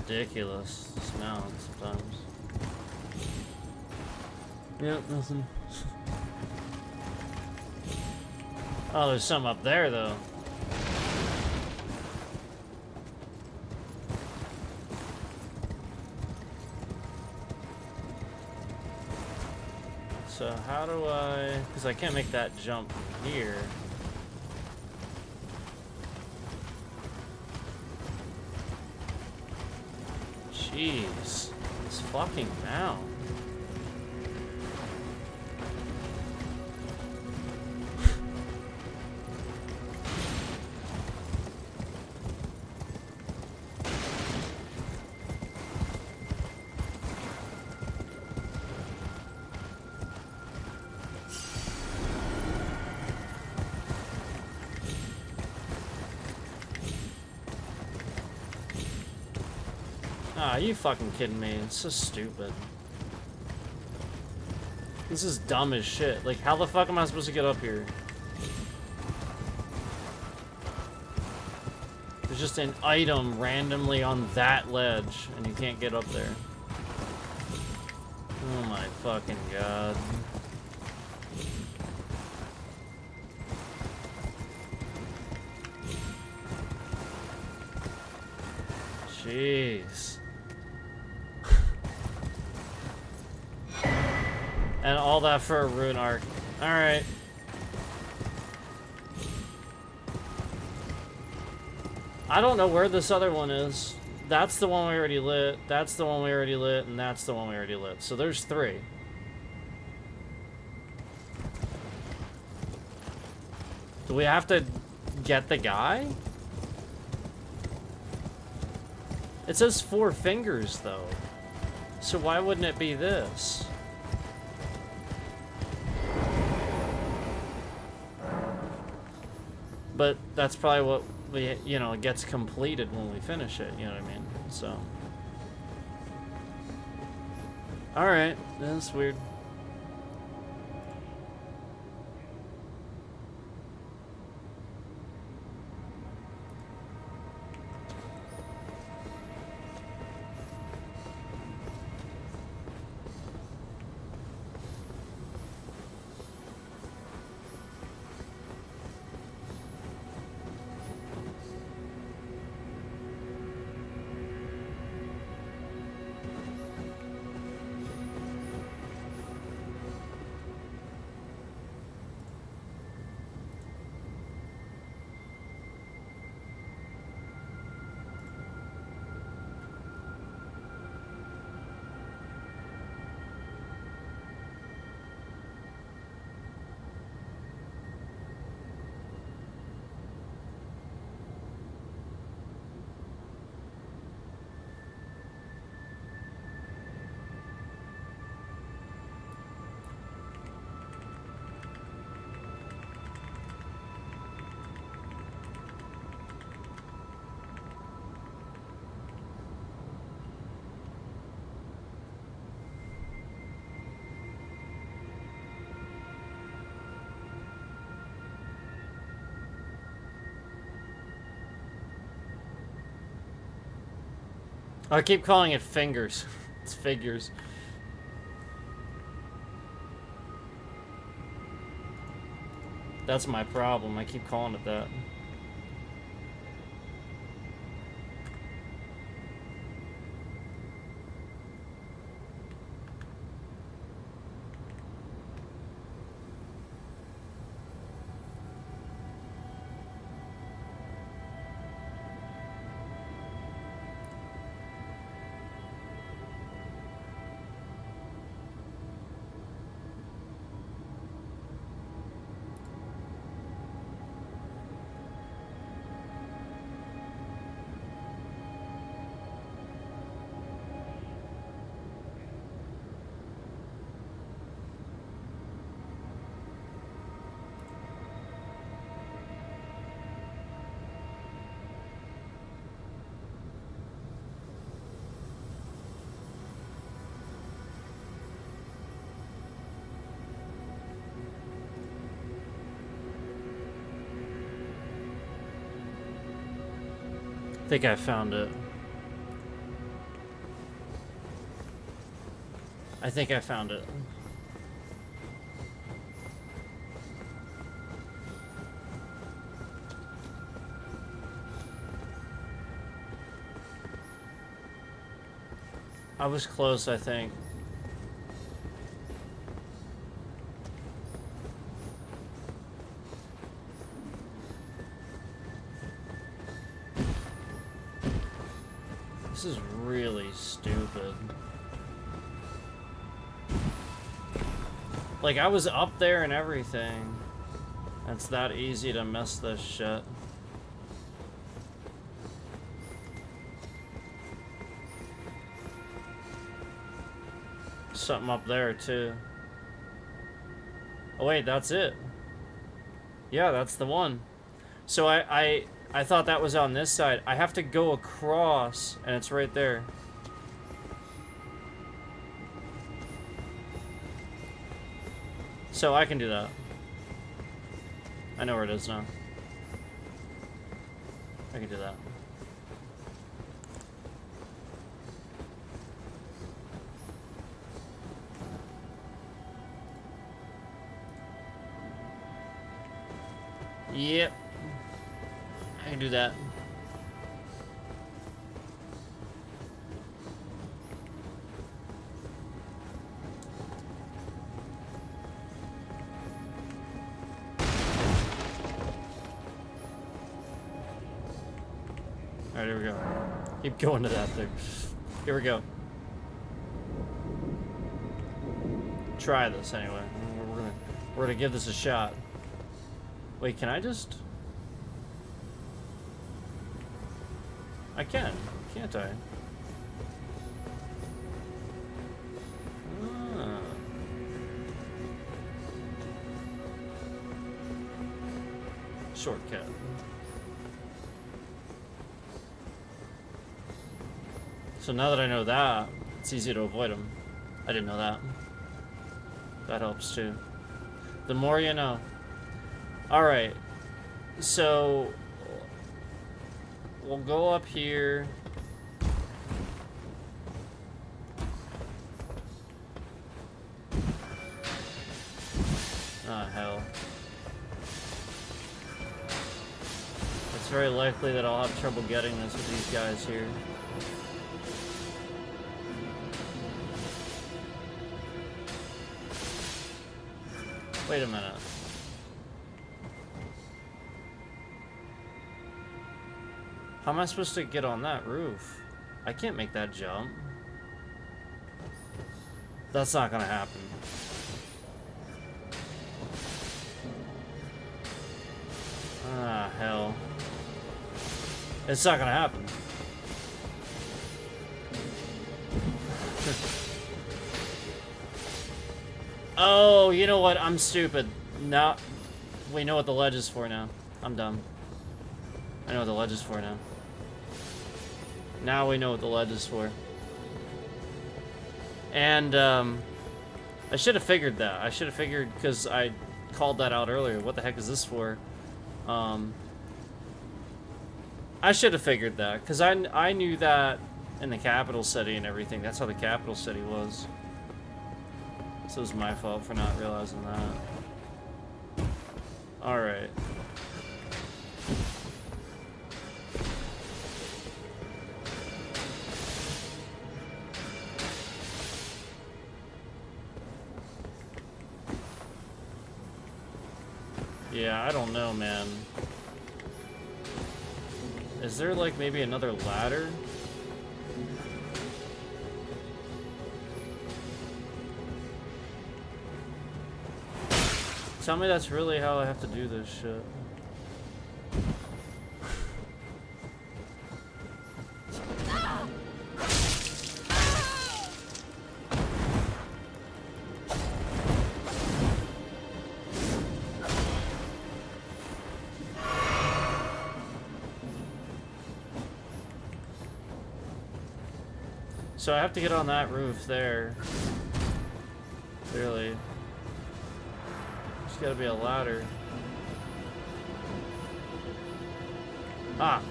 Ridiculous smell sometimes. Yep, nothing. Oh, there's some up there though. So how do I, because I can't make that jump here. Jeez, this fucking mound. Ah, you fucking kidding me? It's so stupid. This is dumb as shit. Like, how the fuck am I supposed to get up here? There's just an item randomly on that ledge, and you can't get up there. Oh my fucking god. Jeez. And all that for a rune arc. Alright. I don't know where this other one is. That's the one we already lit, that's the one we already lit, and that's the one we already lit. So there's 3. Do we have to get the guy? It says 4 fingers, though. So why wouldn't it be this? But that's probably what we, you know, gets completed when we finish it, you know what I mean? So. Alright, that's weird. I keep calling it fingers. It's figures. That's my problem. I keep calling it that. I think I found it. I think I found it. I was close, I think. This is really stupid. Like, I was up there and everything. It's that easy to miss this shit. Something up there, too. Oh, wait, that's it. Yeah, that's the one. So I thought that was on this side. I have to go across, and it's right there. So I can do that. I know where it is now. I can do that. Yep. I can do that. Alright, here we go. Keep going to that thing. Here we go. Try this anyway. We're gonna give this a shot. Wait, can I just... I can, can't I? Ah. Shortcut. So now that I know that, it's easy to avoid them. I didn't know that. That helps too. The more you know. Alright. So we'll go up here. Ah, hell. It's very likely that I'll have trouble getting this with these guys here. Wait a minute. How am I supposed to get on that roof? I can't make that jump. That's not gonna happen. Ah, hell. It's not gonna happen. Oh, you know what? I'm stupid. No, we know what the ledge is for now. I'm dumb. I know what the ledge is for now. Now we know what the ledge is for. And, I should have figured that. I should have figured, because I called that out earlier. What the heck is this for? I should have figured that, because I knew that in the capital city and everything. That's how the capital city was. So it was my fault for not realizing that. Alright. Yeah, I don't know, man. Is there, like, maybe another ladder? Tell me that's really how I have to do this shit. So I have to get on that roof there. Clearly. There's gotta be a ladder. Ah.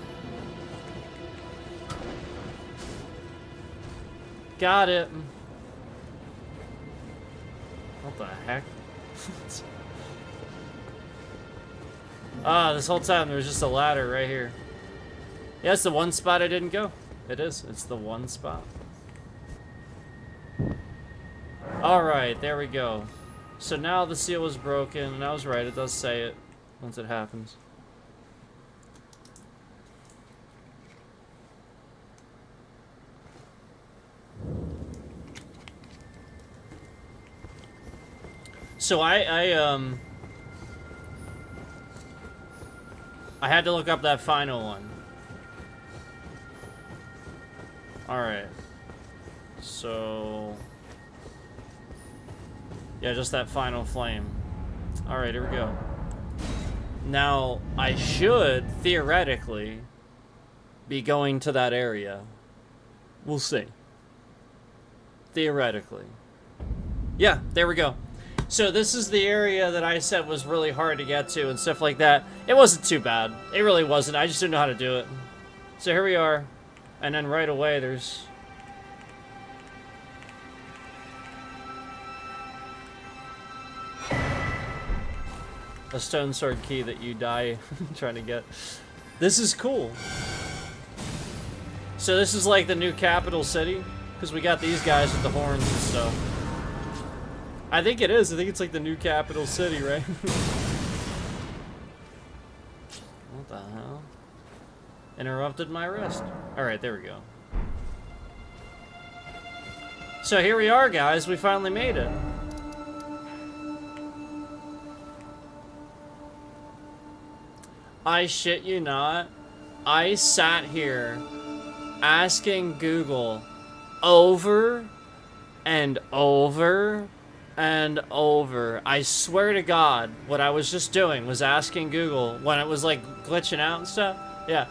Got it. What the heck? Ah, this whole time there was just a ladder right here. Yeah, it's the one spot I didn't go. It is. It's the one spot. Alright, there we go. So now the seal is broken, and I was right, it does say it once it happens. So I had to look up that final one. Alright. So... yeah, just that final flame. Alright, here we go. Now, I should, theoretically, be going to that area. We'll see. Theoretically. Yeah, there we go. So this is the area that I said was really hard to get to and stuff like that. It wasn't too bad. It really wasn't. I just didn't know how to do it. So here we are. And then right away there's... a stone sword key that you die trying to get. This is cool. So this is like the new capital city? Because we got these guys with the horns and stuff. I think it is. I think it's like the new capital city, right? What the hell? Interrupted my rest. Alright, there we go. So here we are, guys. We finally made it. I shit you not. I sat here asking Google over and over and over. I swear to God, what I was just doing was asking Google when it was like glitching out and stuff. Yeah.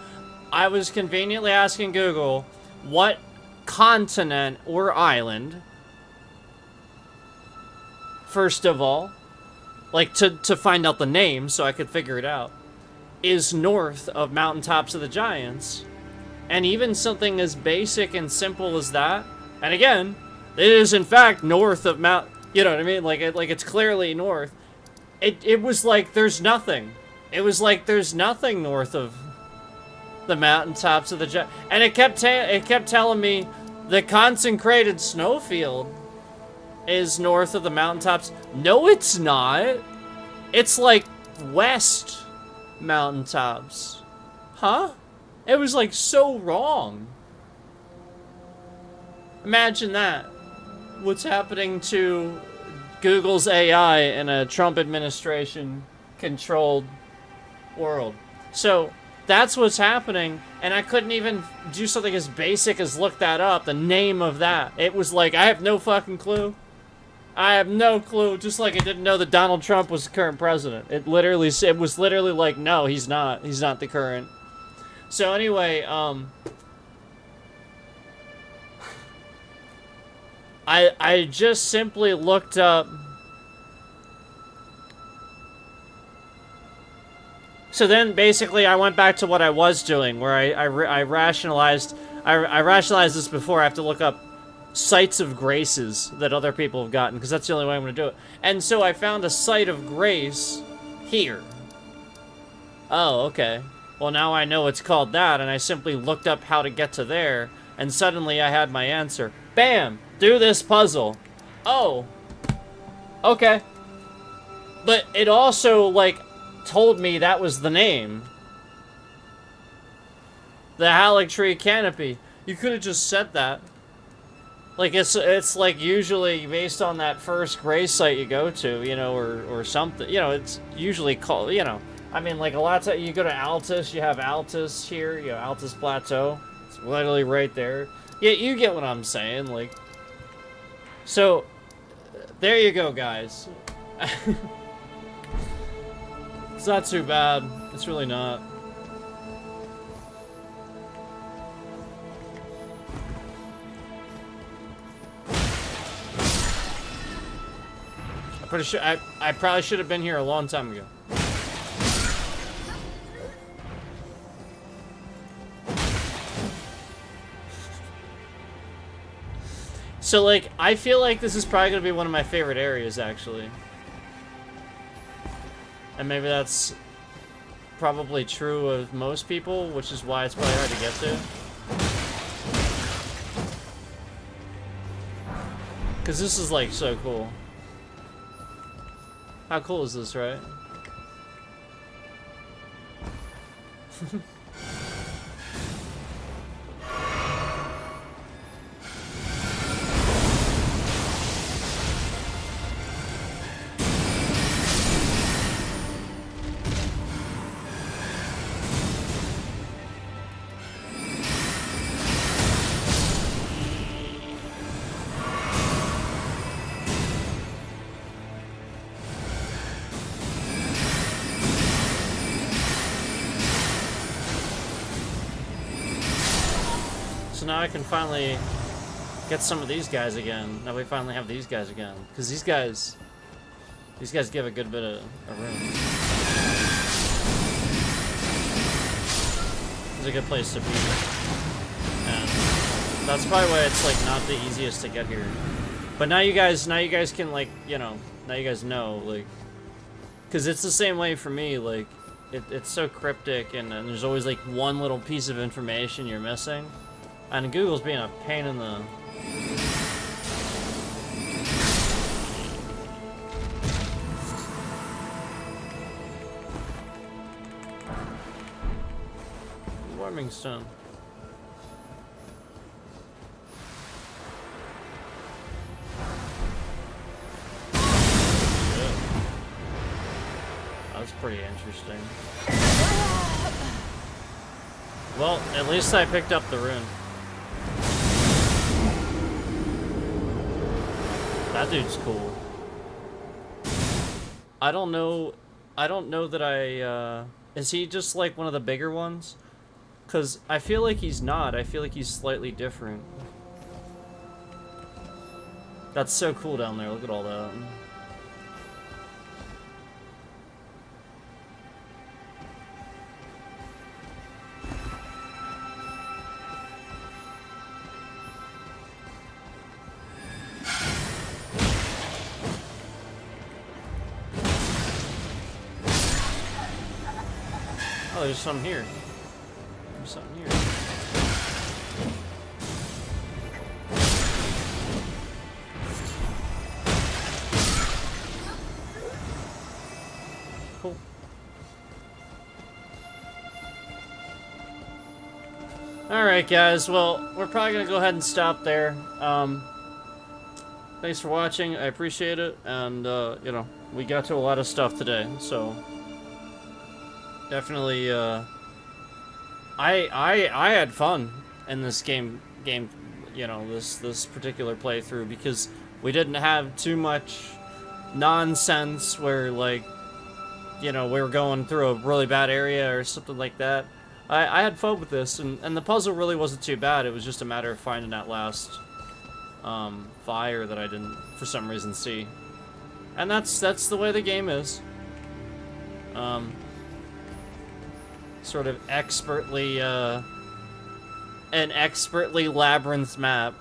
I was conveniently asking Google what continent or island, first of all, like to find out the name so I could figure it out, is north of Mountaintops of the Giants. And even something as basic and simple as that, and again, it is in fact north of Mount, you know what I mean? Like it's clearly north. It was like there's nothing. It was like there's nothing north of the Mountaintops of the Giants. And it kept telling me the consecrated snowfield is north of the mountaintops. No, it's not. It's like west mountaintops. Huh? It was like so wrong. Imagine that. What's happening to Google's AI in a Trump administration controlled world. So that's what's happening, and I couldn't even do something as basic as look that up, the name of that. It was like, I have no fucking clue. I have no clue, just like I didn't know that Donald Trump was the current president. It was literally like, no, he's not. He's not the current. So anyway, I just simply looked up. So then basically I went back to what I was doing, where I rationalized this before. I have to look up sites of graces that other people have gotten, because that's the only way I'm going to do it. And so I found a site of grace here. Oh, okay. Well, now I know it's called that, and I simply looked up how to get to there, and suddenly I had my answer. Bam! Do this puzzle. Oh. Okay. But it also, like, told me that was the name. The Halleck Tree Canopy. You could have just said that. Like, it's like usually based on that first grace site you go to, you know, or something. You know, it's usually called, you know. I mean, like, a lot of you go to Altus, you have Altus here, you know, Altus Plateau. It's literally right there. Yeah, you get what I'm saying, like. So, there you go, guys. It's not too bad. It's really not. I'm pretty sure I probably should have been here a long time ago. So, like, I feel like this is probably going to be one of my favorite areas, actually. And maybe that's probably true of most people, which is why it's probably hard to get to. Because this is, like, so cool. How cool is this, right? So now I can finally get some of these guys again. Now we finally have these guys again. Because these guys, These guys give a good bit of room. It's a good place to be. And that's probably why it's like not the easiest to get here. But now you guys can like, you know, now you guys know, like, because it's the same way for me, like, it's so cryptic and there's always like one little piece of information you're missing. And Google's being a pain in the... Warming stone. That's pretty interesting. Well, at least I picked up the rune. That dude's cool. I don't know that is he just like one of the bigger ones? Cause I feel like he's not. I feel like he's slightly different. That's so cool down there. Look at all that. Oh, there's some here. There's something here. Cool. Alright guys, well, we're probably gonna go ahead and stop there. Thanks for watching, I appreciate it, and you know, we got to a lot of stuff today, so definitely I had fun in this game, you know, this particular playthrough, because we didn't have too much nonsense where, like, you know, we were going through a really bad area or something like that. I had fun with this, and the puzzle really wasn't too bad. It was just a matter of finding that last fire that I didn't, for some reason, see. And that's the way the game is. Sort of expertly, an expertly labyrinth map.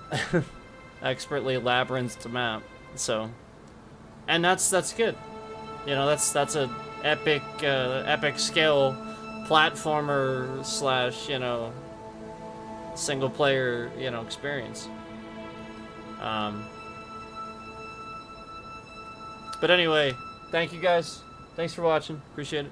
Expertly labyrinthed map. So, and that's good. You know, that's a epic, epic scale platformer slash, you know, single player, you know, experience. But anyway, thank you guys. Thanks for watching. Appreciate it.